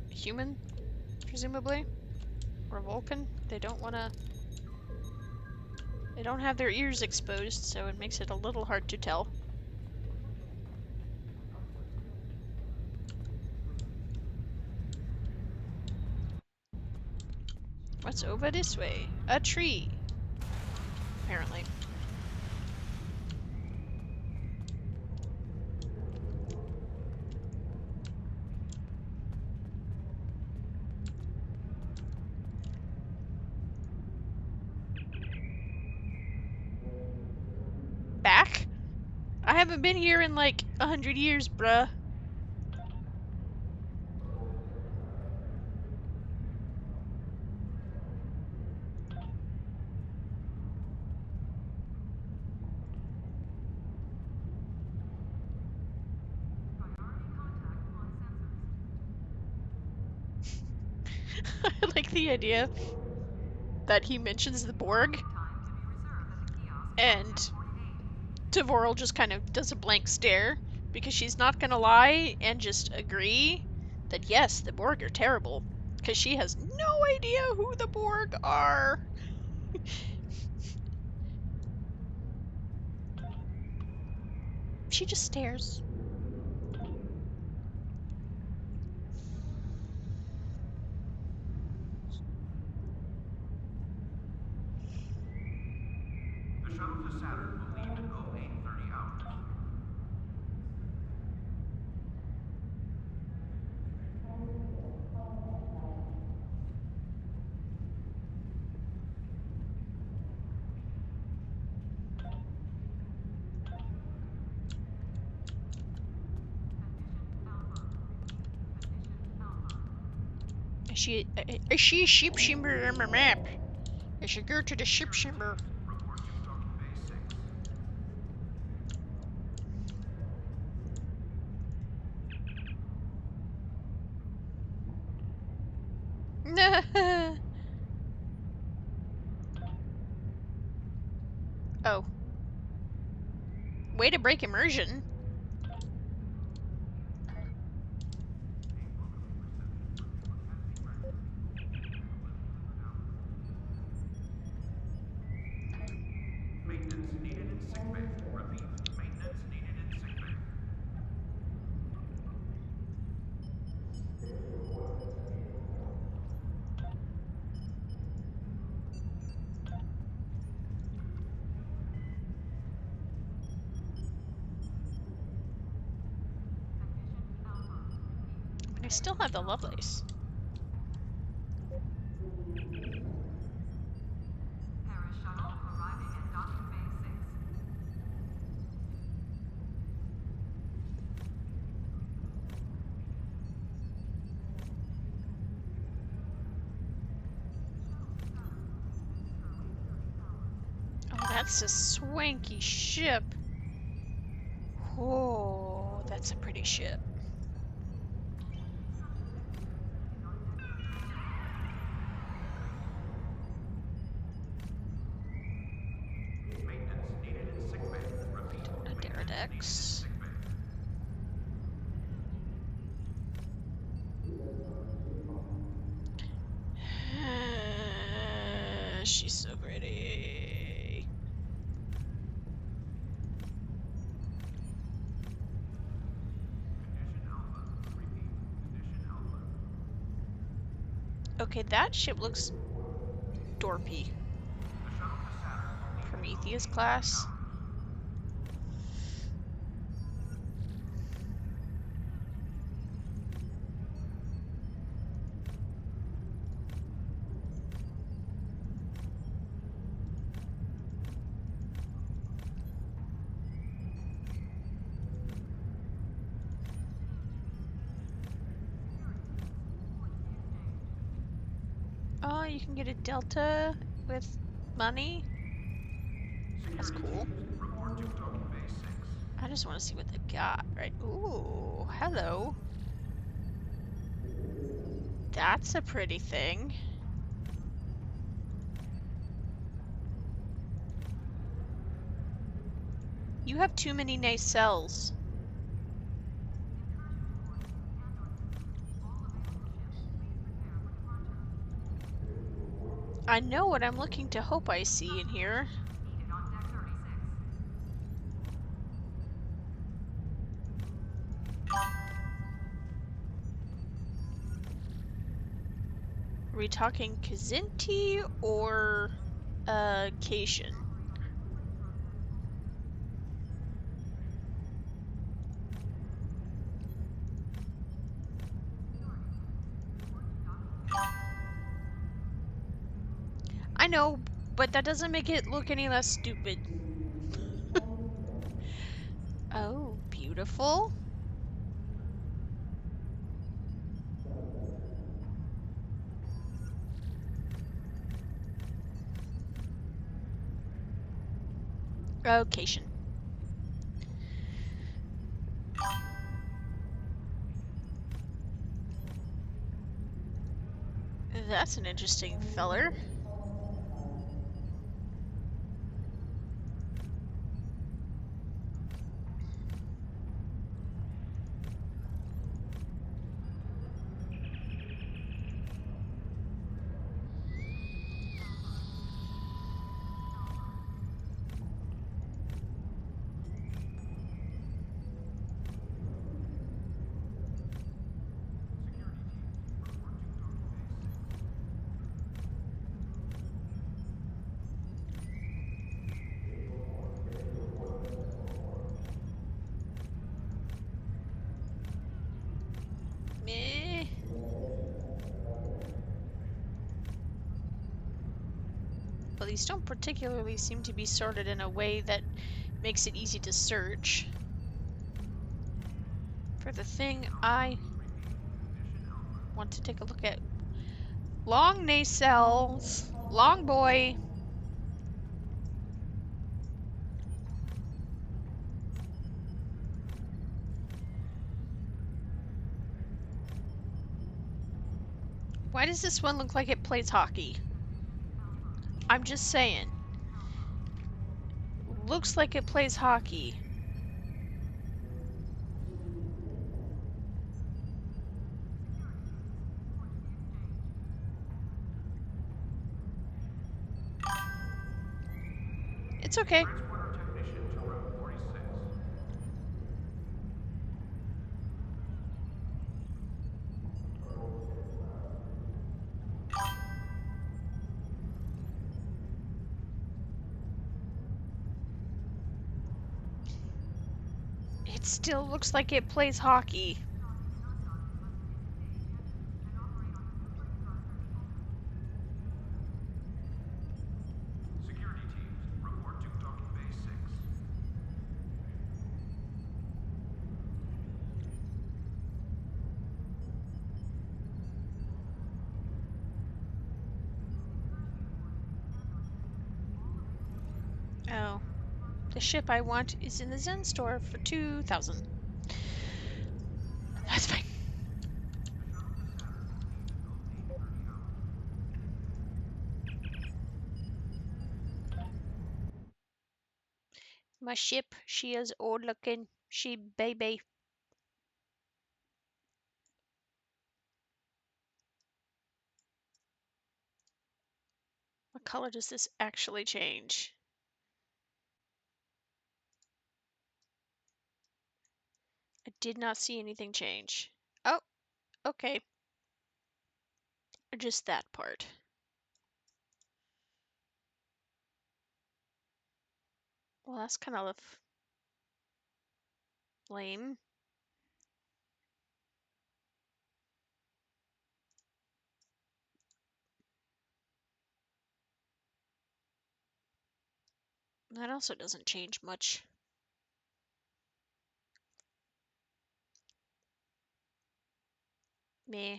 Human, presumably. Or Vulcan. They don't have their ears exposed, so it makes it a little hard to tell. What's over this way? A tree. Apparently. Back? I haven't been here in like 100 years, bruh. I like the idea that he mentions the Borg, and Devoril just kind of does a blank stare, because she's not gonna lie and just agree that yes, the Borg are terrible, because she has no idea who the Borg are. She just stares. The shuttle to Saturn will leave in 0830 hours. Is she a ship shimmer on my map? I should go to the ship shimmer. Report to docking bay 6. Oh. Way to break immersion. Maintenance needed in sickbay. Repeat, maintenance needed in sickbay. I still have the Lovelace. Paris shuttle arriving at docking bay 6. Oh, that's a swanky ship. Oh, that's a pretty ship. Maintenance needed in sickbay. Repeat, Deradex. She's so pretty. Okay, that ship looks dorpy. Prometheus class. Oh, you can get a Delta with money. That's cool. I just want to see what they got, right? Ooh, hello. That's a pretty thing. You have too many nacelles. I know what I'm looking to hope I see in here. Are we talking Kazinti or Cation? I know, but that doesn't make it look any less stupid. Oh, beautiful. Cation. That's an interesting feller. Meh. Well, these don't particularly seem to be sorted in a way that makes it easy to search. For the thing I want to take a look at. Long nacelles. Long boy. Why does this one look like it plays hockey? I'm just saying. Looks like it plays hockey. It's okay. It still looks like it plays hockey. Security teams, report to docking bay 6. Oh. The ship I want is in the Zen store for 2,000. That's fine. My ship, she is old looking. She baby. What color does this actually change? I did not see anything change. Oh, okay. Or just that part? Well, that's kind of lame. That also doesn't change much. Meh.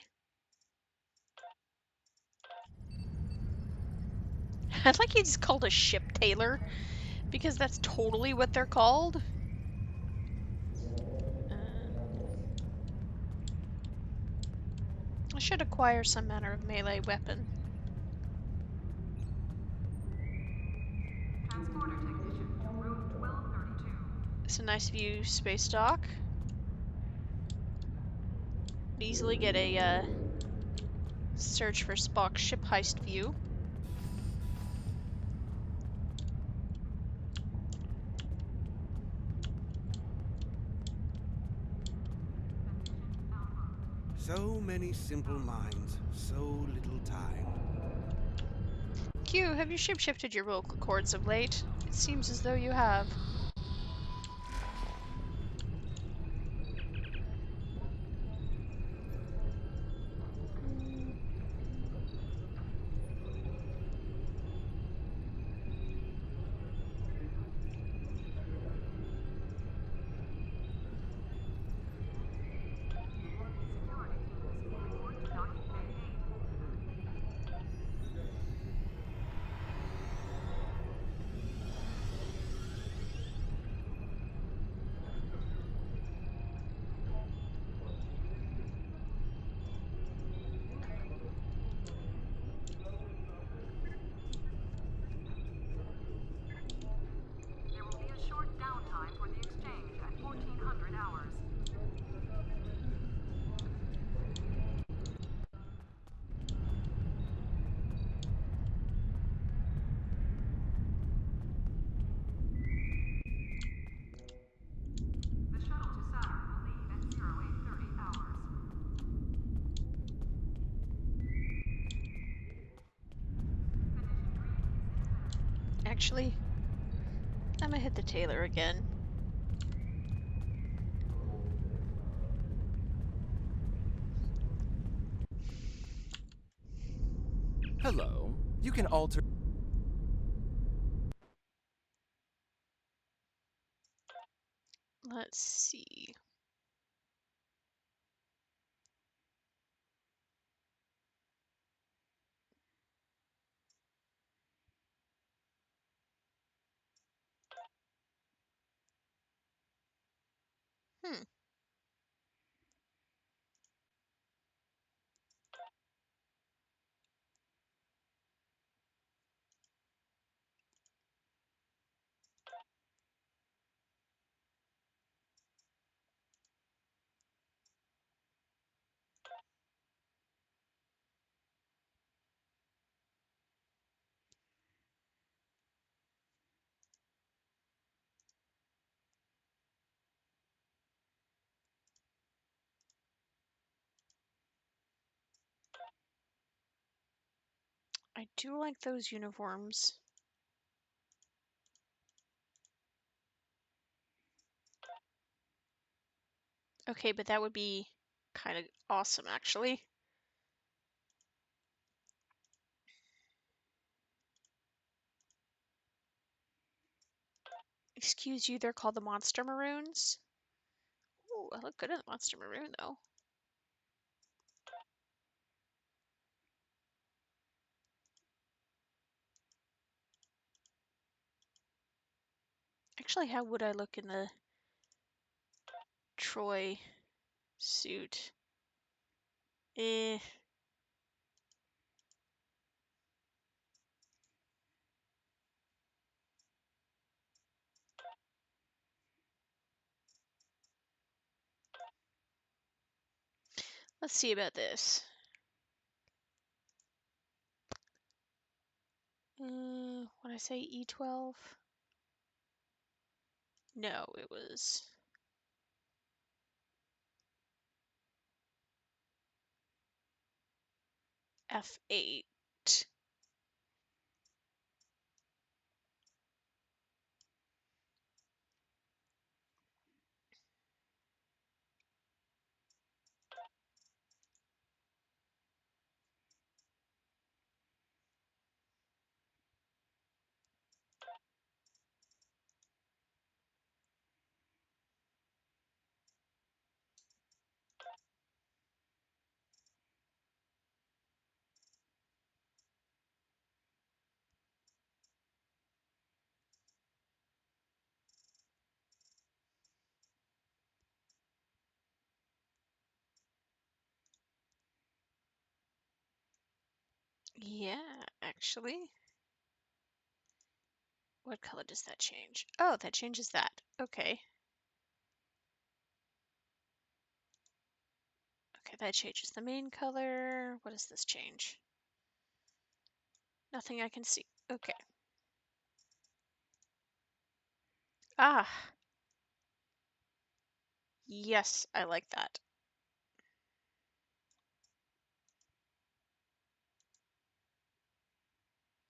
I'd like he's called a ship tailor, because that's totally what they're called. I should acquire some manner of melee weapon. Transporter technician, room 1232. It's a nice view, space dock. Could easily get a search for Spock's ship heist view. So many simple minds, so little time. Q, have you shapeshifted your vocal cords of late? It seems as though you have. There will be a short downtime for the exchange at 1400 hours. The shuttle to Saturn will leave at 0830 hours. Actually, I'm gonna hit the tailor again. Hello. You can alter... Let's see. Hmm. I do like those uniforms. Okay, but that would be kind of awesome, actually. Excuse you, they're called the Monster Maroons. Ooh, I look good in the Monster Maroon, though. Actually, how would I look in the Troy suit? Eh. Let's see about this. What I say, E12? No, it was F8. Yeah, actually. What color does that change? Oh, that changes that. Okay. Okay, that changes the main color. What does this change? Nothing I can see. Okay. Ah. Yes, I like that.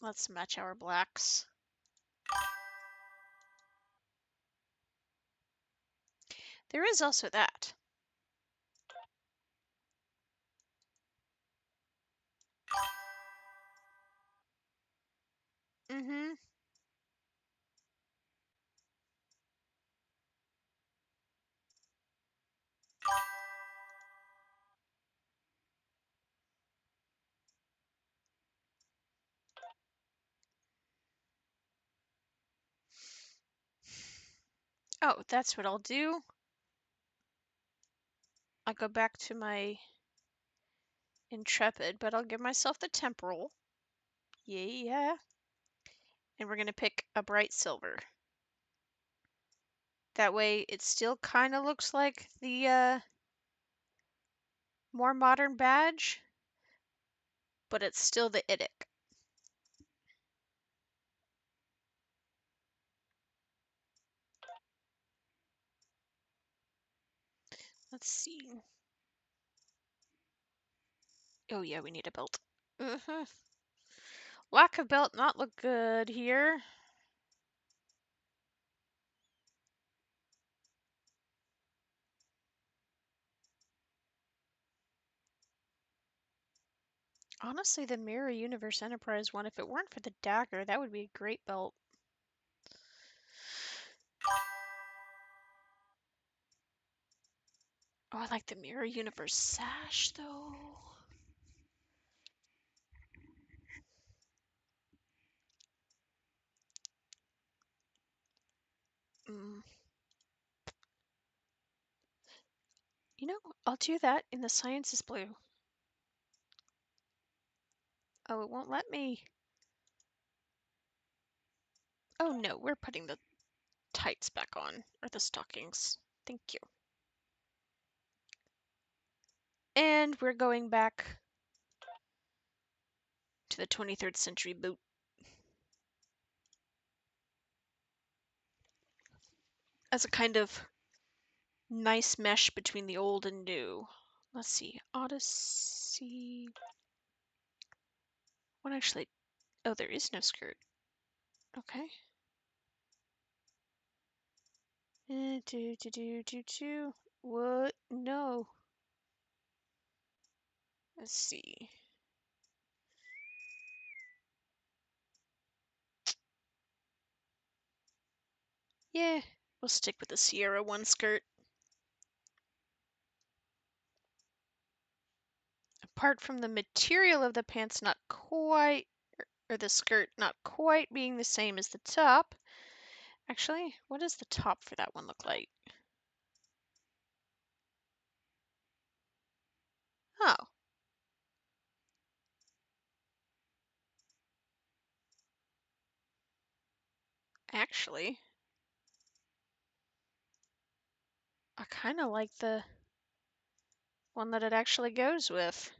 Let's match our blacks. There is also that. Mm-hmm. Oh, that's what I'll do. I'll go back to my Intrepid, but I'll give myself the Temporal. Yeah. And we're going to pick a bright silver. That way it still kind of looks like the more modern badge, but it's still the IDIC. Let's see. Oh yeah, we need a belt. Lack of belt not look good here. Honestly, the Mirror Universe Enterprise one, if it weren't for the dagger, that would be a great belt. Oh, I like the Mirror Universe sash, though. You know, I'll do that in the Science is Blue. Oh, it won't let me. Oh no, we're putting the tights back on, or the stockings. Thank you. And we're going back to the 23rd century boot. As a kind of nice mesh between the old and new. Let's see, Odyssey. What actually? Oh, there is no skirt. Okay. What? No. Let's see. Yeah, we'll stick with the Sierra 1 skirt. Apart from the material of the pants not quite, or the skirt not quite being the same as the top. Actually, what does the top for that one look like? Oh. Actually, I kind of like the one that it actually goes with.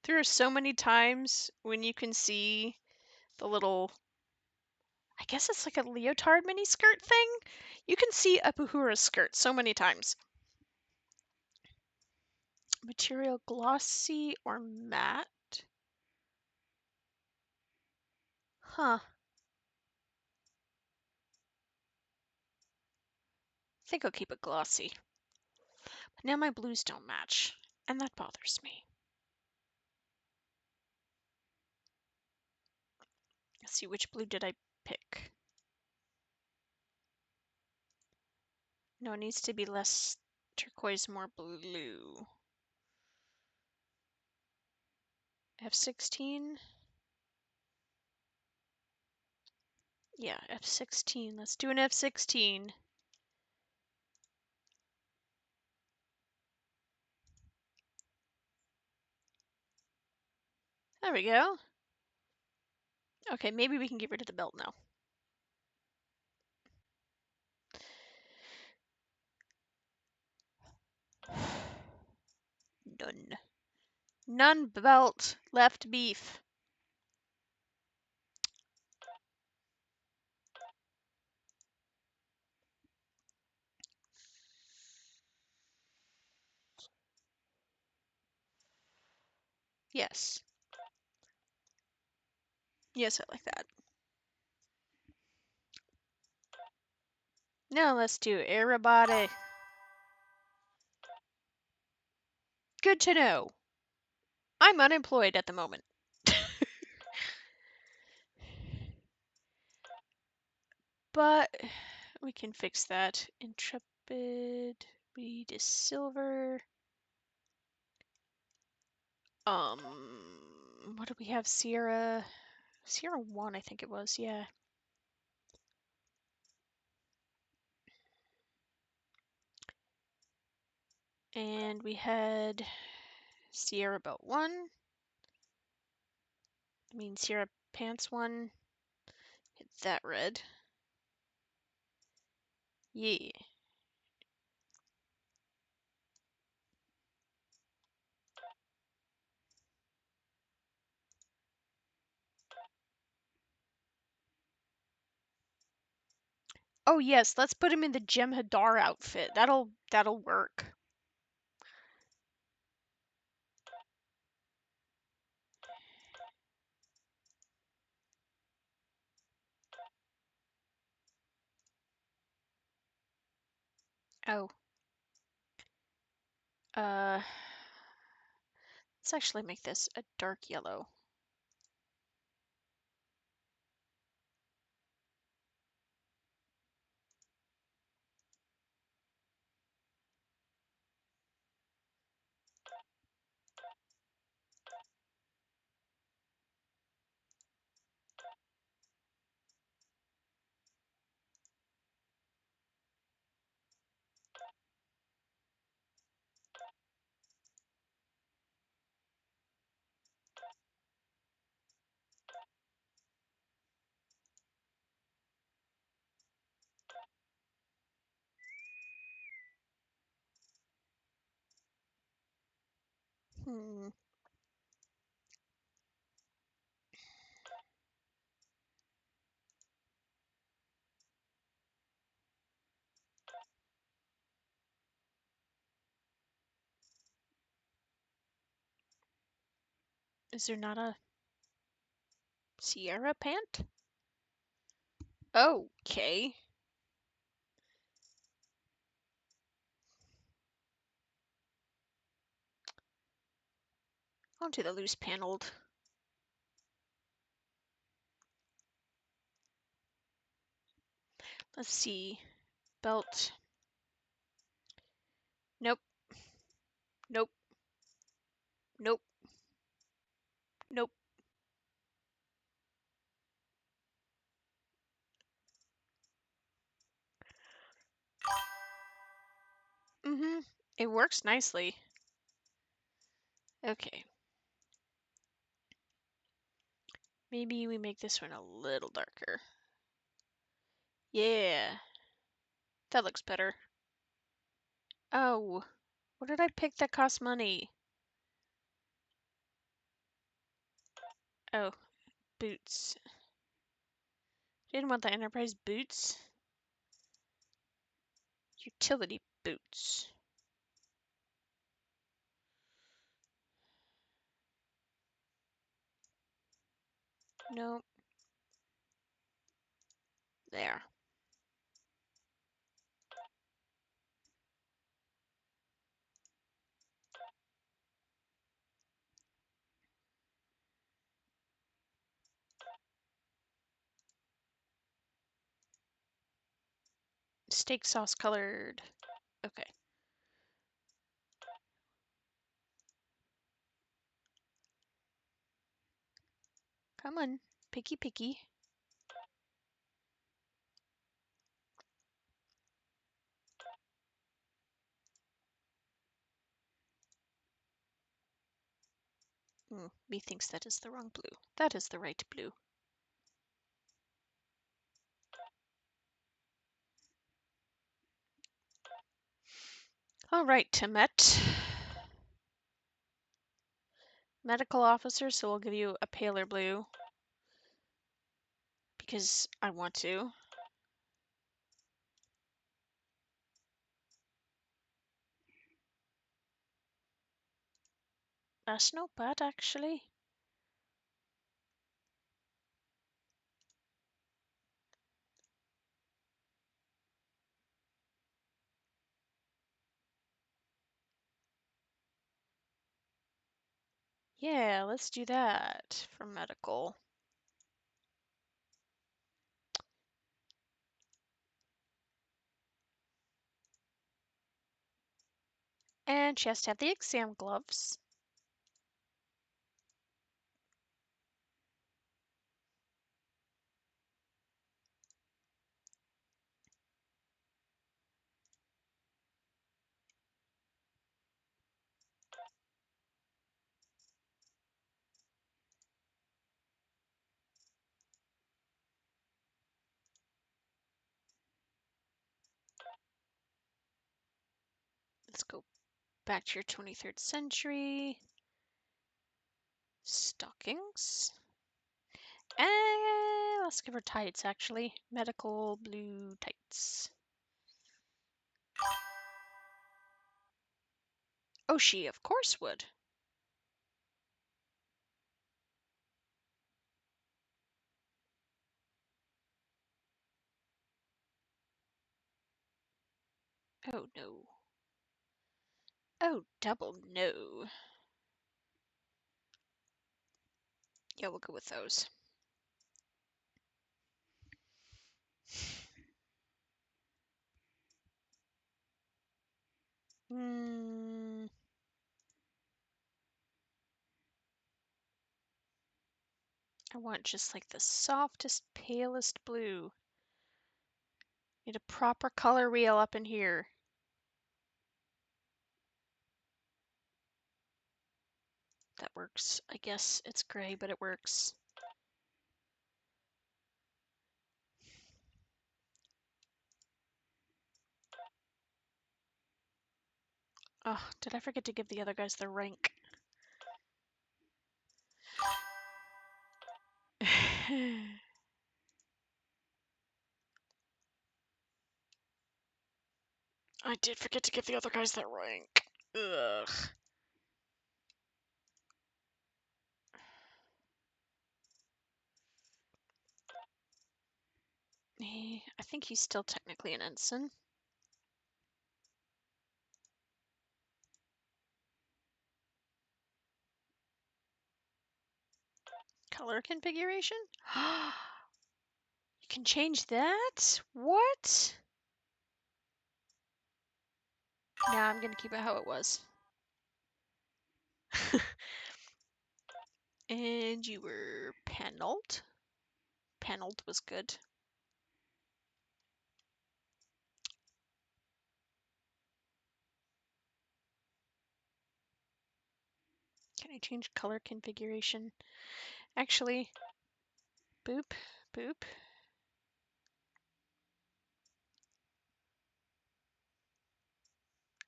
There are so many times when you can see the little I guess it's like a leotard mini skirt thing. You can see a Uhura's skirt so many times. Material glossy or matte? Huh. I think I'll keep it glossy. But now my blues don't match, and that bothers me. Let's see, which blue did I pick? No, it needs to be less turquoise, more blue. F16? Yeah, F16. Let's do an F16. There we go. Okay, maybe we can get rid of the belt now. None. None belt. Left beef. Yes. Yes, I like that. Now let's do everybody. Good to know. I'm unemployed at the moment. But we can fix that. Intrepid. We need silver. What do we have? Sierra 1, I think it was, yeah. And we had Sierra Belt 1. I mean Sierra Pants 1. Hit that red. Yeah. Oh yes, let's put him in the Jem'Hadar outfit. That'll work. Oh. Let's actually make this a dark yellow. Is there not a Sierra pant? Okay. I'll do the loose paneled. Let's see. Belt. Nope. Nope. Nope. Nope. Mm-hmm. It works nicely. Okay. Maybe we make this one a little darker. Yeah. That looks better. Oh. What did I pick that cost money? Oh. Boots. Didn't want the Enterprise boots. Utility boots. Nope. There. Steak sauce colored. Okay. Come on. Picky, picky. Methinks that is the wrong blue. That is the right blue. All right, Timet. Medical officer, so we'll give you a paler blue. Because I want to. That's not bad, actually. Yeah, let's do that for medical. And she has to have the exam gloves. Let's go back to your 23rd century. Stockings. And let's give her tights, actually. Medical blue tights. Oh, she of course would. Oh, no. Oh, double no. Yeah, we'll go with those. I want just like the softest, palest blue. Need a proper color wheel up in here. That works. I guess it's gray, but it works. Oh, did I forget to give the other guys their rank? I did forget to give the other guys their rank. Ugh. I think he's still technically an ensign. Color configuration? You can change that? What? Nah, I'm gonna keep it how it was. And you were paneled. Paneled was good. Can I change color configuration? Actually, boop, boop.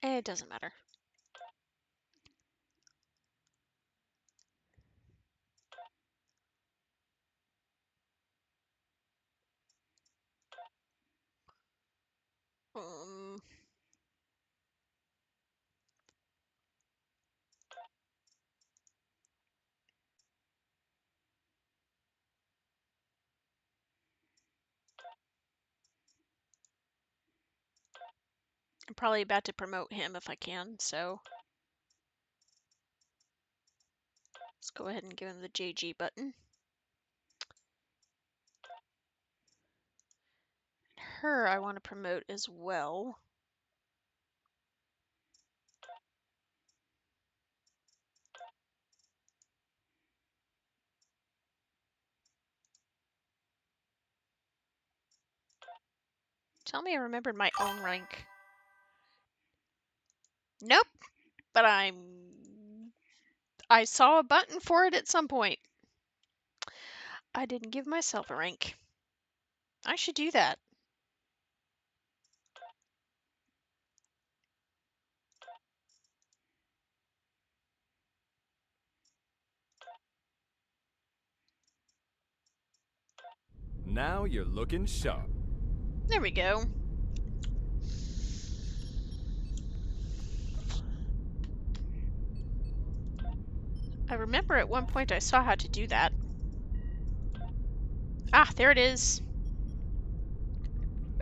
It doesn't matter. I'm probably about to promote him if I can, so let's go ahead and give him the JG button. Her I want to promote as well. Tell me I remembered my own rank. Nope, but I saw a button for it at some point. I didn't give myself a rank. I should do that. Now you're looking sharp. There we go. I remember at one point I saw how to do that. Ah, there it is.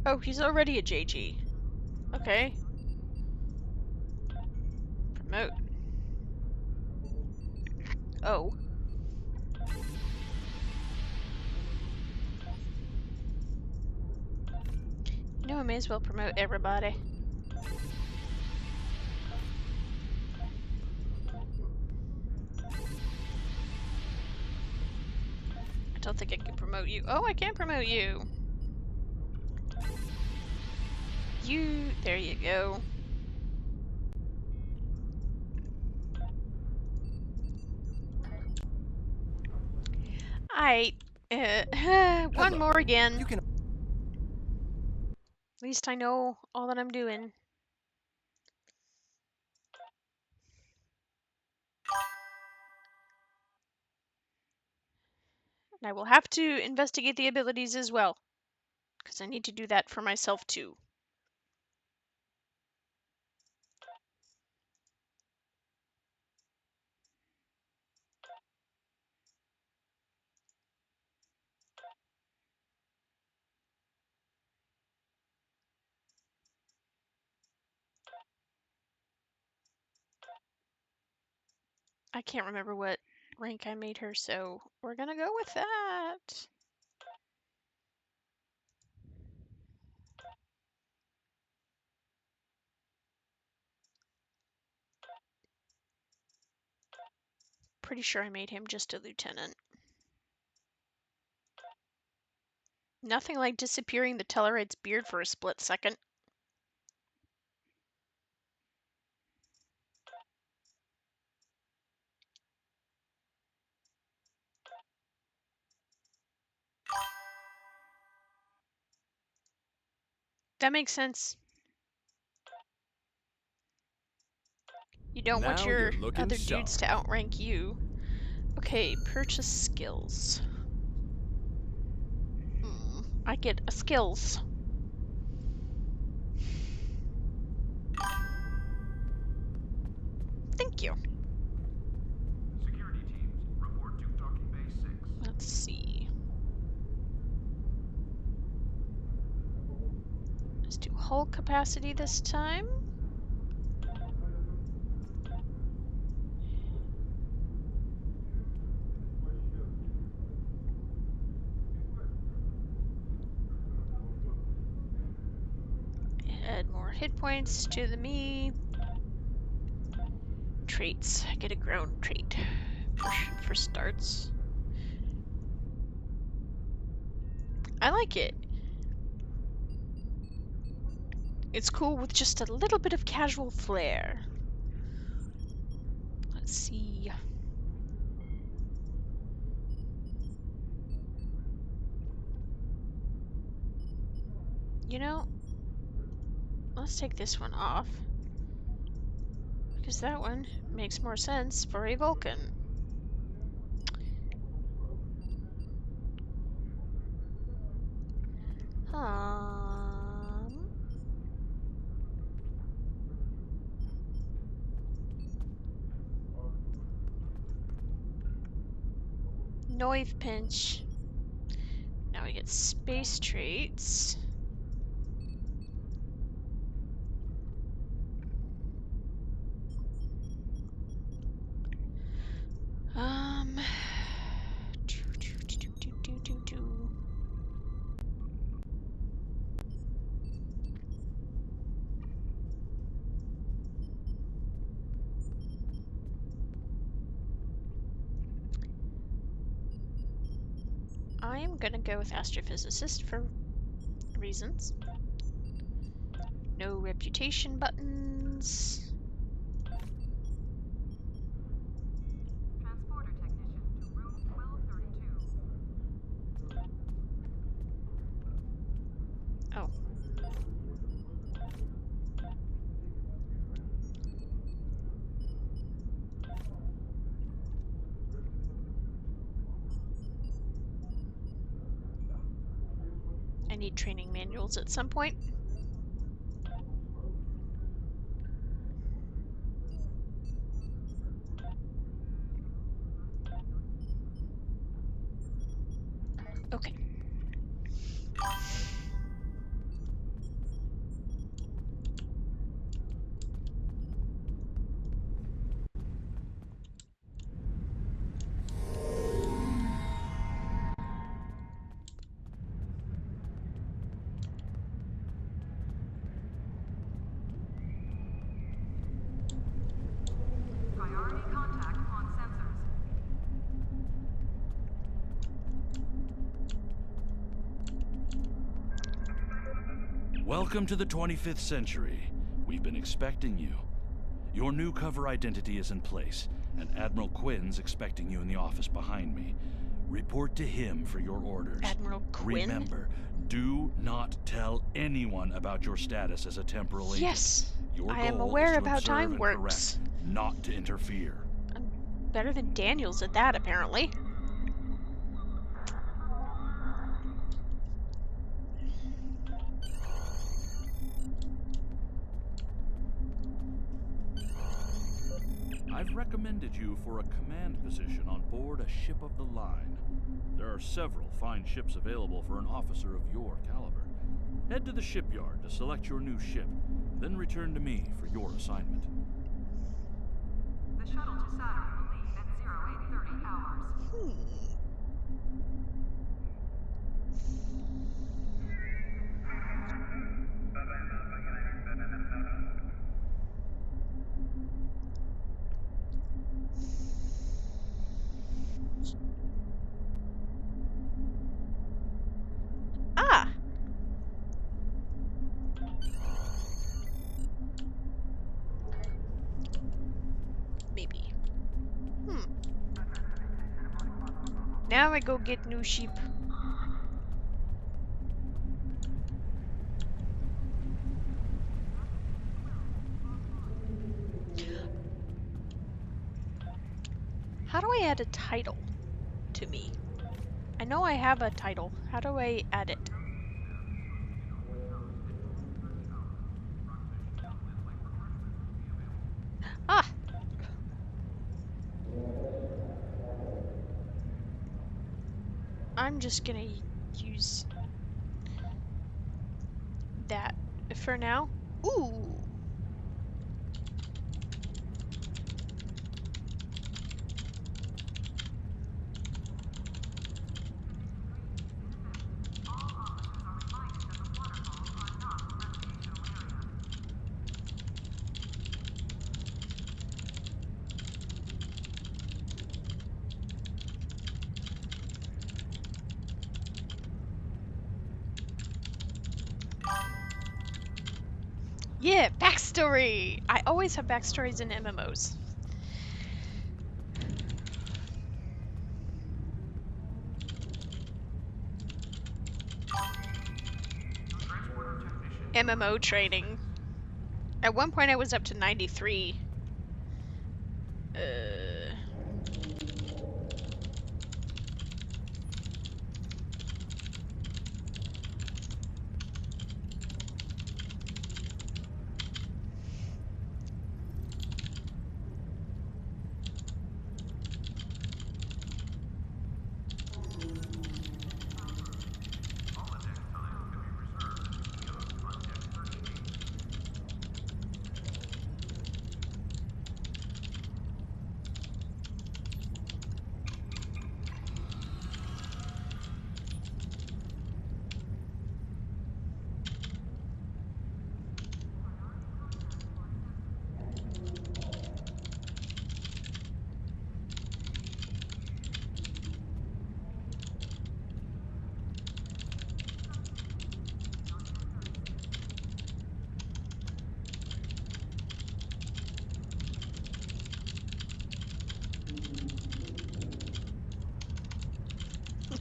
Oh, he's already a JG. Okay. Promote. Oh. You know, I may as well promote everybody. I don't think I can promote you. Oh, I can promote you. There you go. One more again. You can. At least I know all that I'm doing. And I will have to investigate the abilities as well, because I need to do that for myself too. I can't remember what rank I made her, so we're gonna go with that. Pretty sure I made him just a lieutenant. Nothing like disappearing the Tellurite's beard for a split second. That makes sense. You don't want your other dudes to outrank you. Okay, purchase skills. I get a skills. Thank you. Security teams, report to docking bay 6. Let's see. Let's do hull capacity this time. Add more hit points to the me. Traits. Get a ground trait for starts. I like it. It's cool with just a little bit of casual flair. Let's see. You know, let's take this one off, because that one makes more sense for a Vulcan. Noive pinch. Now we get space traits. I'm gonna go with astrophysicist for reasons. No reputation buttons. Transporter technician to room 1232. Oh. I need training manuals at some point. Okay. Priority contact on sensors. Welcome to the 25th century. We've been expecting you. Your new cover identity is in place, and Admiral Quinn's expecting you in the office behind me. Report to him for your orders. Admiral Quinn? Remember, do not tell anyone about your status as a temporal agent. Yes, Your I am goal aware is to of how observe time and works. correct, not to interfere. I'm better than Daniels at that, apparently. I've recommended you for a command position on board a ship of the line. There are several fine ships available for an officer of your caliber. Head to the shipyard to select your new ship, then return to me for your assignment. The shuttle to Saturn will leave at 0830 hours. Ah! Maybe. Now I go get new sheep. How do I add a title to me? I know I have a title. How do I add it? Ah! I'm just gonna use that for now. Ooh! Yeah, backstory! I always have backstories in MMOs. MMO training. At one point I was up to 93.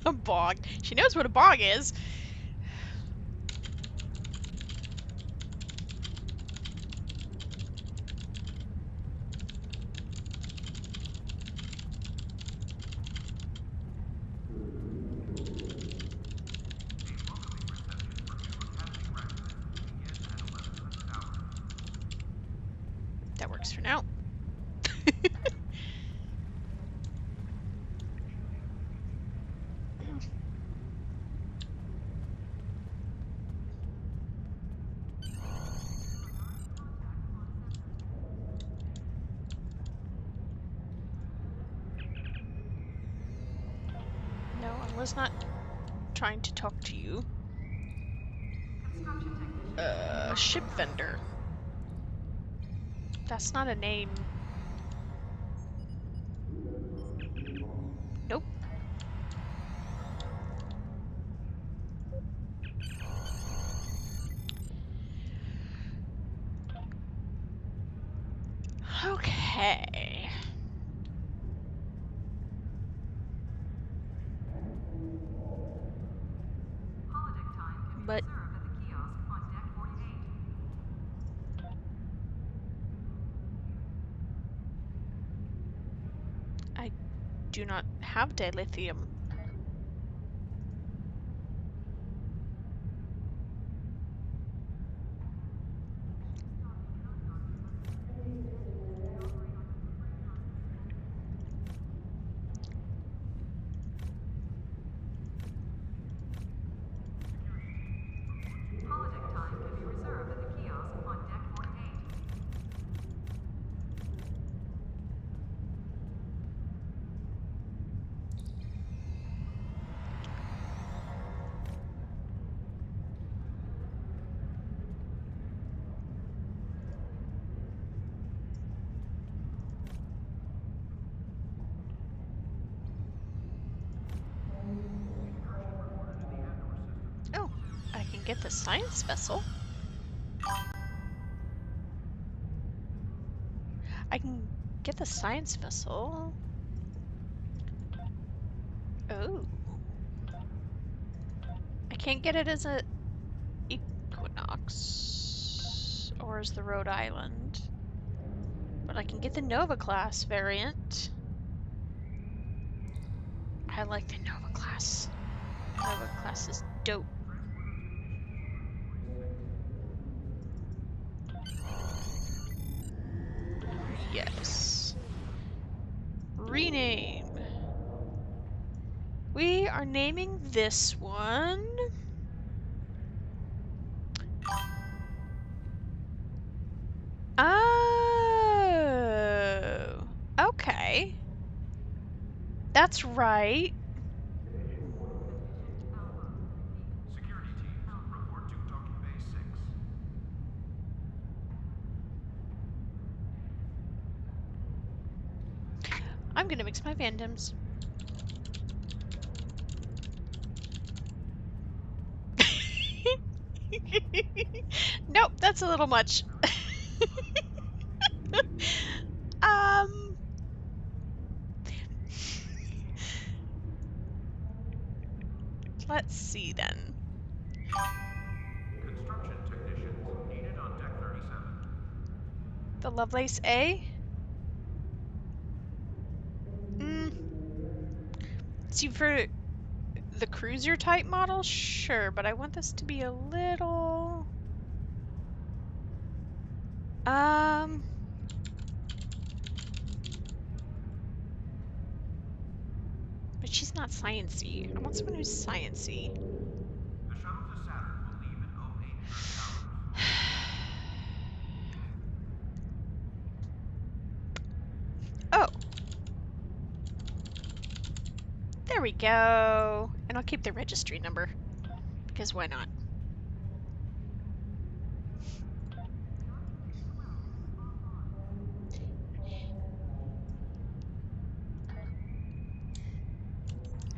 A bog. She knows what a bog is. That works for now. No, I was not trying to talk to you. Ship vendor. That's not a name. Nope. Okay. But I do not have dilithium. Oh, I can get the science vessel. I can get the science vessel. Oh. I can't get it as a Equinox or as the Rhode Island. But I can get the Nova class variant. I like the Nova class. Nova class is dope. Yes. Rename. We are naming this one. Oh. Okay. That's right. Security teams, report to docking bay 6. I'm gonna mix my fandoms. Nope, that's a little much. Let's see then. Construction technicians needed on deck 37. The Lovelace A? See, for the cruiser type model, sure, but I want this to be a little... But she's not sciencey. I want someone who's sciencey. The shuttle to Saturn will leave in 0830 Oh. hours. There we go. And I'll keep the registry number. Because why not?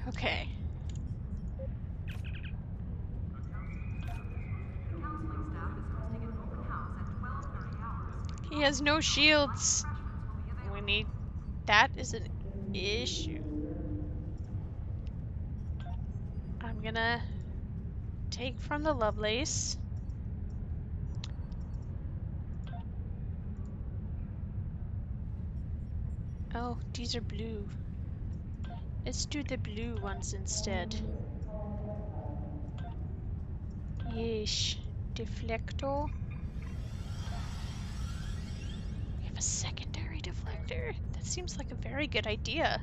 Okay. He has no shields. We need... That is an issue. I'm gonna take from the Lovelace. Oh, these are blue. Let's do the blue ones instead. Yeesh. Deflector. We have a secondary deflector? That seems like a very good idea.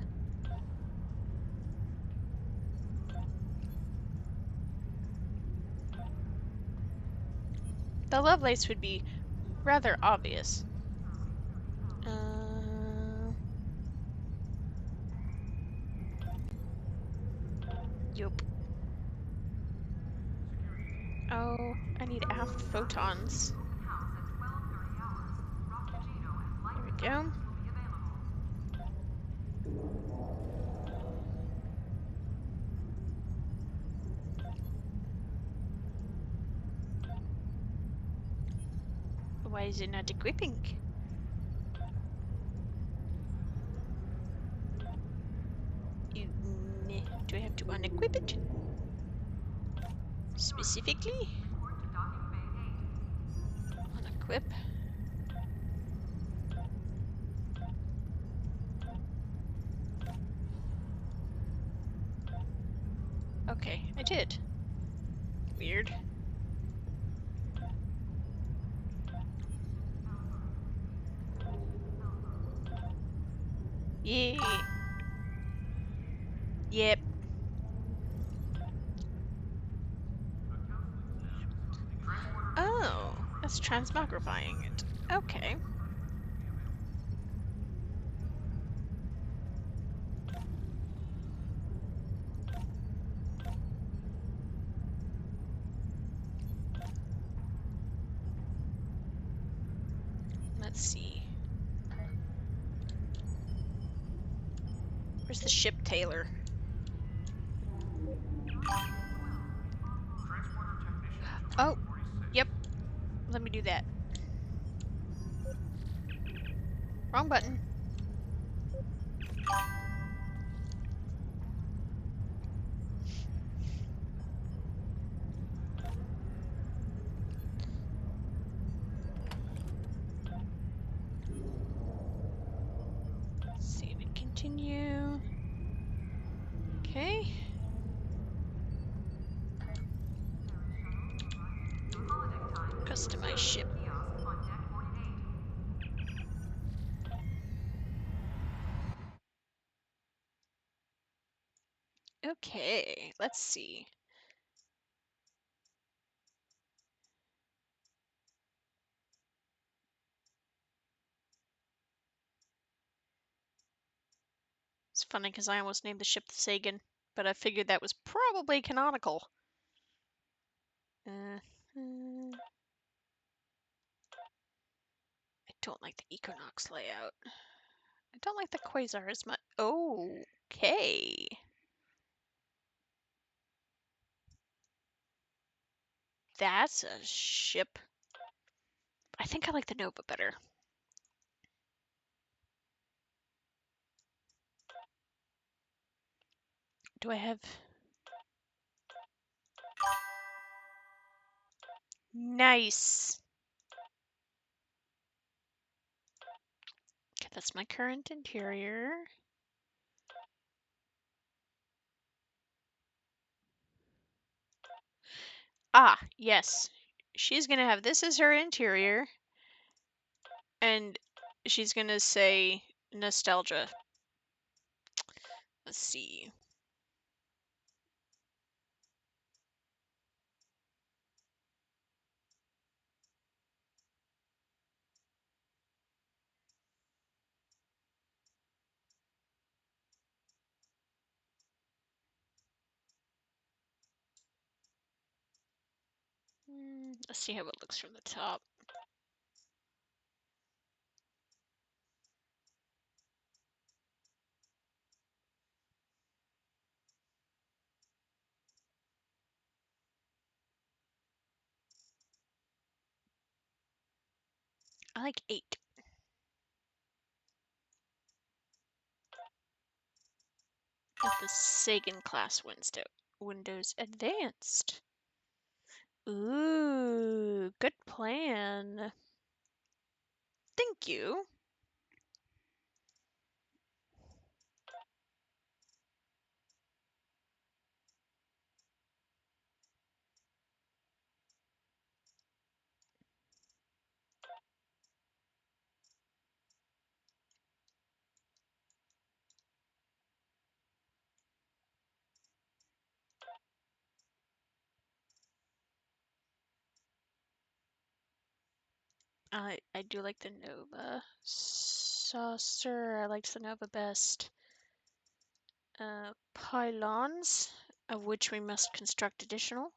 The Lovelace would be rather obvious. Yup. Oh, I need aft photons. There we go. Why is it not equipping? Do I have to unequip it? Specifically? Unequip. Okay, I did. Weird. Yay. Yep. Oh, that's transmogrifying it. Okay. Let's see. Where's the ship Taylor? Oh, yep. Let me do that. Wrong button. Save and continue. Okay. Customize ship. Okay, let's see. It's funny because I almost named the ship the Sagan, but I figured that was probably canonical. I don't like the Equinox layout. I don't like the Quasar as much. Okay. That's a ship. I think I like the Nova better. Do I have... Nice. Okay, that's my current interior. Ah, yes. She's gonna have this as her interior. And she's gonna say nostalgia. Let's see. Let's see how it looks from the top. I like 8. With the Sagan class Windscope. Windows Advanced. Ooh, good plan. Thank you. I do like the Nova saucer. I liked the Nova best. Pylons, of which we must construct additional.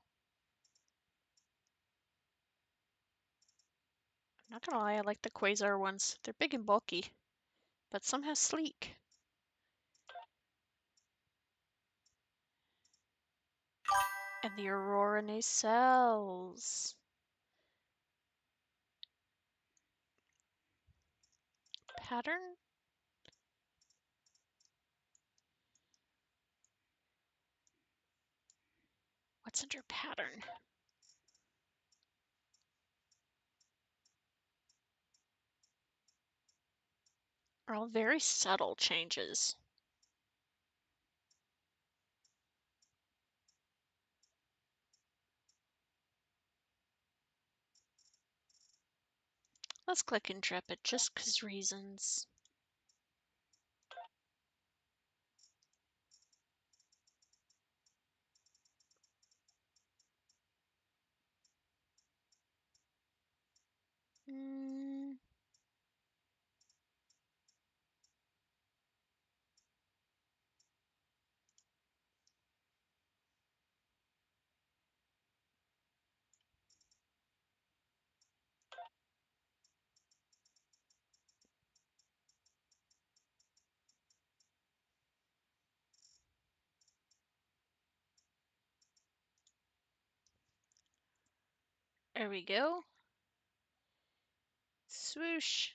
I'm not gonna lie, I like the Quasar ones. They're big and bulky, but somehow sleek. And the Aurora nacelles. Pattern? What's under pattern? Are all very subtle changes. Let's click Intrepid just 'cause reasons. There we go. Swoosh.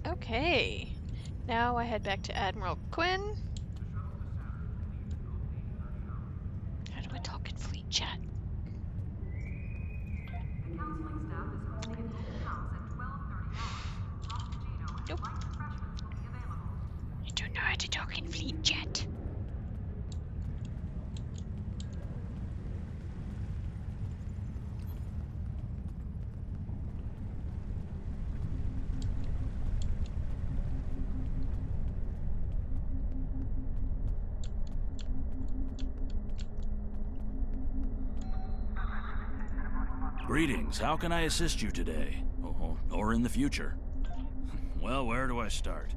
Okay. Now I head back to Admiral Quinn. How do I talk in fleet chat? The counseling staff is hosting an open house at 12:30 hours. Frappuccino and Nope. light refreshments will be available. I don't know how to talk in fleet chat. Greetings, how can I assist you today? Or in the future? Well, where do I start?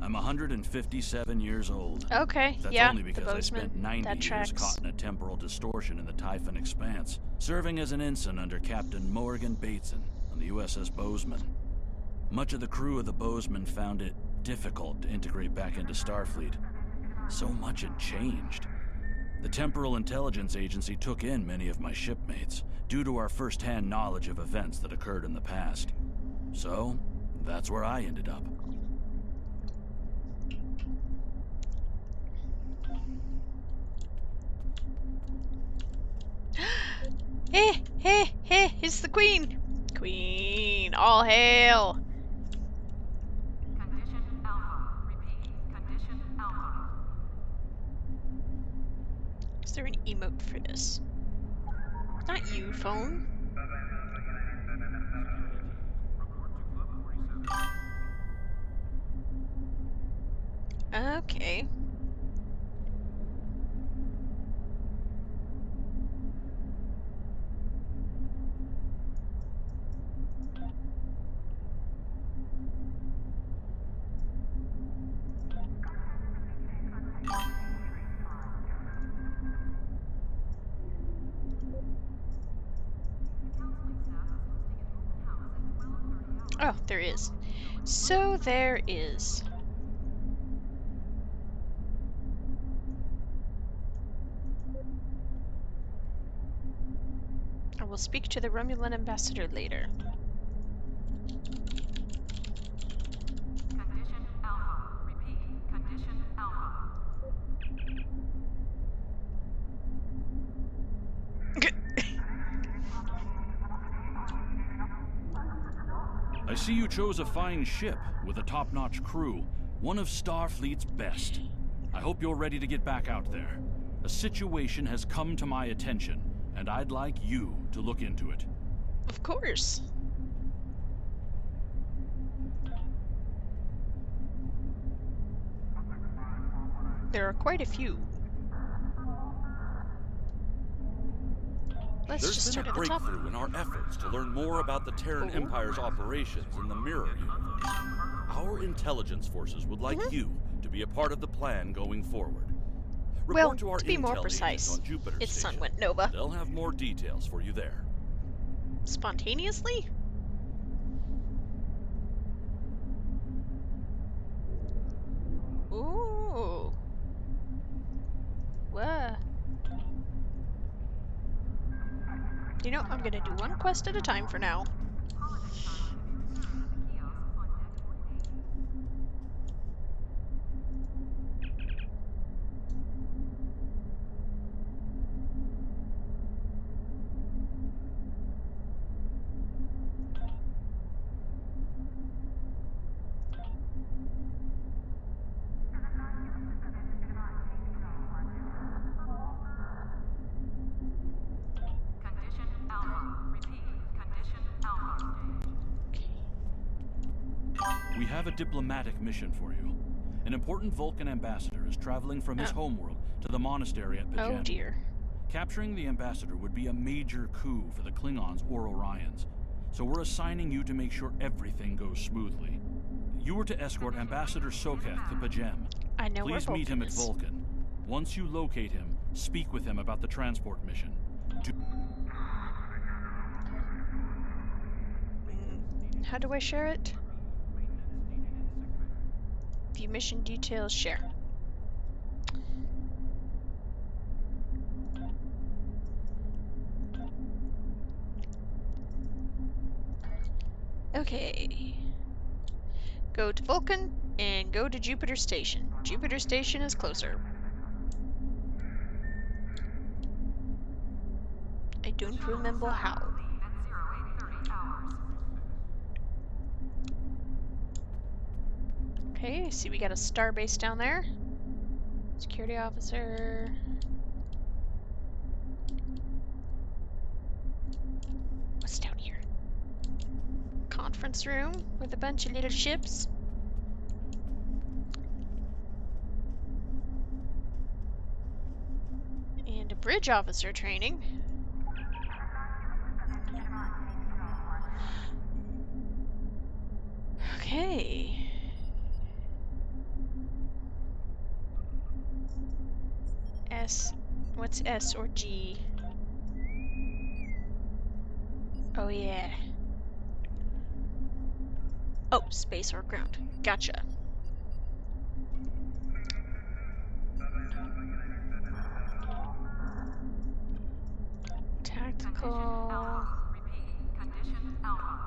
I'm 157 years old. Okay, That's yeah, only because the I spent Bozeman. 90 That years tracks. caught in a temporal distortion in the Typhon Expanse, serving as an ensign under Captain Morgan Bateson on the USS Bozeman. Much of the crew of the Bozeman found it difficult to integrate back into Starfleet. So much had changed. The Temporal Intelligence Agency took in many of my shipmates, due to our first-hand knowledge of events that occurred in the past. So, that's where I ended up. Hey, it's the Queen! Queen, all hail! Condition Alpha. Repeat. Condition Alpha. Is there an emote for this? Not you, phone. Okay. Oh, there is. So there is. will speak to the Romulan ambassador later. Condition Alpha. Repeat. Condition Alpha. I see you chose a fine ship with a top-notch crew, one of Starfleet's best. I hope you're ready to get back out there. A situation has come to my attention, and I'd like you to look into it. Of course. There are quite a few. Let's There's just been start a at the top. breakthrough in our efforts to learn more about the Terran Empire's operations in the Mirror Universe. Our intelligence forces would like you to be a part of the plan going forward. Well, Report to our to be more intel precise, agents on Jupiter its Station. sun went nova. They'll have more details for you there. Spontaneously? Ooh. Whoa. You know, I'm gonna do one quest at a time for now. Condition Alpha. Repeat. Condition Alpha. We have a diplomatic mission for you. An important Vulcan ambassador is traveling from his homeworld to the monastery at Pajem. Oh dear. Capturing the ambassador would be a major coup for the Klingons or Orions, so we're assigning you to make sure everything goes smoothly. You were to escort Ambassador Soketh to Pajem. I know where Please meet him Vulcan at is. Vulcan. Once you locate him, speak with him about the transport mission. How do I share it? View mission details, share. Okay. Go to Vulcan and go to Jupiter Station. Jupiter Station is closer. I don't remember how. Okay, see we got a starbase down there. Security officer. What's down here? Conference room with a bunch of little ships. And a bridge officer training. Okay. S. What's S or G? Oh yeah. Oh, space or ground. Gotcha. Tactical. Condition Alpha.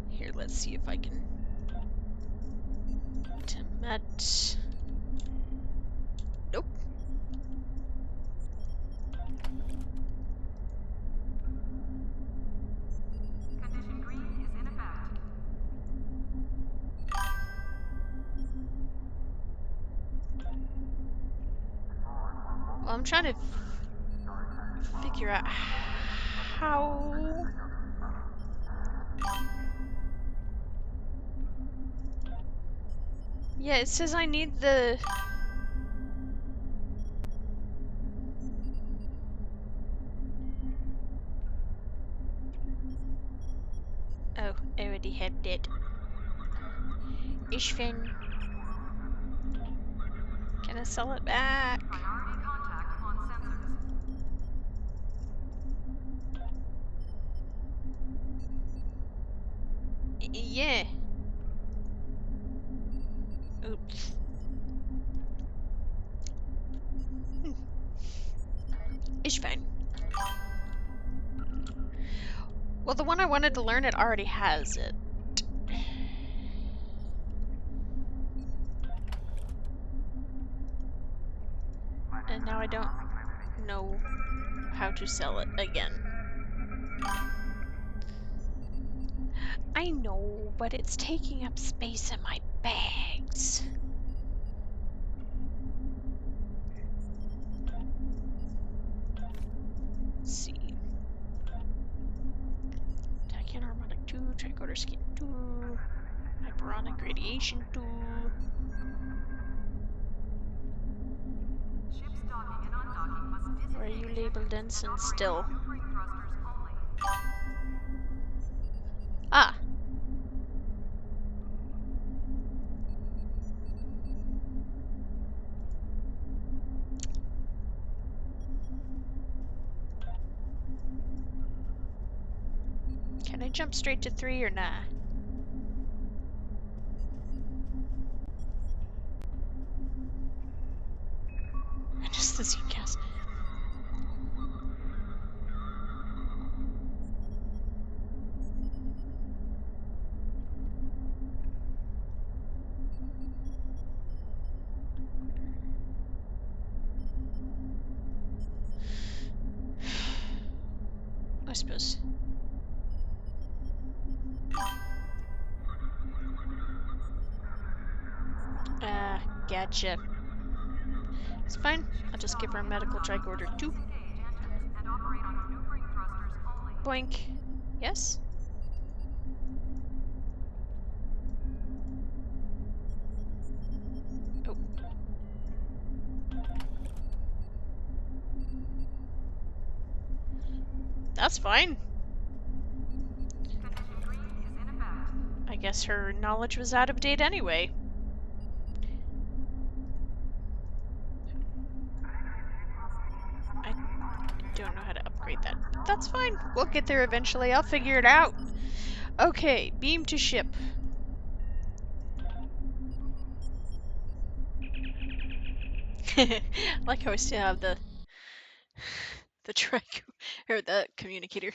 Here, let's see if I can. Met. Nope. Condition green is in effect. Well, I'm trying to figure out how. Yeah, it says I need the. Oh, I already have that. Ishvin. Can I sell it back? Priority contact on sensors. Yeah. Oops. It's fine. Well, the one I wanted to learn, it already has it. And now I don't know how to sell it again. I know, but it's taking up space in my bags. Let's see. Tachyon harmonic 2, tricorder skin 2, hyperonic radiation 2. Where are you labeled ensign still? Ah. Can I jump straight to 3 or nah? Just the Zcast. I suppose. Gotcha. It's fine. I'll just give her a medical tricorder 2. Boink. Yes? Oh. That's fine. I guess her knowledge was out of date anyway. I don't know how to upgrade that, but that's fine. We'll get there eventually. I'll figure it out. Okay, beam to ship. Like how I still have the or the communicator.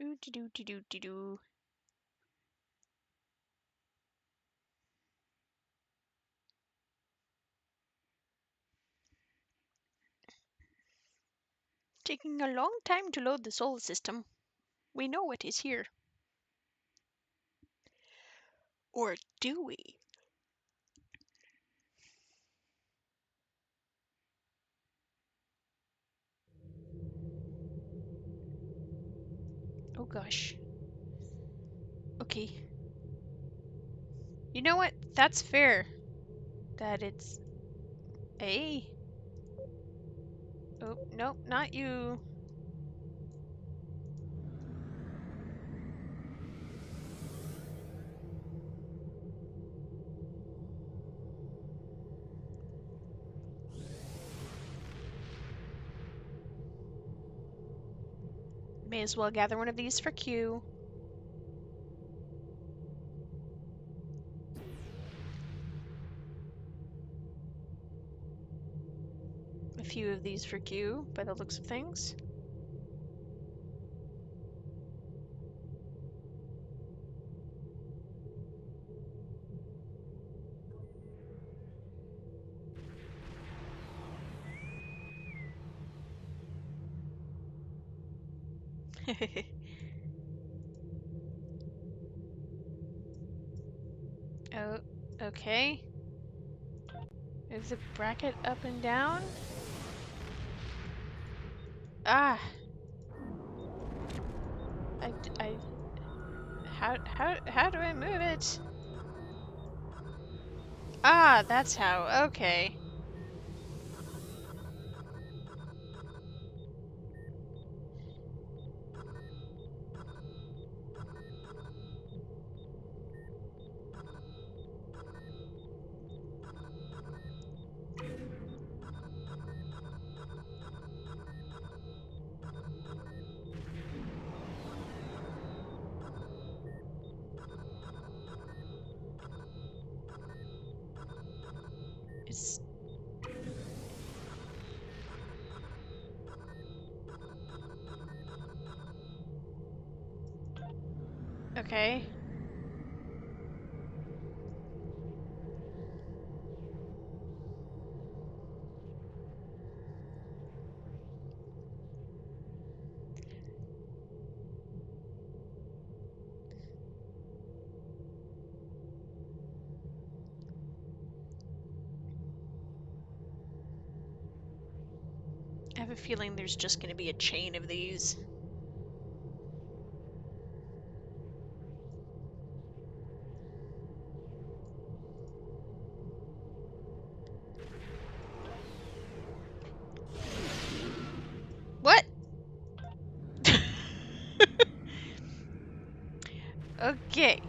Ooh dee doo dee doo dee doo. Taking a long time to load the solar system. We know it is here. Or do we? Oh gosh. Okay. You know what? That's fair. That it's a. Oh, nope, not you. May as well gather one of these for Q. A few of these for Q, by the looks of things. Oh, okay. Move the bracket up and down. Ah. How do I move it? Ah, that's how. Okay. Okay. I have a feeling there's just going to be a chain of these. What? Okay.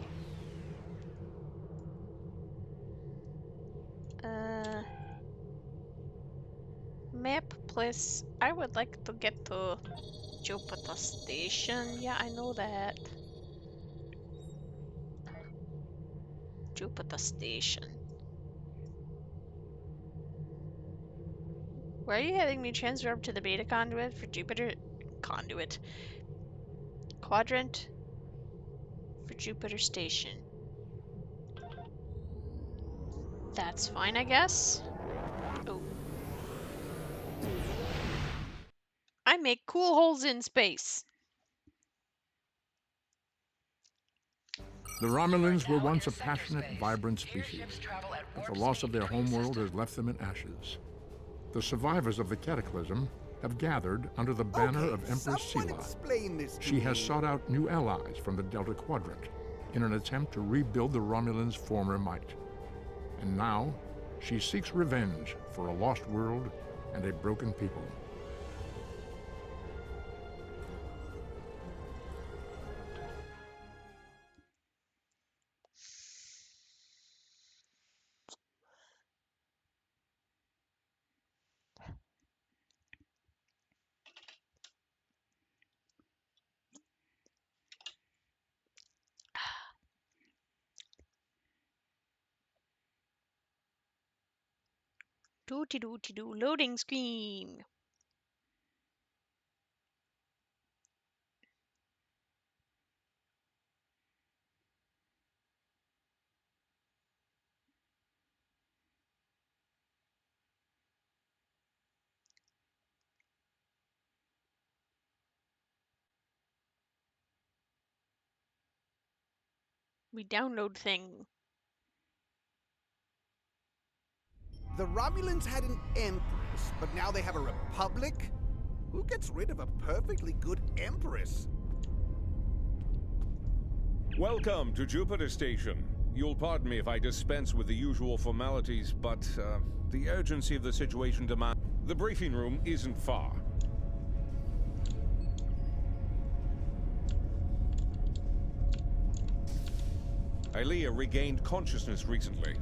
Map place. I would like to get to Jupiter Station. Yeah, I know that. Jupiter Station. Where are you having me transfer up to the beta conduit for Jupiter? Conduit. Quadrant for Jupiter Station. That's fine, I guess. Oh. I make cool holes in space. The Romulans were once a passionate, vibrant species, but the loss of their homeworld has left them in ashes. The survivors of the cataclysm have gathered under the banner of Empress Sela. She has sought out new allies from the Delta Quadrant in an attempt to rebuild the Romulans' former might. And now, she seeks revenge for a lost world and a broken people. Doo-ti-doo-ti-doo. Loading screen. We download thing. The Romulans had an empress, but now they have a republic? Who gets rid of a perfectly good empress? Welcome to Jupiter Station. You'll pardon me if I dispense with the usual formalities, but the urgency of the situation demands... The briefing room isn't far. Aelia regained consciousness recently.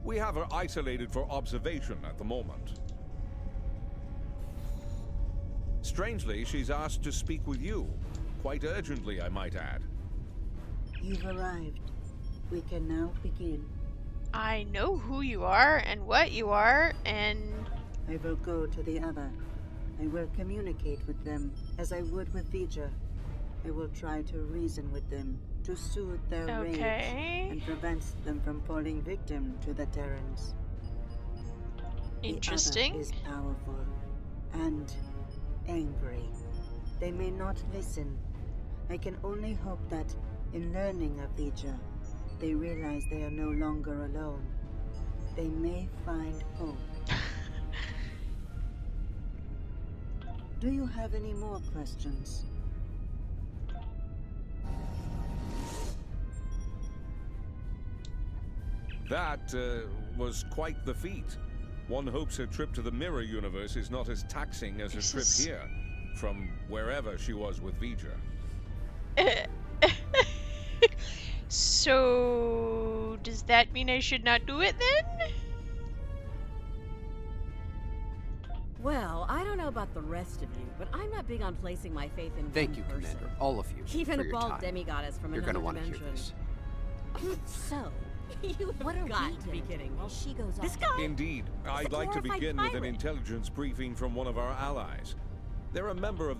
We have her isolated for observation at the moment. Strangely, she's asked to speak with you. Quite urgently, I might add. You've arrived. We can now begin. I know who you are and what you are, and... I will go to the other. I will communicate with them as I would with Vija. I will try to reason with them to soothe their rage and prevent them from falling victim to the Terrans. Interesting. The other is powerful and angry. They may not listen. I can only hope that, in learning of Vija, they realize they are no longer alone. They may find hope. Do you have any more questions? That was quite the feat. One hopes her trip to the mirror universe is not as taxing as her trip here, from wherever she was with Vija. So, does that mean I should not do it then? Well, I don't know about the rest of you, but I'm not big on placing my faith in Thank one you, person. Commander, all of you, Even for a your bald time. demigoddess from You're another gonna want to dimension. hear this. So, you've What are got we to be doing kidding me. while she goes This off? guy? Indeed. I'd a like to glorified begin with an pirate. intelligence briefing from one of our allies. They're a member of...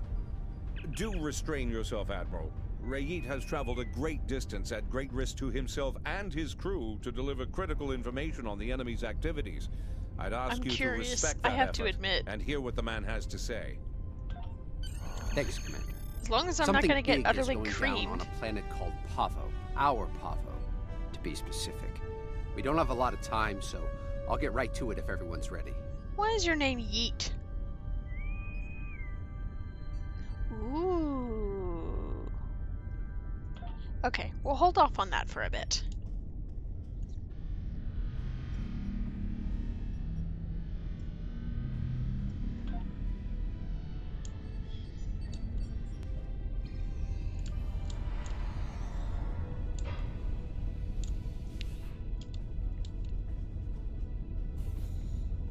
Do restrain yourself, Admiral. Rayit has traveled a great distance at great risk to himself and his crew to deliver critical information on the enemy's activities. I'd ask I'm you curious. to respect I that have to effort admit. and hear what the man has to say. Thanks, Commander. As long as I'm Something not going to get big utterly is going creamed. down on a planet called Pavo. Our Pavo, to be specific. We don't have a lot of time, so I'll get right to it if everyone's ready. Why is your name Yeet? Ooh. Okay, we'll hold off on that for a bit.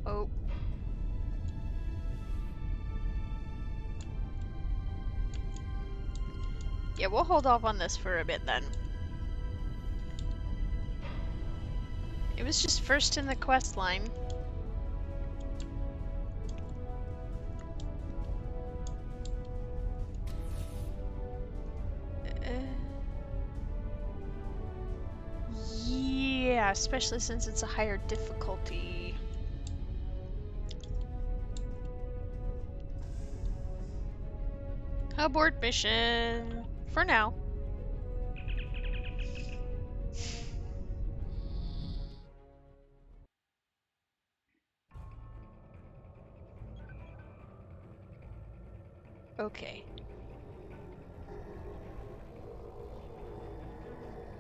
Oh. Yeah, we'll hold off on this for a bit then. It was just first in the quest line. Yeah, especially since it's a higher difficulty. Abort mission. For now. Okay.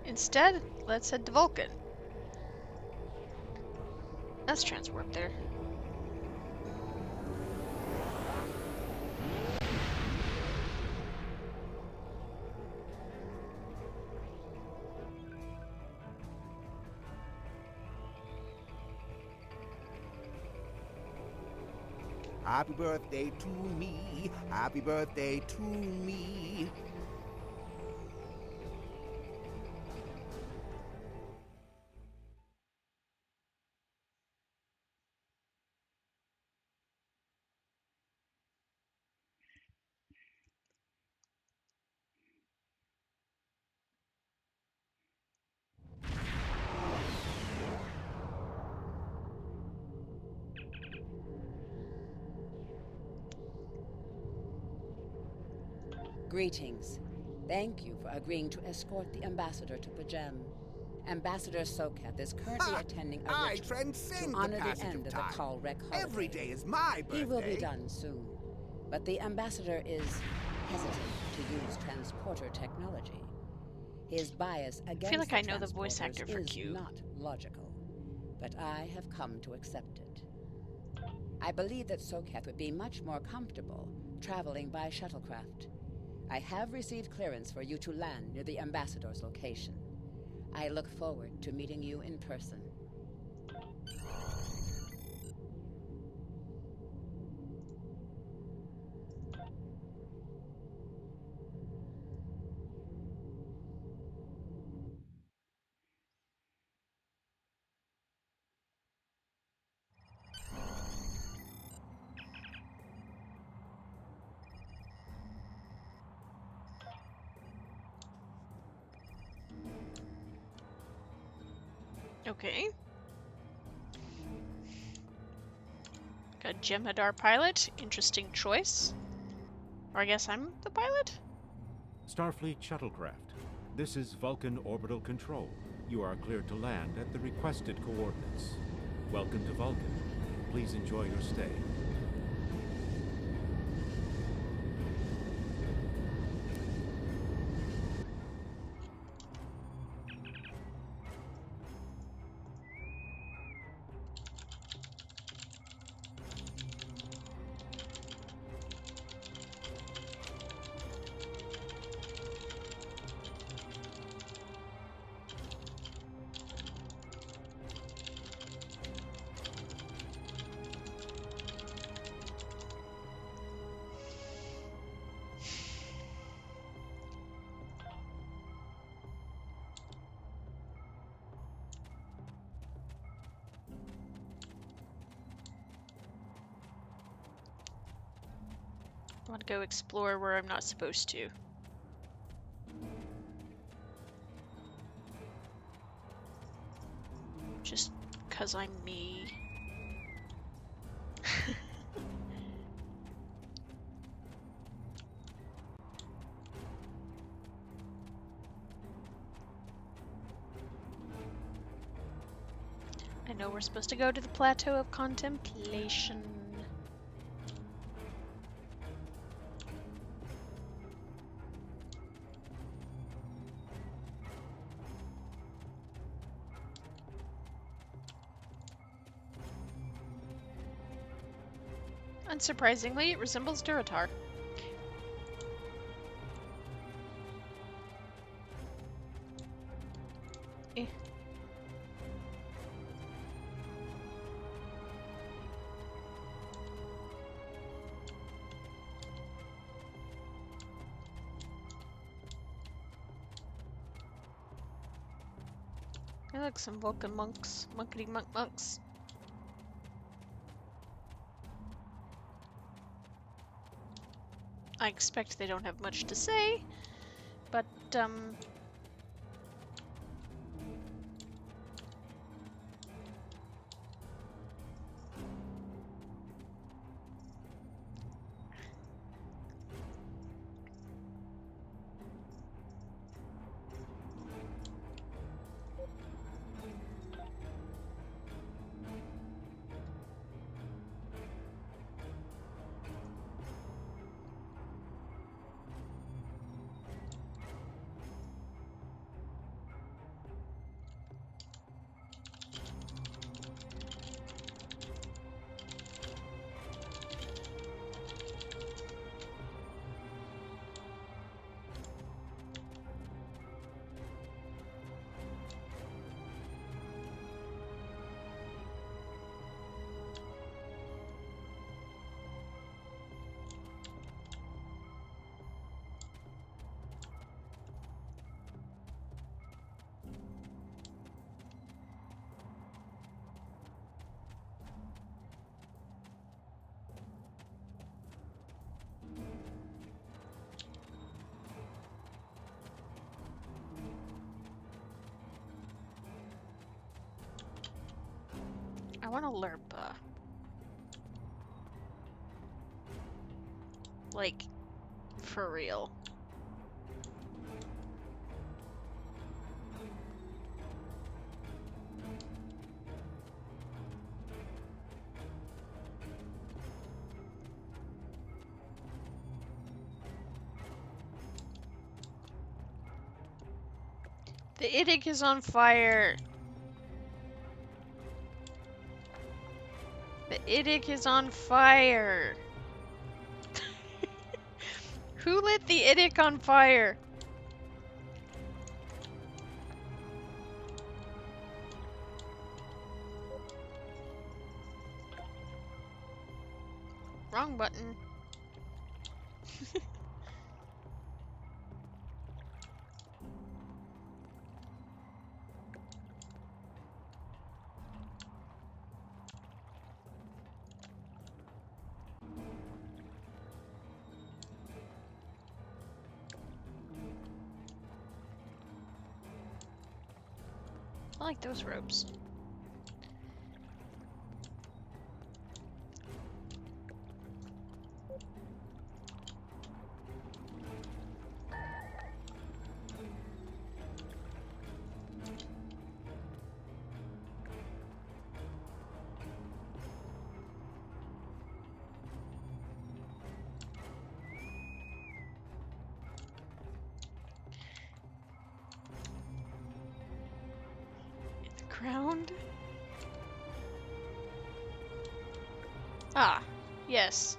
Instead, let's head to Vulcan. Let's transwarp there. Happy birthday to me. Happy birthday to me. Greetings. Thank you for agreeing to escort the ambassador to Pajem. Ambassador Sokath is currently attending a I ritual transcend to honor the passage end of of time. the Kalrek holiday. Every day is my birthday. He will be done soon, but the ambassador is hesitant to use transporter technology. His bias against I feel like I know the transporters voice actor for is Q. not logical, but I have come to accept it. I believe that Sokath would be much more comfortable traveling by shuttlecraft. I have received clearance for you to land near the ambassador's location. I look forward to meeting you in person. Okay. Got Jem'Hadar pilot. Interesting choice. Or I guess I'm the pilot? Starfleet shuttlecraft. This is Vulcan Orbital Control. You are cleared to land at the requested coordinates. Welcome to Vulcan. Please enjoy your stay. I want to go explore where I'm not supposed to. Just 'cause I'm me. I know we're supposed to go to the Plateau of Contemplation. Unsurprisingly, it resembles Duratar. Eh. Hey, look, some Vulcan monks. Monkety monks. I expect they don't have much to say, but, I want a Lerpa. Like, for real. The Idic is on fire. The Idic is on fire. Who lit the Idic on fire? Wrong button. I like those ropes. Ground? Ah, yes.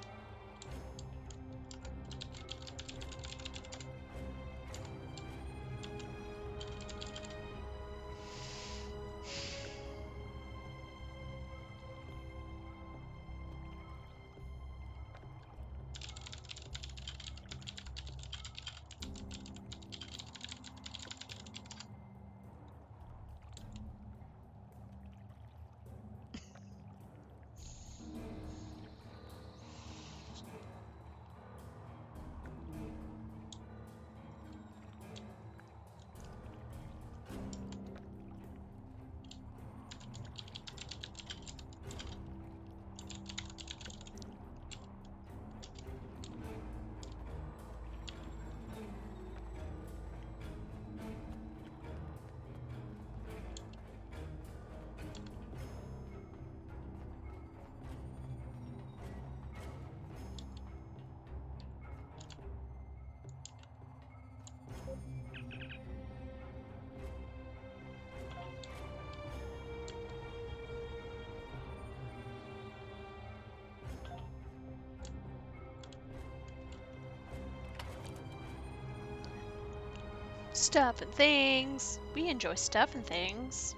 Stuff and things. We enjoy stuff and things.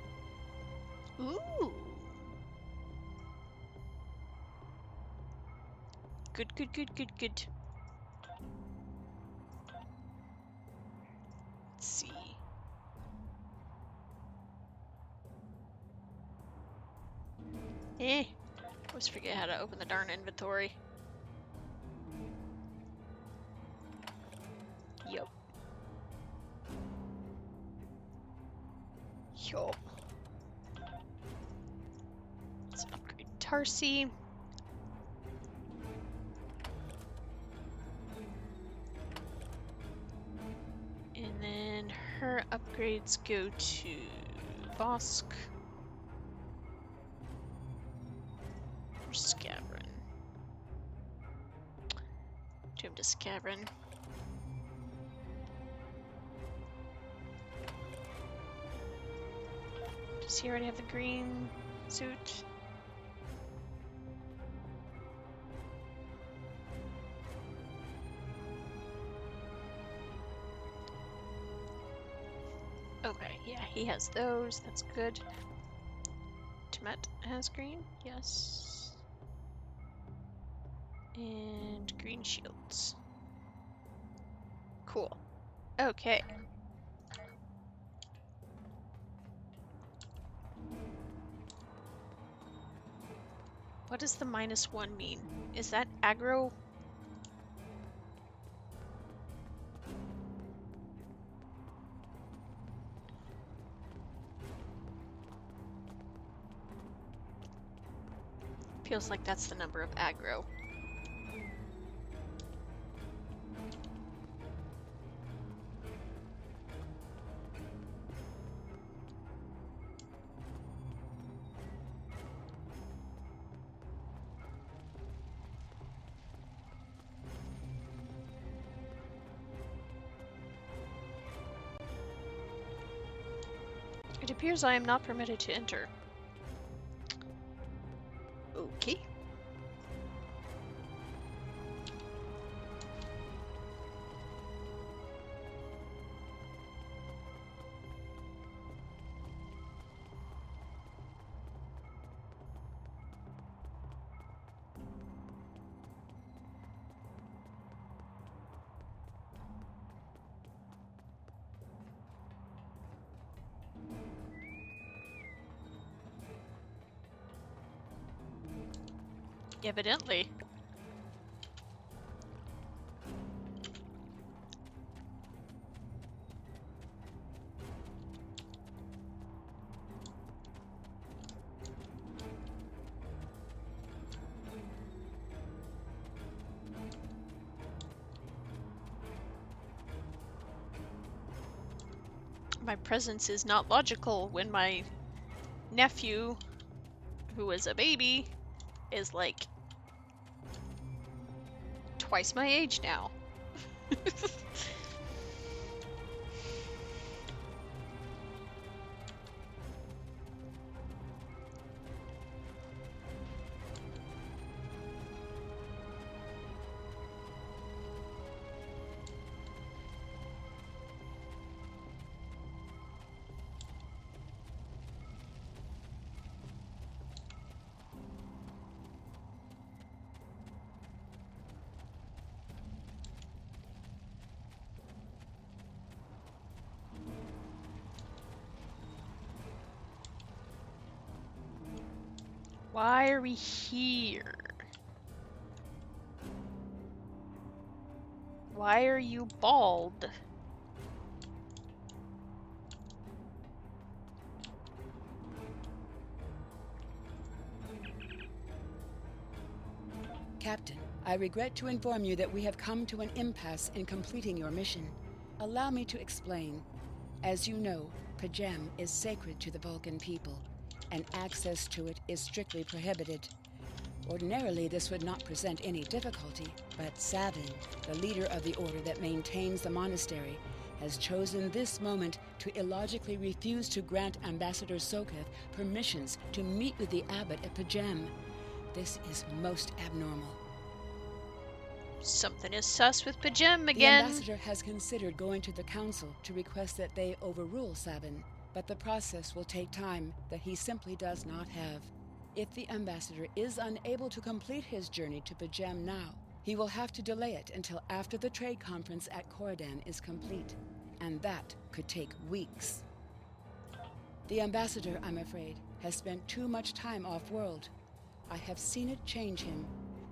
Ooh. Good, good, good, good, good. Let's see. Always forget how to open the darn inventory. Yup. Yup. Let's upgrade Tarsi. And then her upgrades go to Bosk. Or Scavren. Tomb to Scavren. Does he already have the green suit? Okay, yeah, he has those. That's good. Temet has green, yes. And green shields. Cool. Okay. What does the -1 mean? Is that aggro? Feels like that's the number of aggro. It appears I am not permitted to enter. Okay. Evidently. My presence is not logical when my nephew, who is a baby, is like twice my age now. Why are we here? Why are you bald? Captain, I regret to inform you that we have come to an impasse in completing your mission. Allow me to explain. As you know, Pajem is sacred to the Vulcan people, and access to it is strictly prohibited. Ordinarily, this would not present any difficulty, but Savin, the leader of the order that maintains the monastery, has chosen this moment to illogically refuse to grant Ambassador Soketh permissions to meet with the abbot at Pajem. This is most abnormal. Something is sus with Pajem The again. ambassador has considered going to the council to request that they overrule Sabin, but the process will take time that he simply does not have. If the ambassador is unable to complete his journey to Pajem now, he will have to delay it until after the trade conference at Corridan is complete, and that could take weeks. The ambassador, I'm afraid, has spent too much time off-world. I have seen it change him.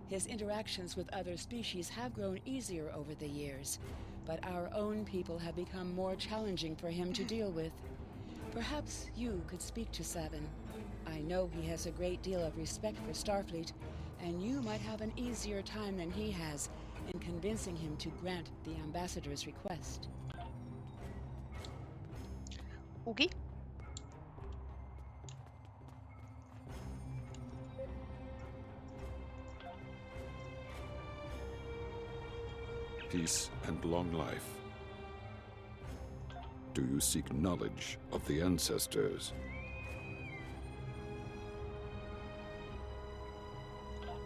His interactions with other species have grown easier over the years, but our own people have become more challenging for him to deal with. Perhaps you could speak to Sabin. I know he has a great deal of respect for Starfleet, and you might have an easier time than he has in convincing him to grant the ambassador's request. Okay. Peace and long life. Do you seek knowledge of the ancestors?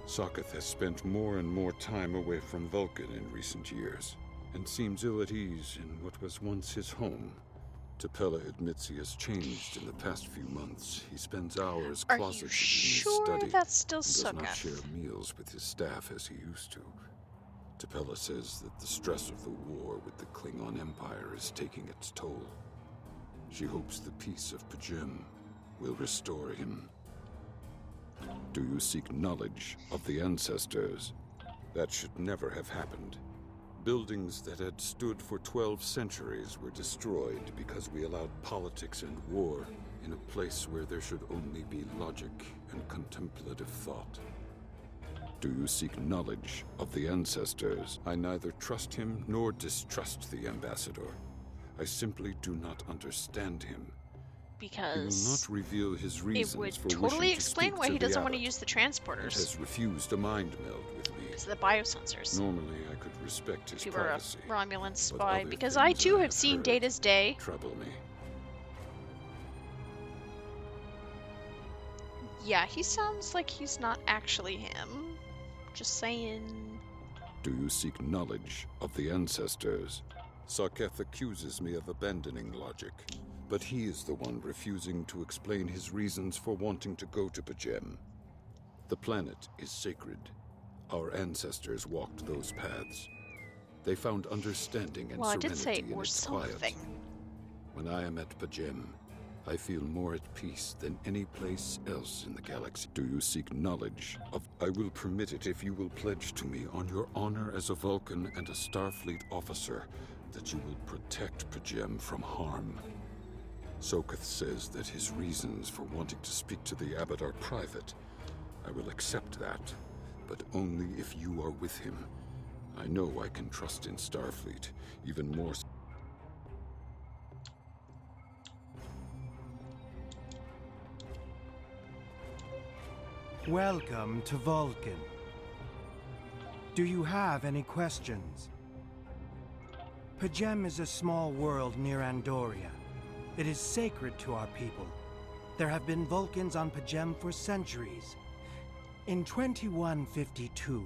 Sokath has spent more and more time away from Vulcan in recent years, and seems ill at ease in what was once his home. T'Pella admits he has changed in the past few months. He spends hours closeted in his study that's still and does not Sokath? share meals with his staff as he used to. T'Pella says that the stress of the war with the Klingon Empire is taking its toll. She hopes the peace of Pajem will restore him. Do you seek knowledge of the ancestors? That should never have happened. Buildings that had stood for 12 centuries were destroyed because we allowed politics and war in a place where there should only be logic and contemplative thought. Do you seek knowledge of the ancestors? I neither trust him nor distrust the ambassador. I simply do not understand him. Because he will not reveal his reasons it would for totally wishing explain to why speak he to doesn't the want to abbot, use the and transporters. has refused a mind meld with me. It's the biosensors. Normally, I could respect his If you were a privacy. Romulan but spy, other because I things too I have seen heard Data's day. trouble me. Yeah, he sounds like he's not actually him. Just saying. Do you seek knowledge of the ancestors? Sokath accuses me of abandoning logic, but he is the one refusing to explain his reasons for wanting to go to Pajem. The planet is sacred. Our ancestors walked those paths. They found understanding and Well, I did say serenity in or its quiet. something. When I am at Pajem, I feel more at peace than any place else in the galaxy. Do you seek knowledge of... I will permit it if you will pledge to me on your honor as a Vulcan and a Starfleet officer that you will protect Pajem from harm. Sokath says that his reasons for wanting to speak to the abbot are private. I will accept that, but only if you are with him. I know I can trust in Starfleet, even more so. Welcome to Vulcan. Do you have any questions? Pajem is a small world near Andoria. It is sacred to our people. There have been Vulcans on Pajem for centuries. In 2152,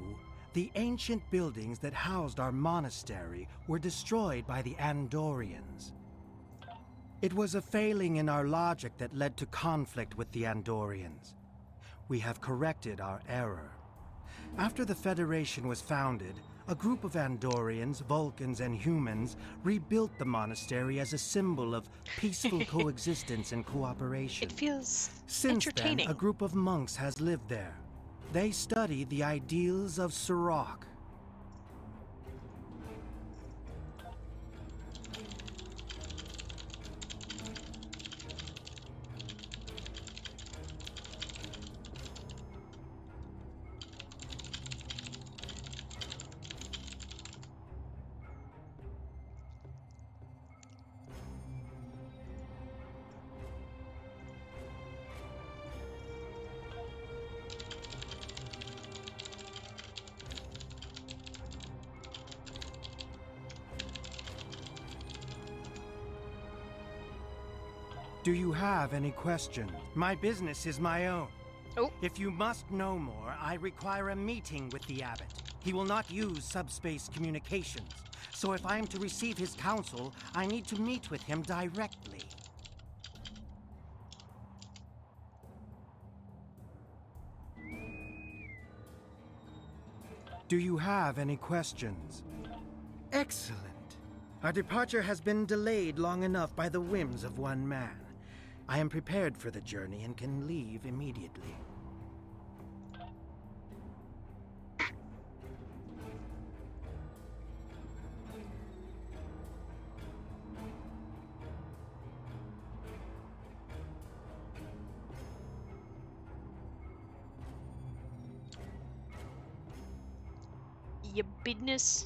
the ancient buildings that housed our monastery were destroyed by the Andorians. It was a failing in our logic that led to conflict with the Andorians. We have corrected our error. After the Federation was founded, a group of Andorians, Vulcans, and humans rebuilt the monastery as a symbol of peaceful coexistence and cooperation. It feels Since entertaining. then, a group of monks has lived there. They study the ideals of Sirach. Do you have any questions? My business is my own. Oh. If you must know more, I require a meeting with the abbot. He will not use subspace communications. So if I am to receive his counsel, I need to meet with him directly. Do you have any questions? Excellent. Our departure has been delayed long enough by the whims of one man. I am prepared for the journey and can leave immediately. Your business.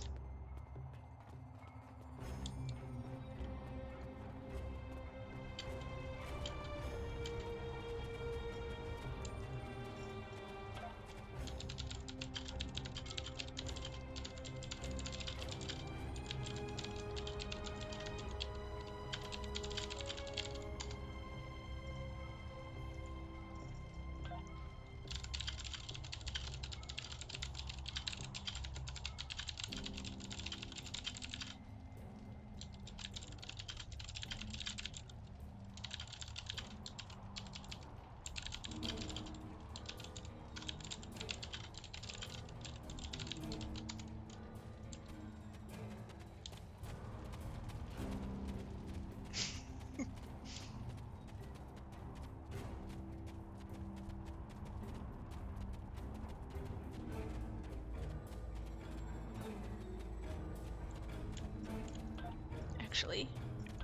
Actually,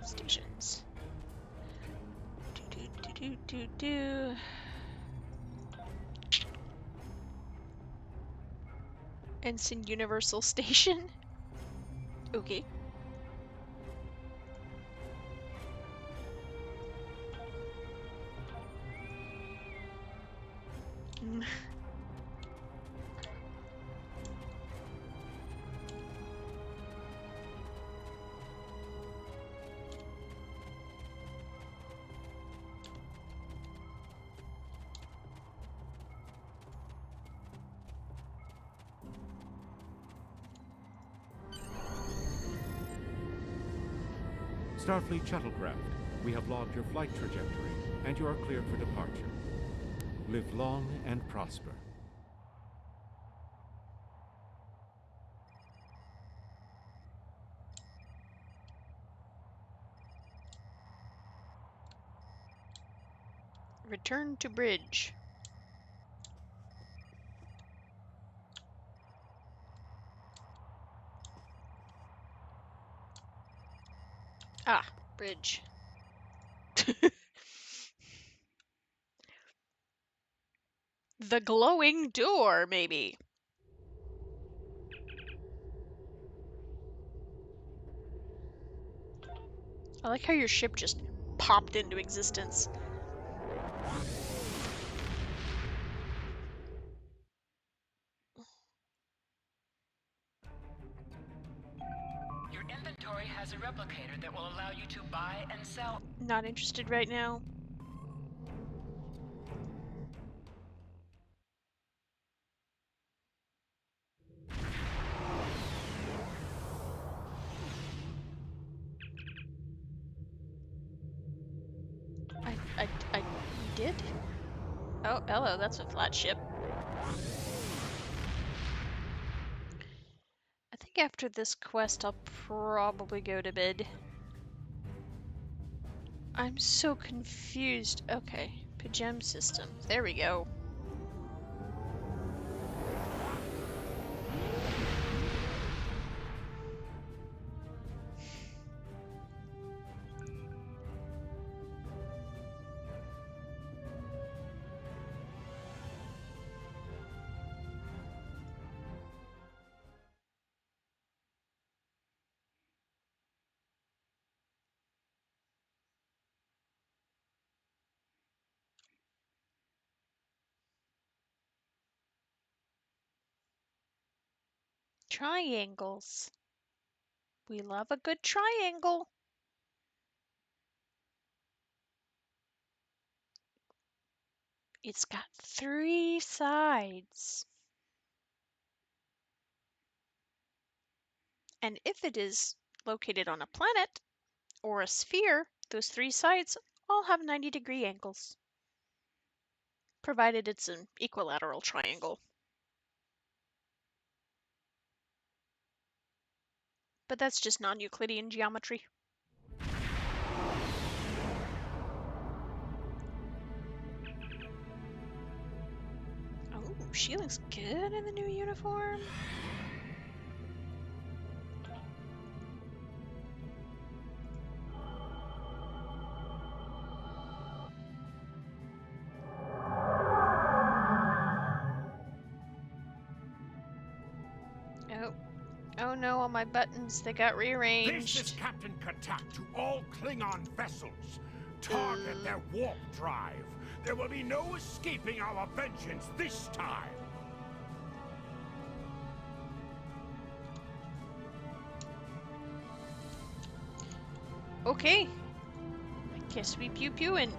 stations. Do. Ensign Universal Station. Okay. Starfleet shuttlecraft, we have logged your flight trajectory, and you are cleared for departure. Live long and prosper. Return to bridge. Ah, bridge. The glowing door, maybe. I like how your ship just popped into existence. Your inventory has a replicator that will allow you to buy and sell. Not interested right now. We did? Oh, hello, that's a flat ship. I think after this quest, I'll probably go to bed. I'm so confused. Okay, Pajam system. There we go. Triangles. We love a good triangle. It's got 3 sides. And if it is located on a planet or a sphere, those 3 sides all have 90-degree angles, provided it's an equilateral triangle. But that's just non-Euclidean geometry. Oh, she looks good in the new uniform. Oh no, all my buttons, they got rearranged. This is Captain Katak to all Klingon vessels. Target their warp drive. There will be no escaping our vengeance this time. Okay. I guess we pew-pewing.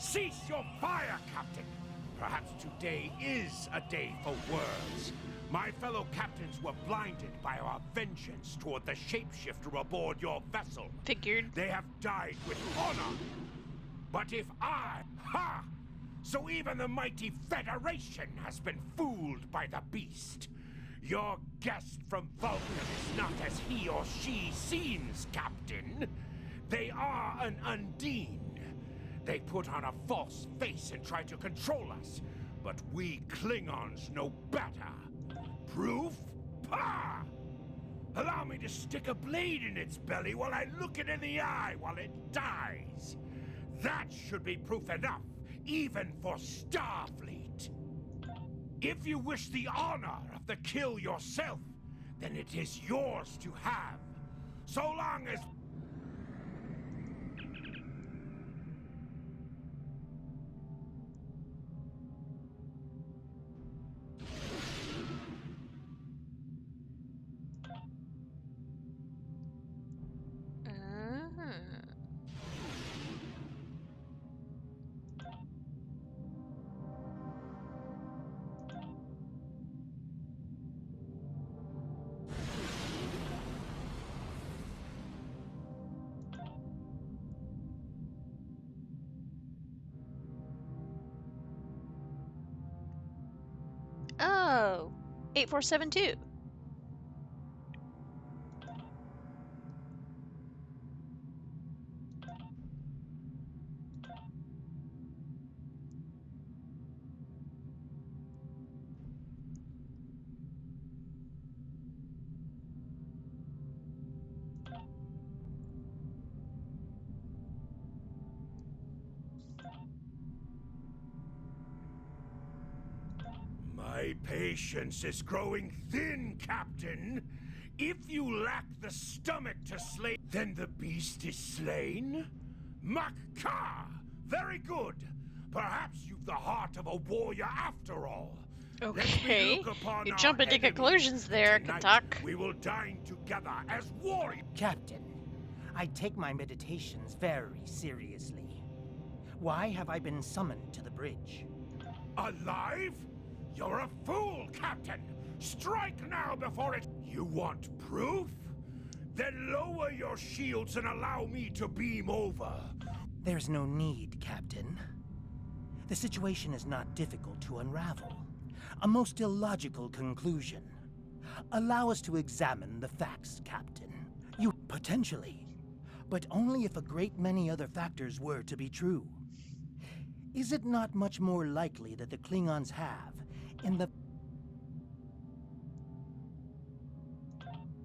Cease your fire, Captain! Perhaps today is a day for words. My fellow captains were blinded by our vengeance toward the shapeshifter aboard your vessel. Figured. They have died with honor. But if I... Ha! So even the mighty Federation has been fooled by the beast. Your guest from Vulcan is not as he or she seems, Captain. They are an Undine. They put on a false face and try to control us. But we Klingons know better. Proof? Pah! Allow me to stick a blade in its belly while I look it in the eye while it dies. That should be proof enough, even for Starfleet. If you wish the honor of the kill yourself, then it is yours to have. So long as... Oh, 8472. My patience is growing thin, Captain. If you lack the stomach to slay, then the beast is slain? Makar! Very good. Perhaps you've the heart of a warrior after all. Okay, you're jumping to conclusions there, Katak. We will dine together as warriors. Captain, I take my meditations very seriously. Why have I been summoned to the bridge? Alive? You're a fool, Captain! Strike now before it... You want proof? Then lower your shields and allow me to beam over. There's no need, Captain. The situation is not difficult to unravel. A most illogical conclusion. Allow us to examine the facts, Captain. You potentially, but only if a great many other factors were to be true. Is it not much more likely that the Klingons have, in the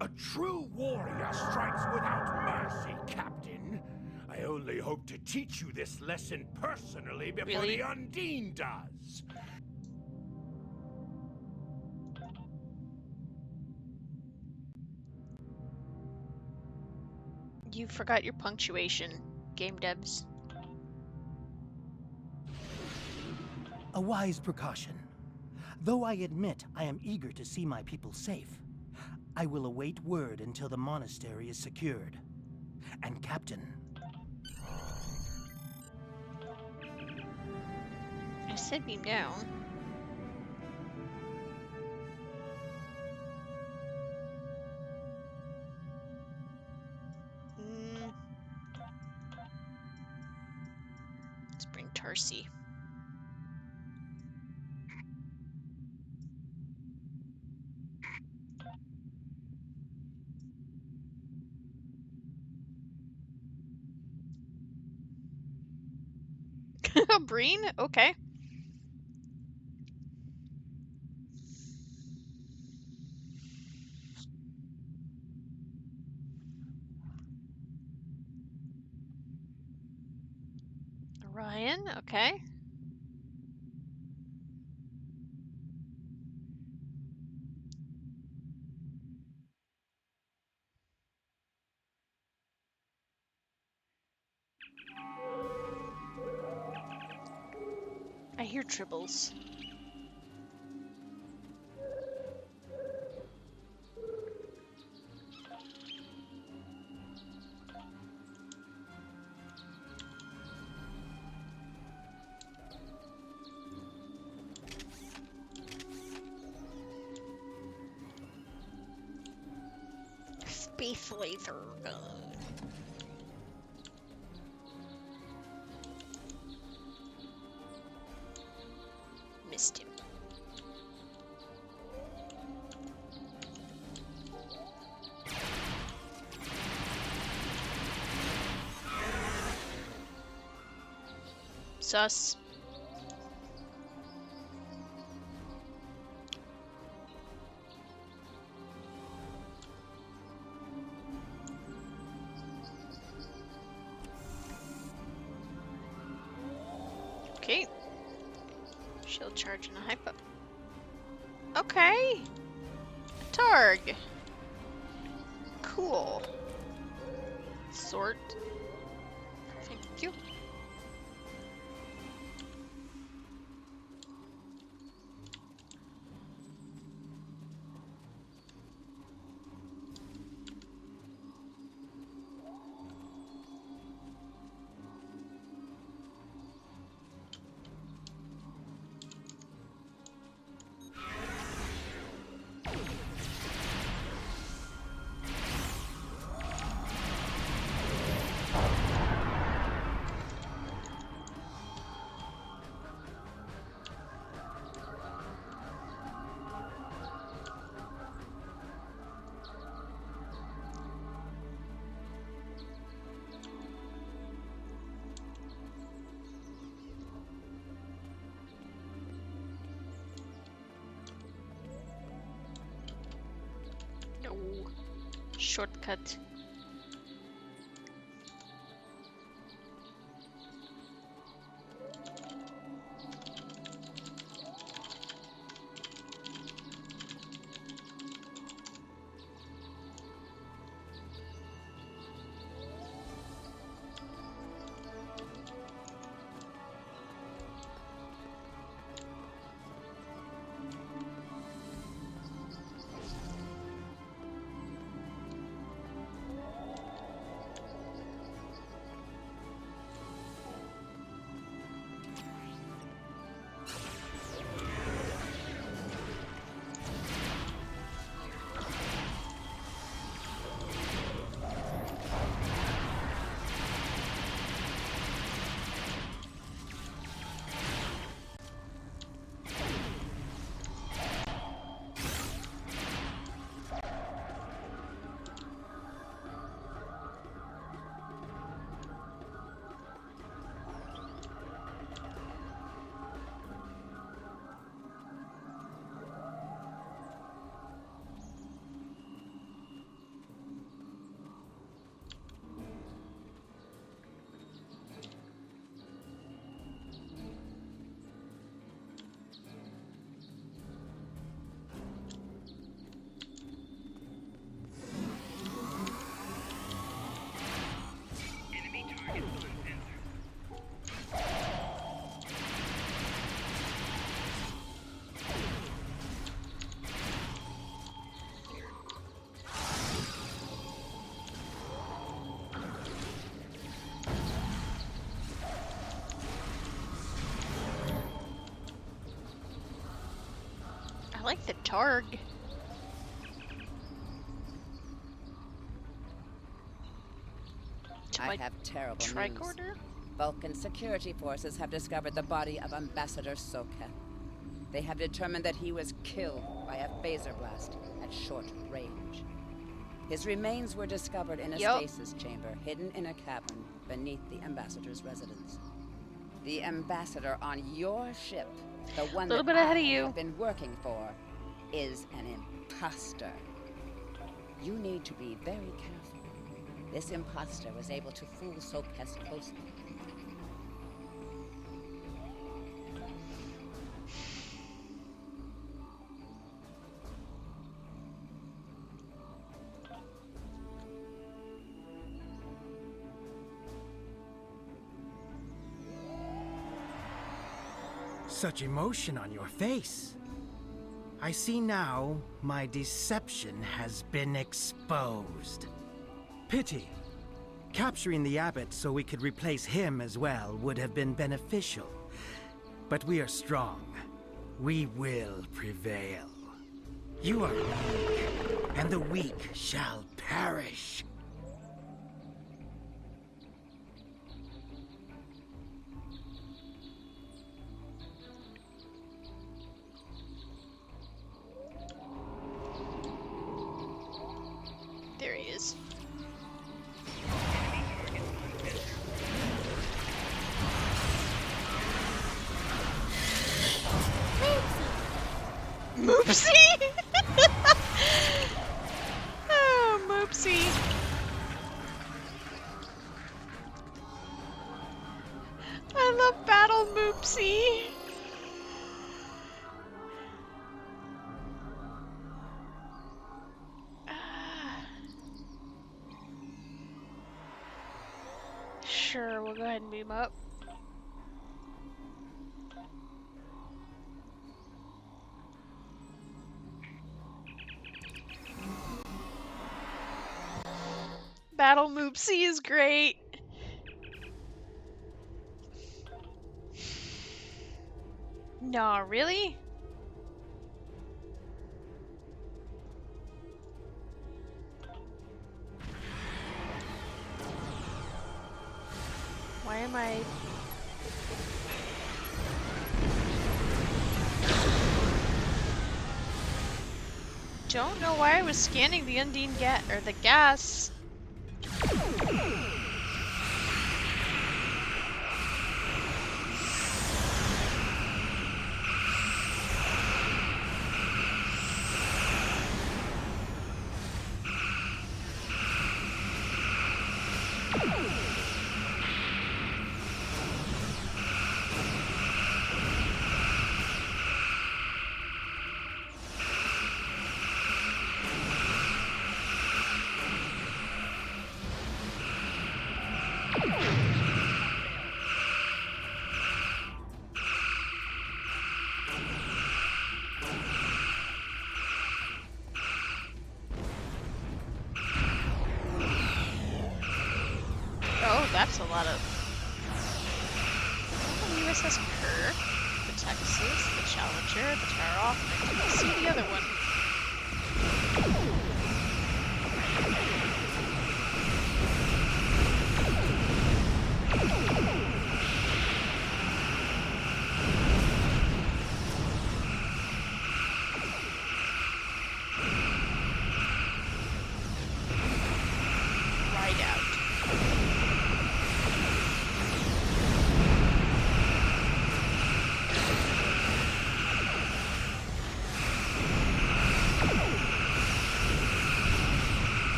A true warrior strikes without mercy, Captain. I only hope to teach you this lesson personally before Really? the Undine does. You forgot your punctuation, game devs. A wise precaution. Though I admit I am eager to see my people safe, I will await word until the monastery is secured. And Captain... I said beam down. Let's bring Tarsi. Breen? Okay. Ryan, okay. I hear tribbles. Space laser gun. Missed him. Sus. Okay. Shield charge and a hypo. Okay. Targ. Cool. Sort. Thank you. No. Shortcut. like the Targ. I have terrible news. Tricorder? Vulcan security forces have discovered the body of Ambassador Soketh. They have determined that he was killed by a phaser blast at short range. His remains were discovered in a stasis chamber hidden in a cavern beneath the Ambassador's residence. The Ambassador on your ship, the one that I have been working for, is an imposter. You need to be very careful. This imposter was able to fool Soketh closely. Such emotion on your face. I see now my deception has been exposed. Pity. Capturing the abbot so we could replace him as well would have been beneficial. But we are strong. We will prevail. You are weak, and the weak shall perish. There he is. Moopsie! Oh, Moopsie. I love Battle Moopsie. Sure, we'll go ahead and beam up. Battle Moopsie is great. Nah, really? Why am I... Don't know why I was scanning the Undine or the gas. That's a lot of... The USS Kirk, the Texas, the Challenger, the Taroff, I didn't see the other one.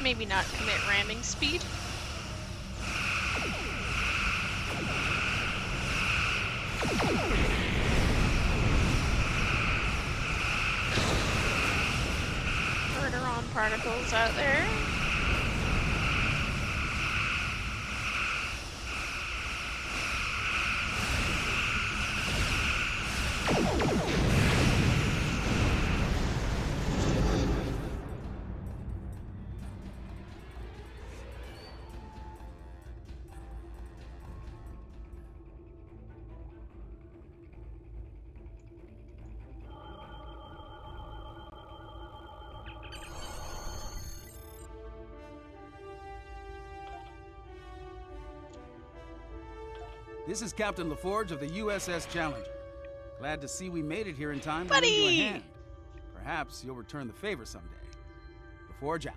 Just maybe not commit ramming speed. Verteron particles out there. This is Captain LaForge of the USS Challenger. Glad to see we made it here in time to Buddy! lend you a hand. Perhaps you'll return the favor someday. LaForge out.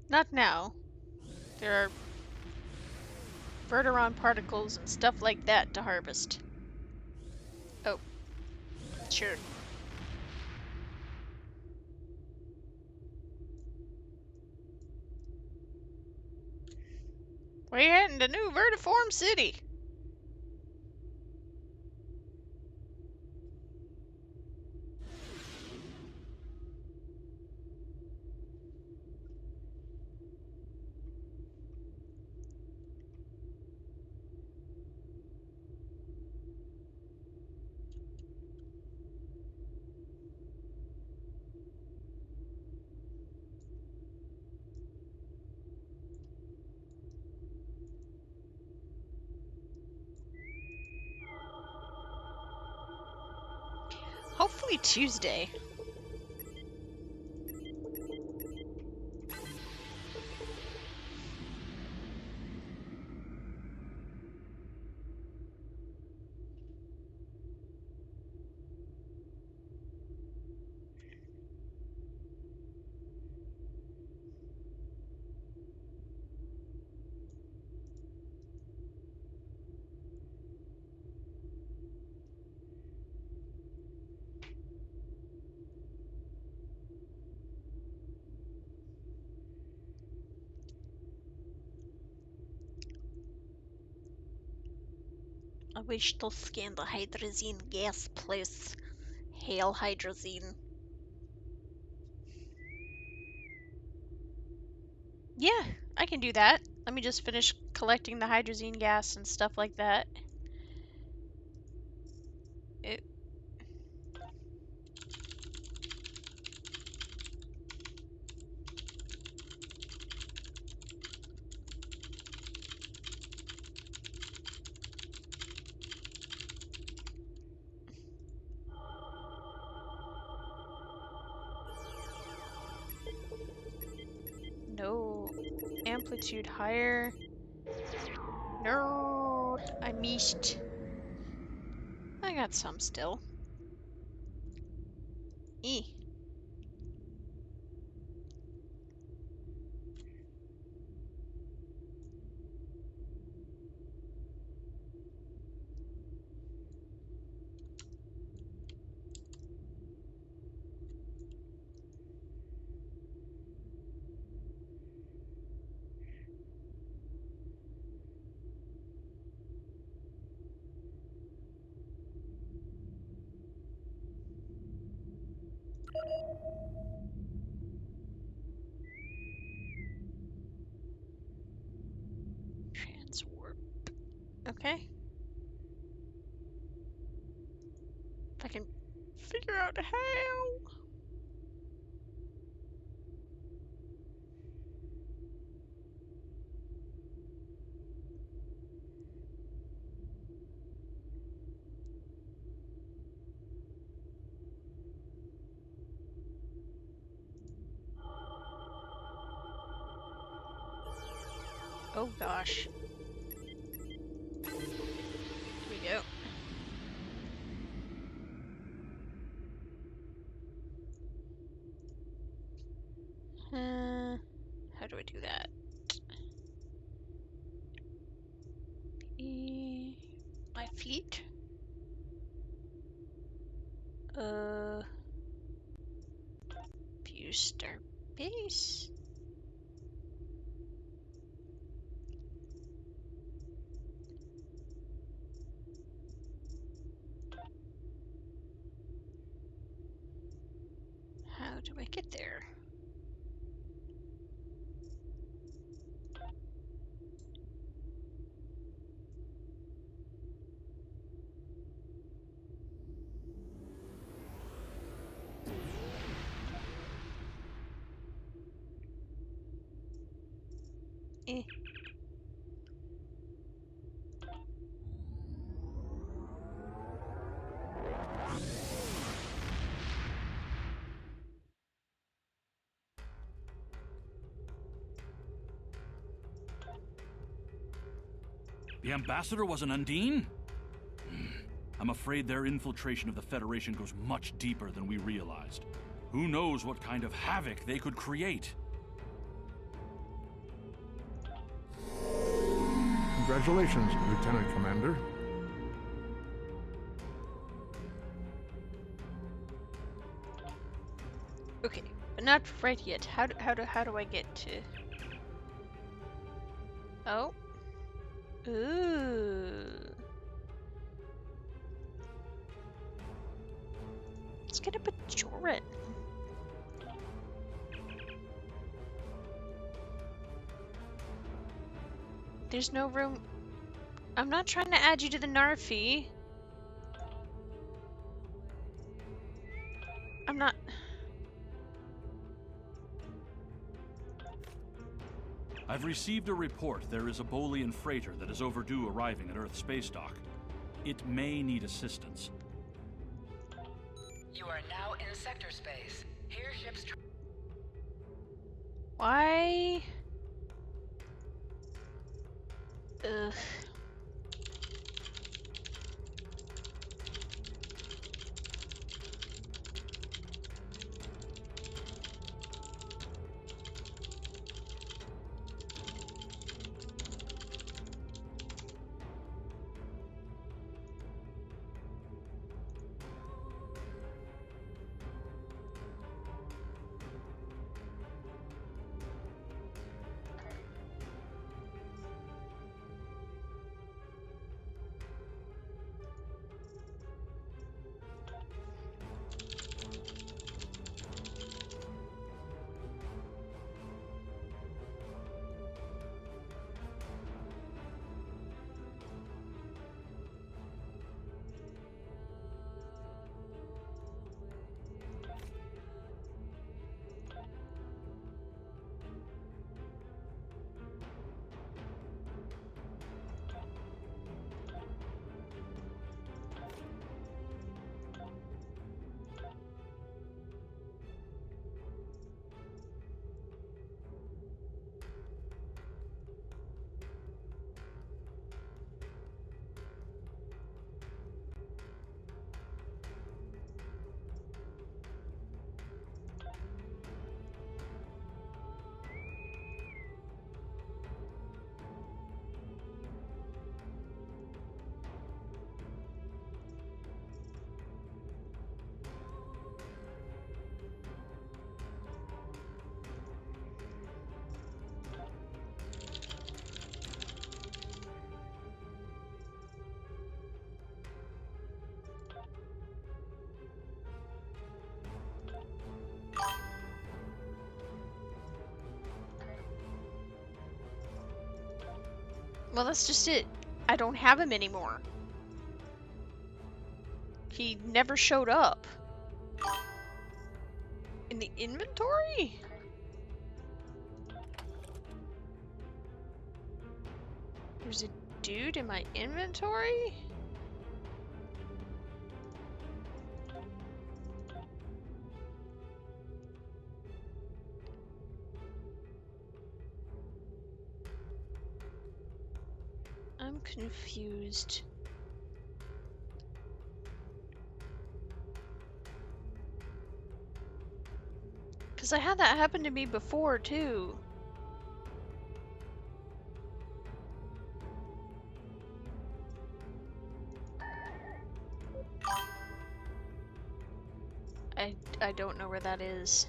Not now. There are Verteron particles and stuff like that to harvest. Oh. Sure. We're heading to New Vertiform City. Hopefully Tuesday. I wish to scan the hydrazine gas, please. Hail hydrazine. Yeah, I can do that. Let me just finish collecting the hydrazine gas and stuff like that. No. Amplitude higher. No. I missed. I got some still. E. Transwarp. Okay. If I can figure out how. Oh gosh. Here we go. How do I do that? My fleet. Starbase. How do I get there? Eh. The ambassador was an Undine? I'm afraid their infiltration of the Federation goes much deeper than we realized. Who knows what kind of havoc they could create? Congratulations, Lieutenant Commander. Okay, but not right yet. How do I get to? Oh. Ooh. Let's get a Bajoran. There's no room. I'm not trying to add you to the Narfi. I'm not. I've received a report there is a Bolian freighter that is overdue arriving at Earth space dock. It may need assistance. You are now in sector space. Here ships. Why? Ugh. Well, that's just it. I don't have him anymore. He never showed up. In the inventory? There's a dude in my inventory? I'm confused. Because I had that happen to me before, too. I don't know where that is.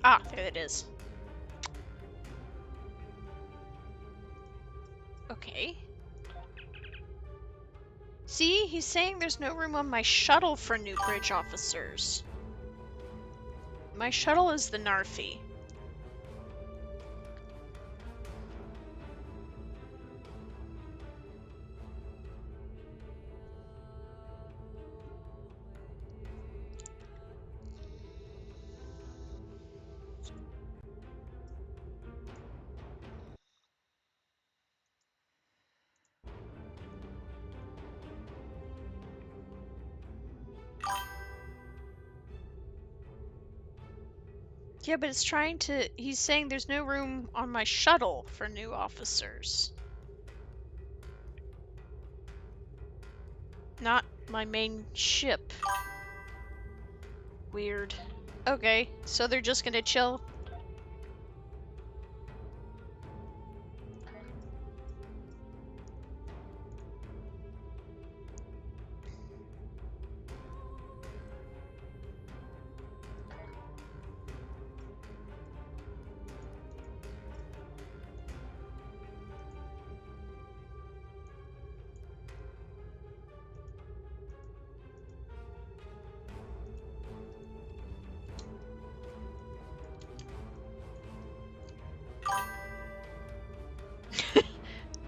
Ah, there it is. Okay. See, he's saying there's no room on my shuttle for new bridge officers. My shuttle is the Narfi. Yeah, but it's trying to... He's saying there's no room on my shuttle for new officers. Not my main ship. Weird. Okay, so they're just gonna chill?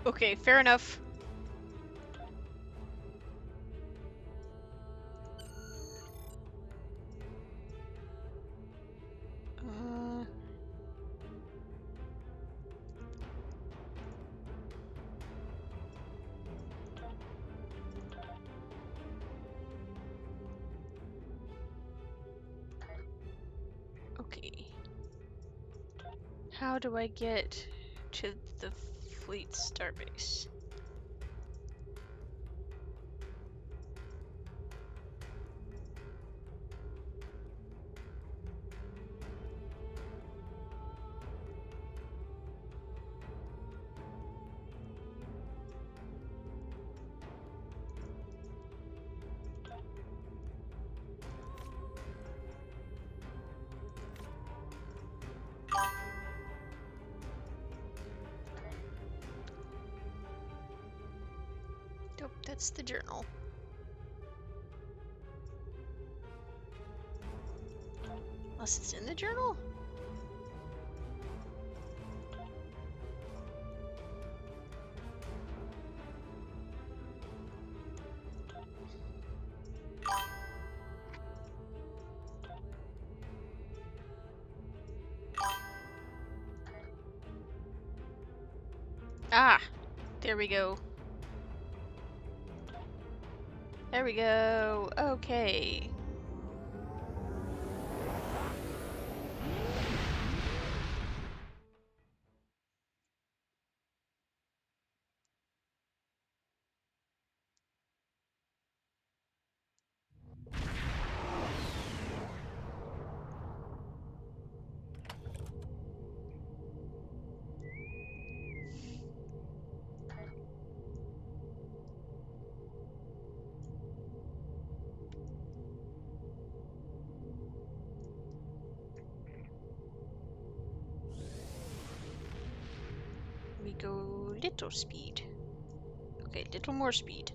Okay, fair enough. Okay. How do I get to the fleet starbase? Nope, that's the journal. Unless it's in the journal? Ah, there we go. There we go. Okay. We go little speed. Okay, little more speed.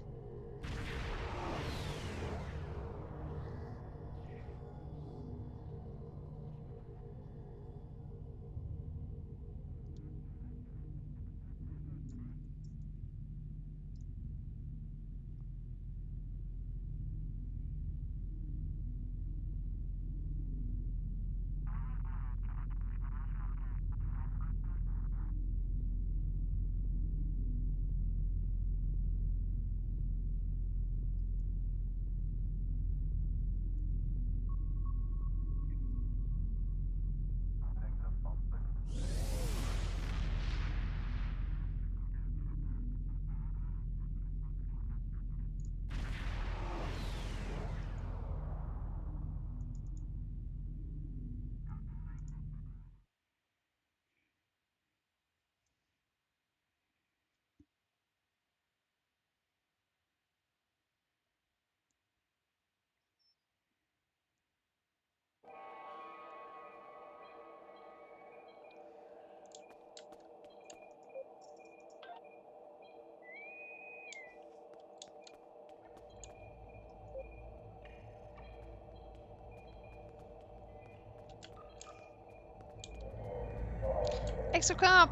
Exocomp!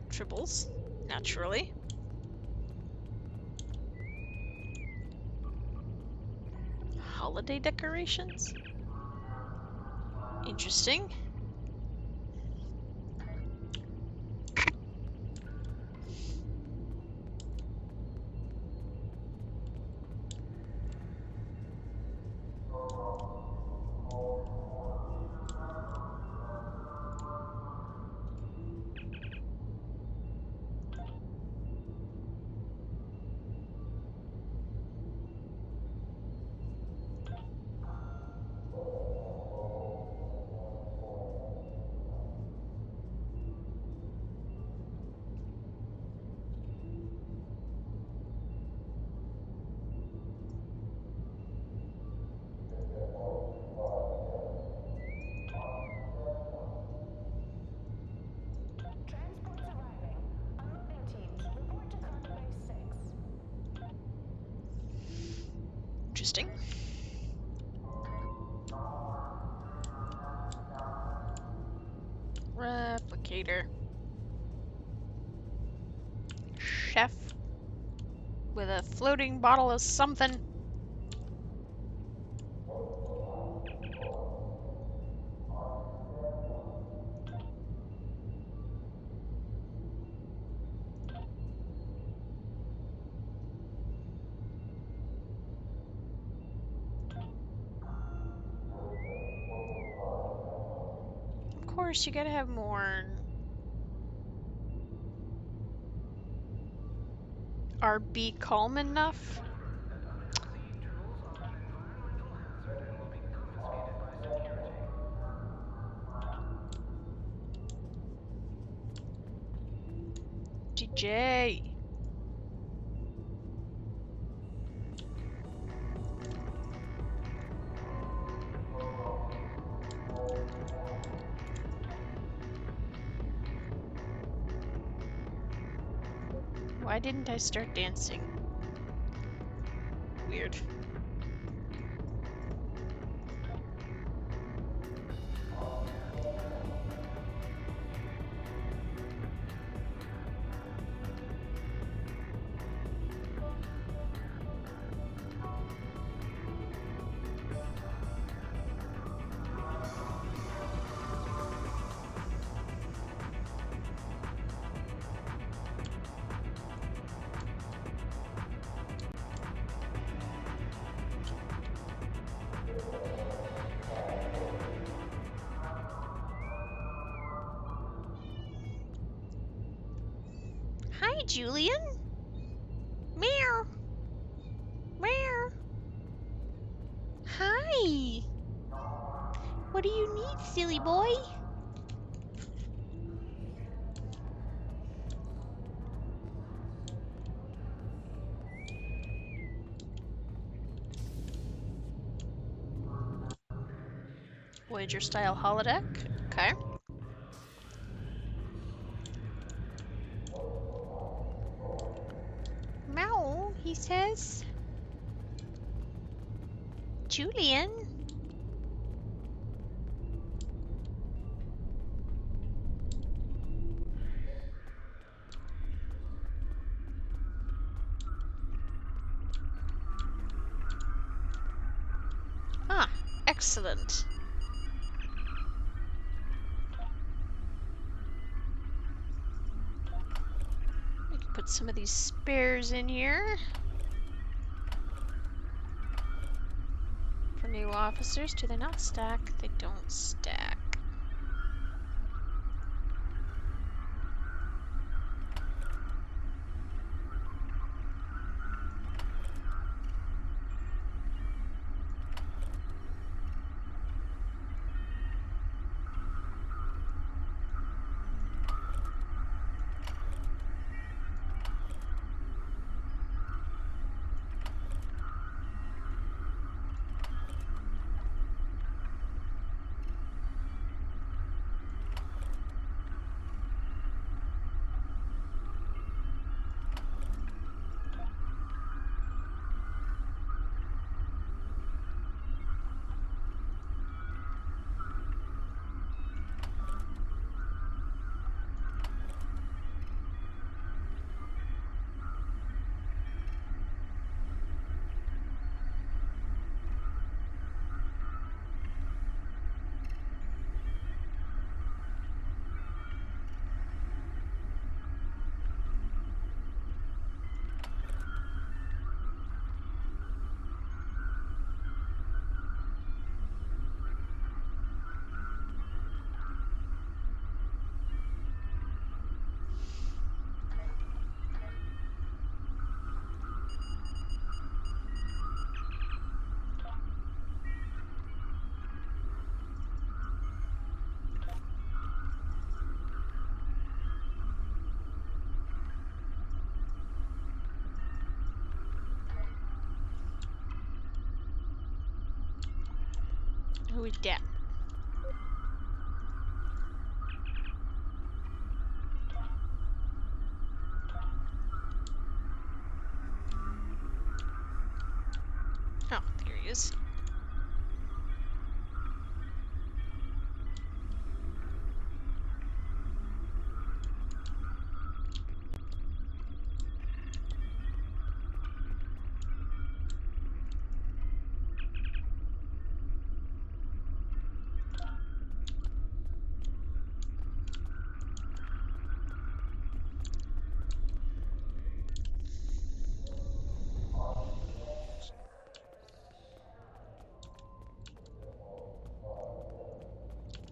Tribbles, naturally. Holiday decorations? Interesting. Interesting. Replicator. Chef. With a floating bottle of something. Of course, you gotta have more. Are B calm enough? DJ. Why didn't I start dancing? Weird. Hi, Julian. Meow. Meow. Hi. What do you need, silly boy? Voyager style holodeck. Okay. Meow, he says. Julian. Ah, excellent. We can put some of these spares in here. For new officers, do they not stack? They don't stack. Who is that? Oh, there he is.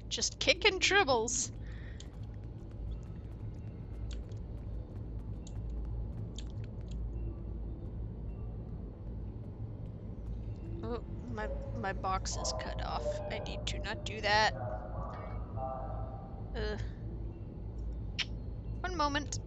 Just kicking tribbles. Oh, my box is cut off. I need to not do that. One moment.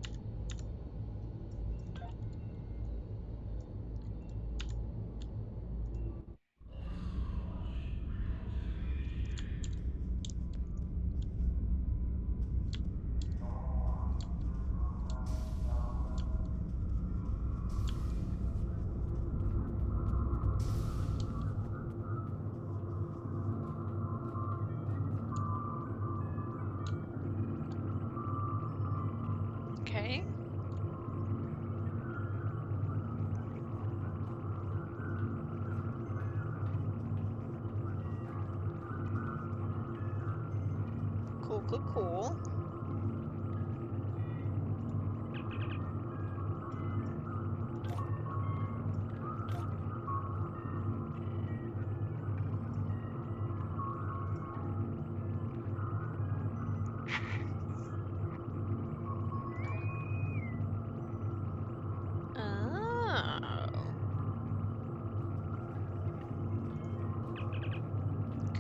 Okay. Cool, cool, cool.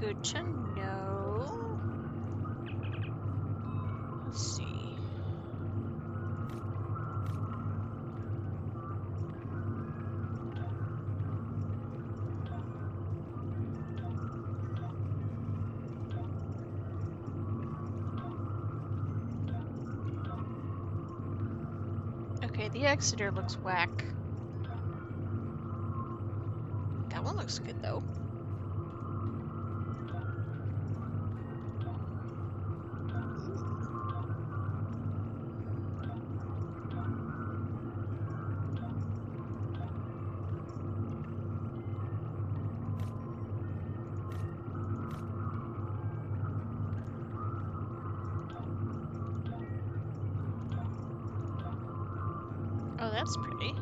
Good to know. Let's see. Okay, the Exeter looks whack. That one looks good though. Oh, that's pretty.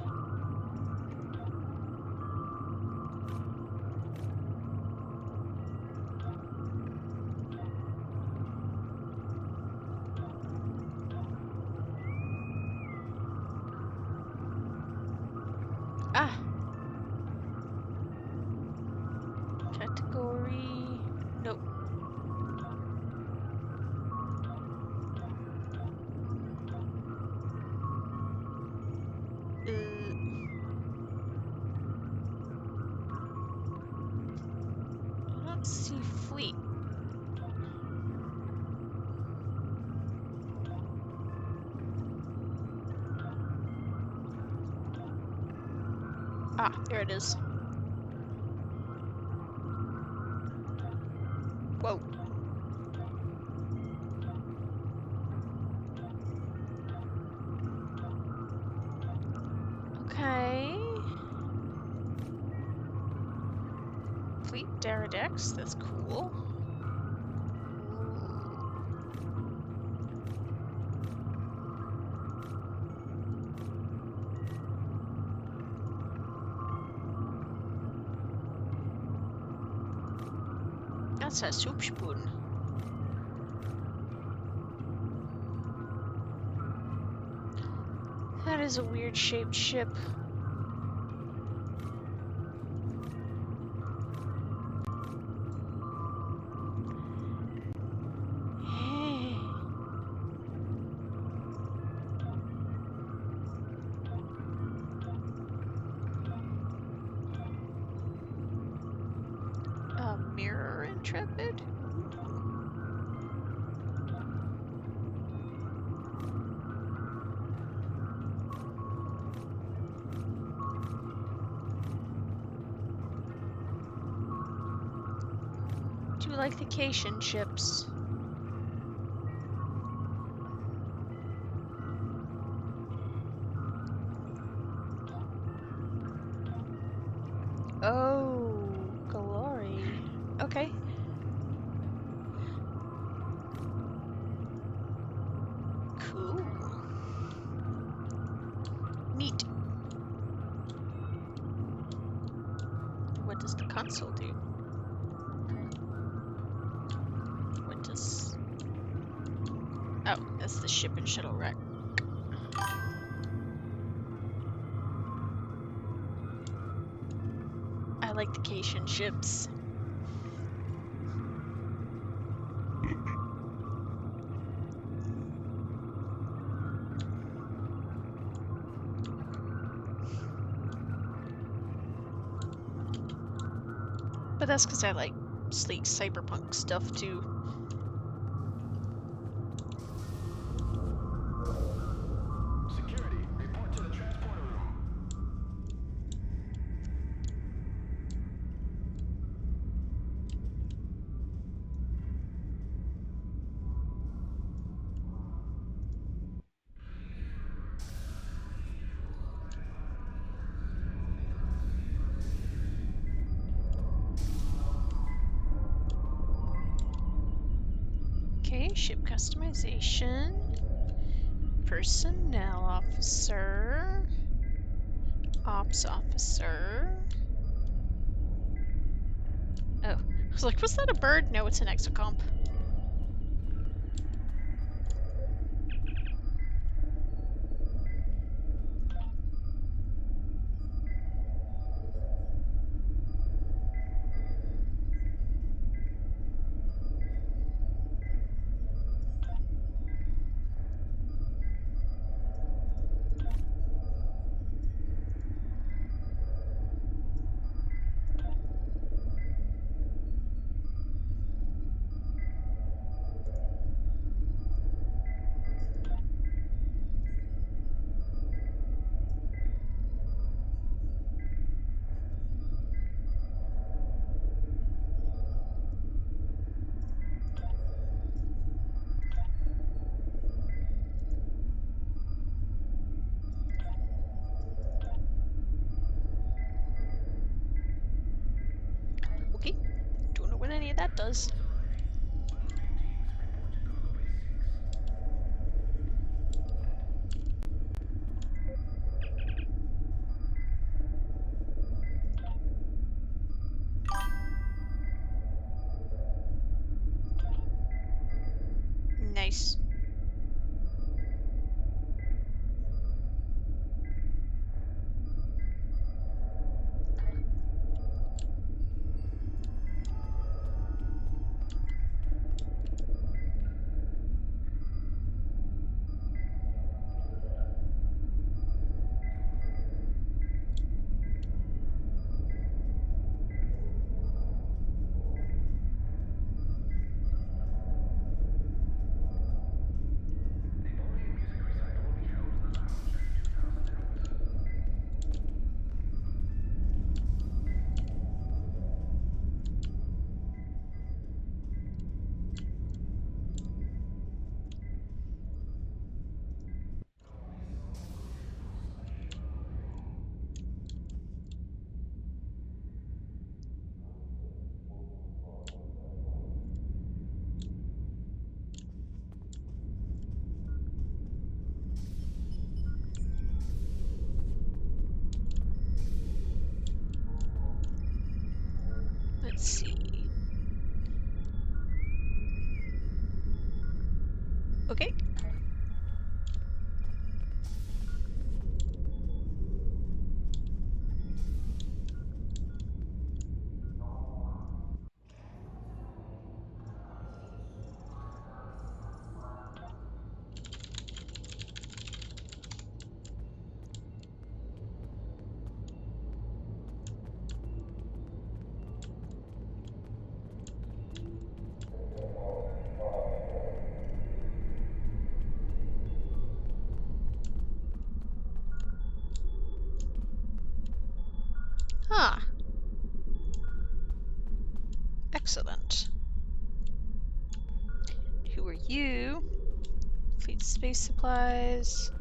Ah! Category... Nope. I don't see fleet. Ah, there it is. Whoa. Okay. Fleet Daradex, that's cool. That's a soup spoon. That is a weird shaped ship. A mirror in intrepid? Do you like the Cation ships? Oh, glory. Okay. Cool. Neat. What does the console do? What does... Oh, that's the ship and shuttle rack. I like the Cation ships. But that's because I like sleek cyberpunk stuff too. Security, report to the transporter room. Okay, ship customization. Personnel officer. Ops officer. Oh, I was like, was that a bird? No, it's an exocomp. Okay, don't know what any of that does. Nice. Let's see. Okay. Excellent. Who are you? Fleet space supplies.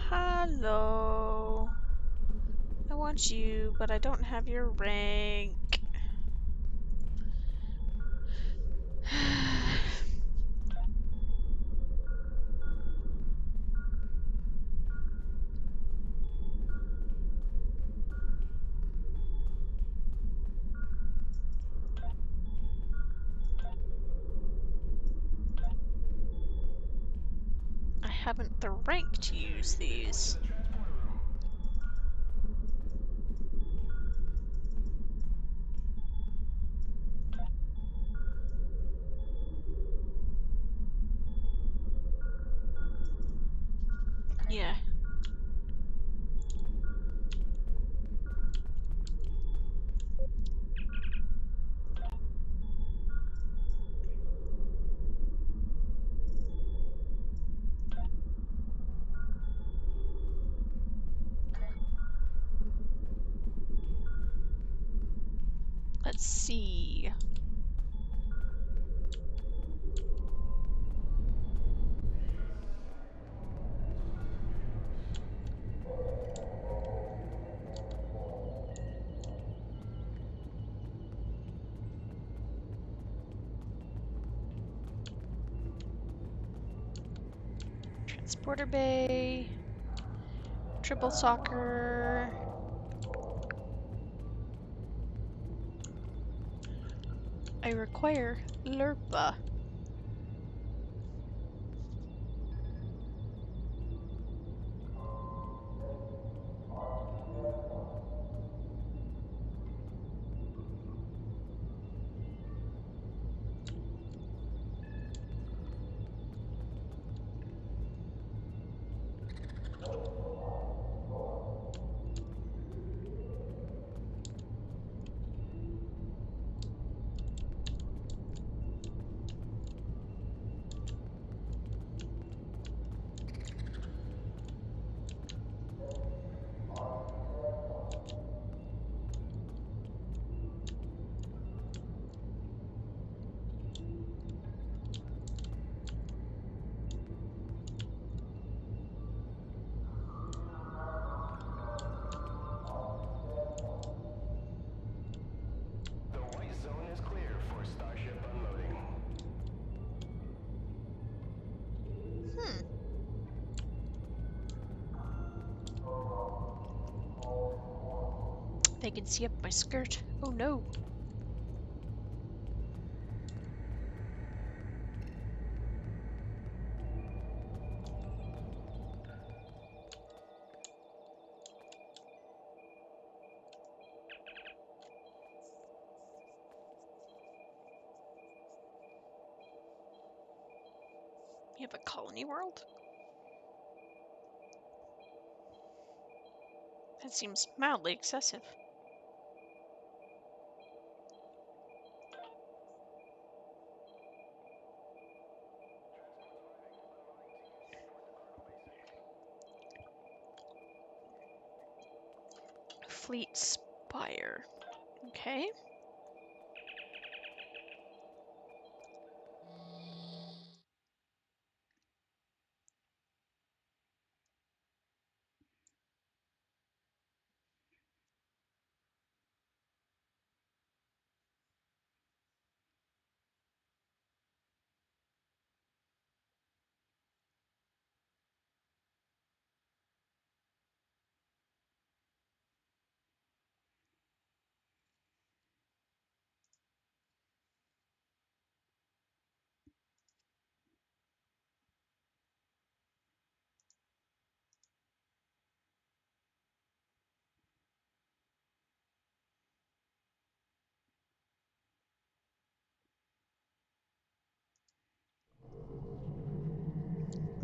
Hello. I want you, but I don't have your rank. I haven't the rank to use these. Yeah. Let's see. Transporter bay. Triple soccer. I require Lerpa. They can see up my skirt. Oh no. You have a colony world? That seems mildly excessive. Fleet Spire. Okay.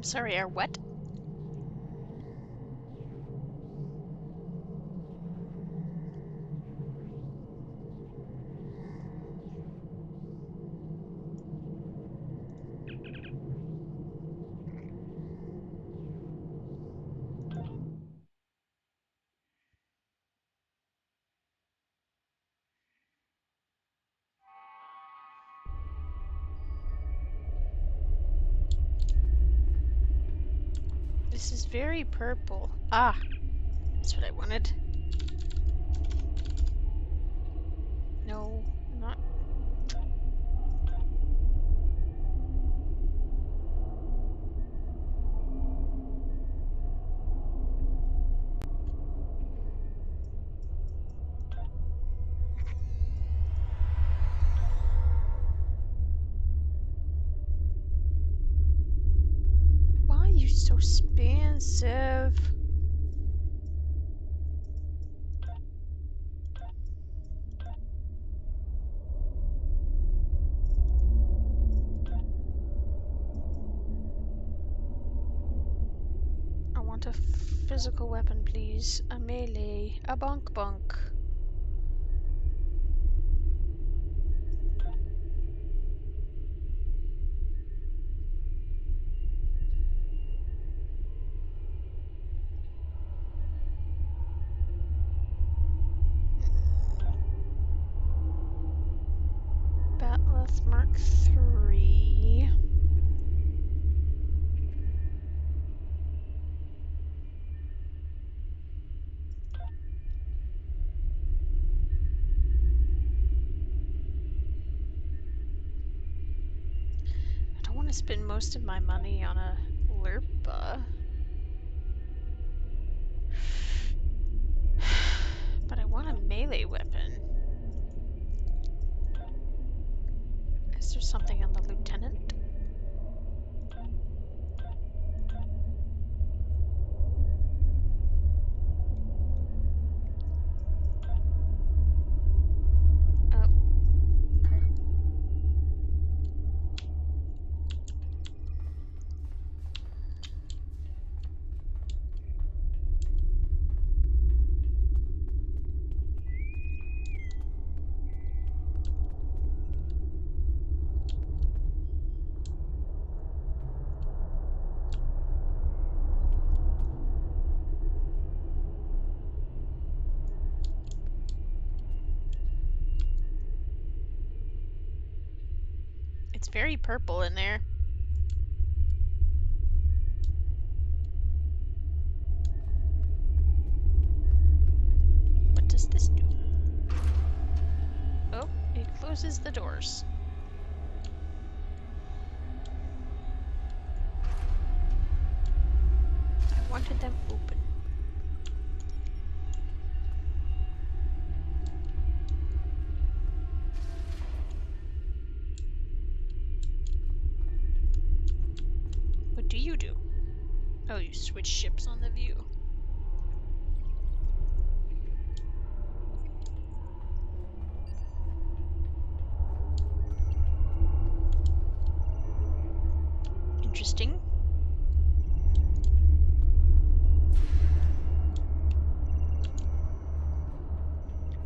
I'm sorry, our what? This is very purple. Ah, that's what I wanted. No, not. Why are you so expensive? I want a physical weapon, please. A melee. A bonk bonk. Batleth Mark III. I don't want to spend most of my money on a Lurpa. But I want a melee weapon. Is there something on the lieutenant? Oh. It's very purple in there. What does this do? Oh, it closes the doors. I wanted them open. What do you do? Oh, you switch ships on the view. Interesting.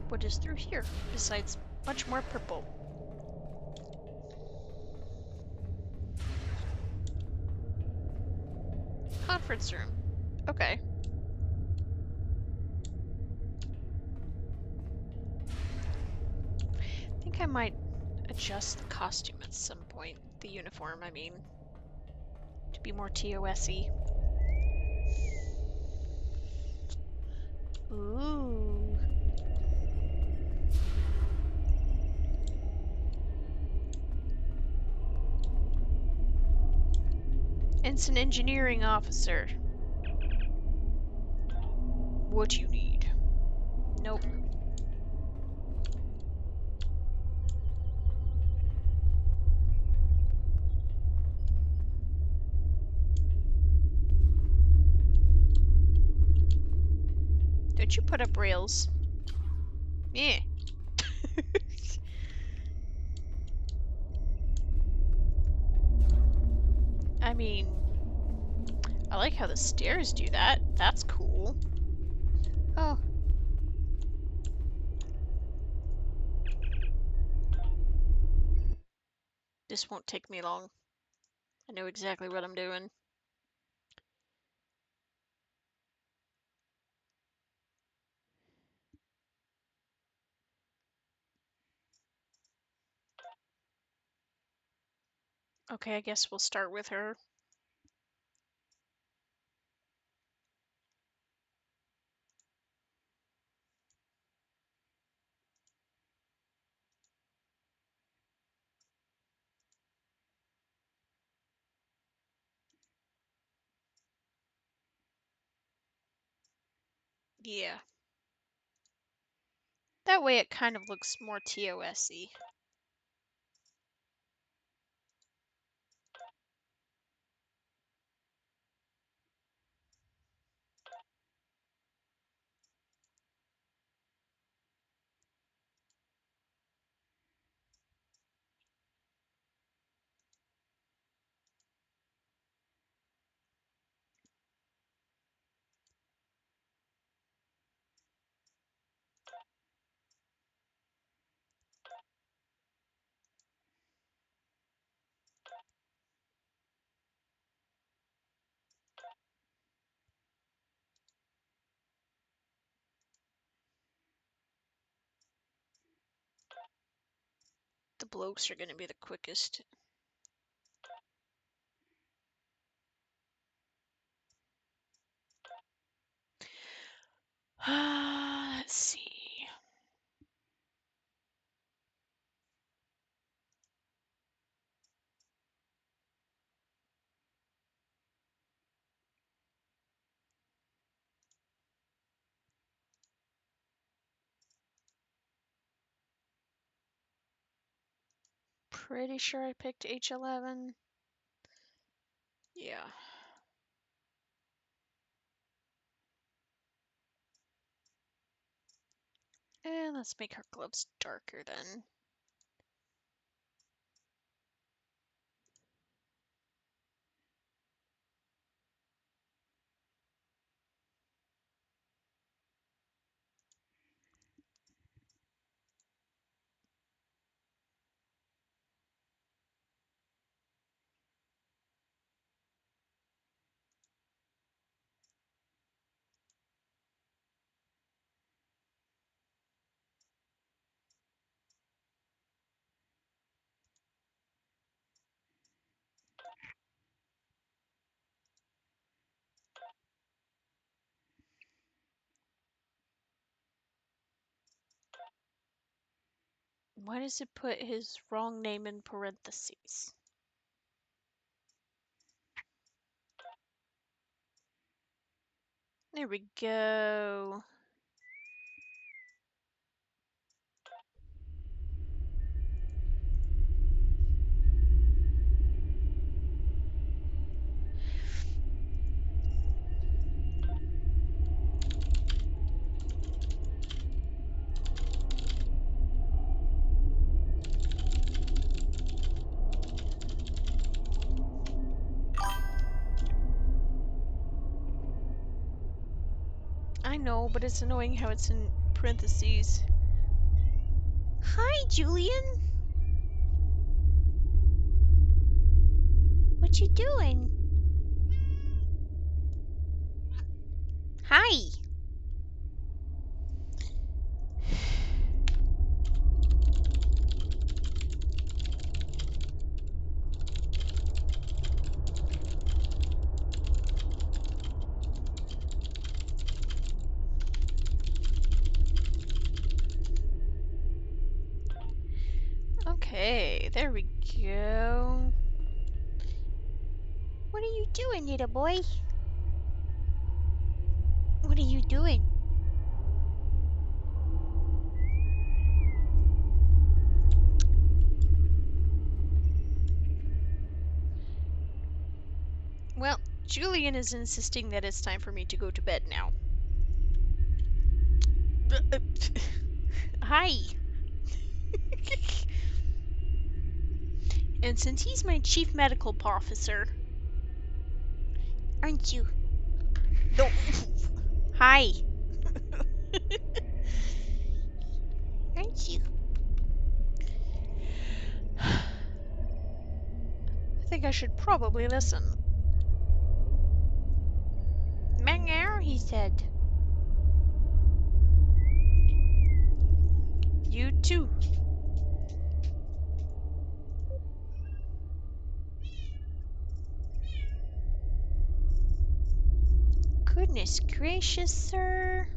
What is through here, besides much more purple? Conference room. Okay. I think I might adjust the costume at some point. The uniform, I mean. To be more TOS-y. Ooh. Ensign engineering officer. What you need? Nope. Don't you put up rails? Yeah. I mean, I like how the stairs do that. That's cool. Oh. This won't take me long. I know exactly what I'm doing. Okay, I guess we'll start with her. Yeah. That way it kind of looks more TOS-y. The blokes are going to be the quickest. Let's see. Pretty sure I picked H11. Yeah. And let's make her gloves darker then. Why does it put his wrong name in parentheses? There we go. I know, but it's annoying how it's in parentheses. Hi, Julian. What you doing? Hi. Okay, there we go. What are you doing, little boy? What are you doing? Well, Julian is insisting that it's time for me to go to bed now. Hi. And since he's my chief medical officer, aren't you? No. Hi. Aren't you? I think I should probably listen. Meow, he said. You too. Goodness gracious, sir.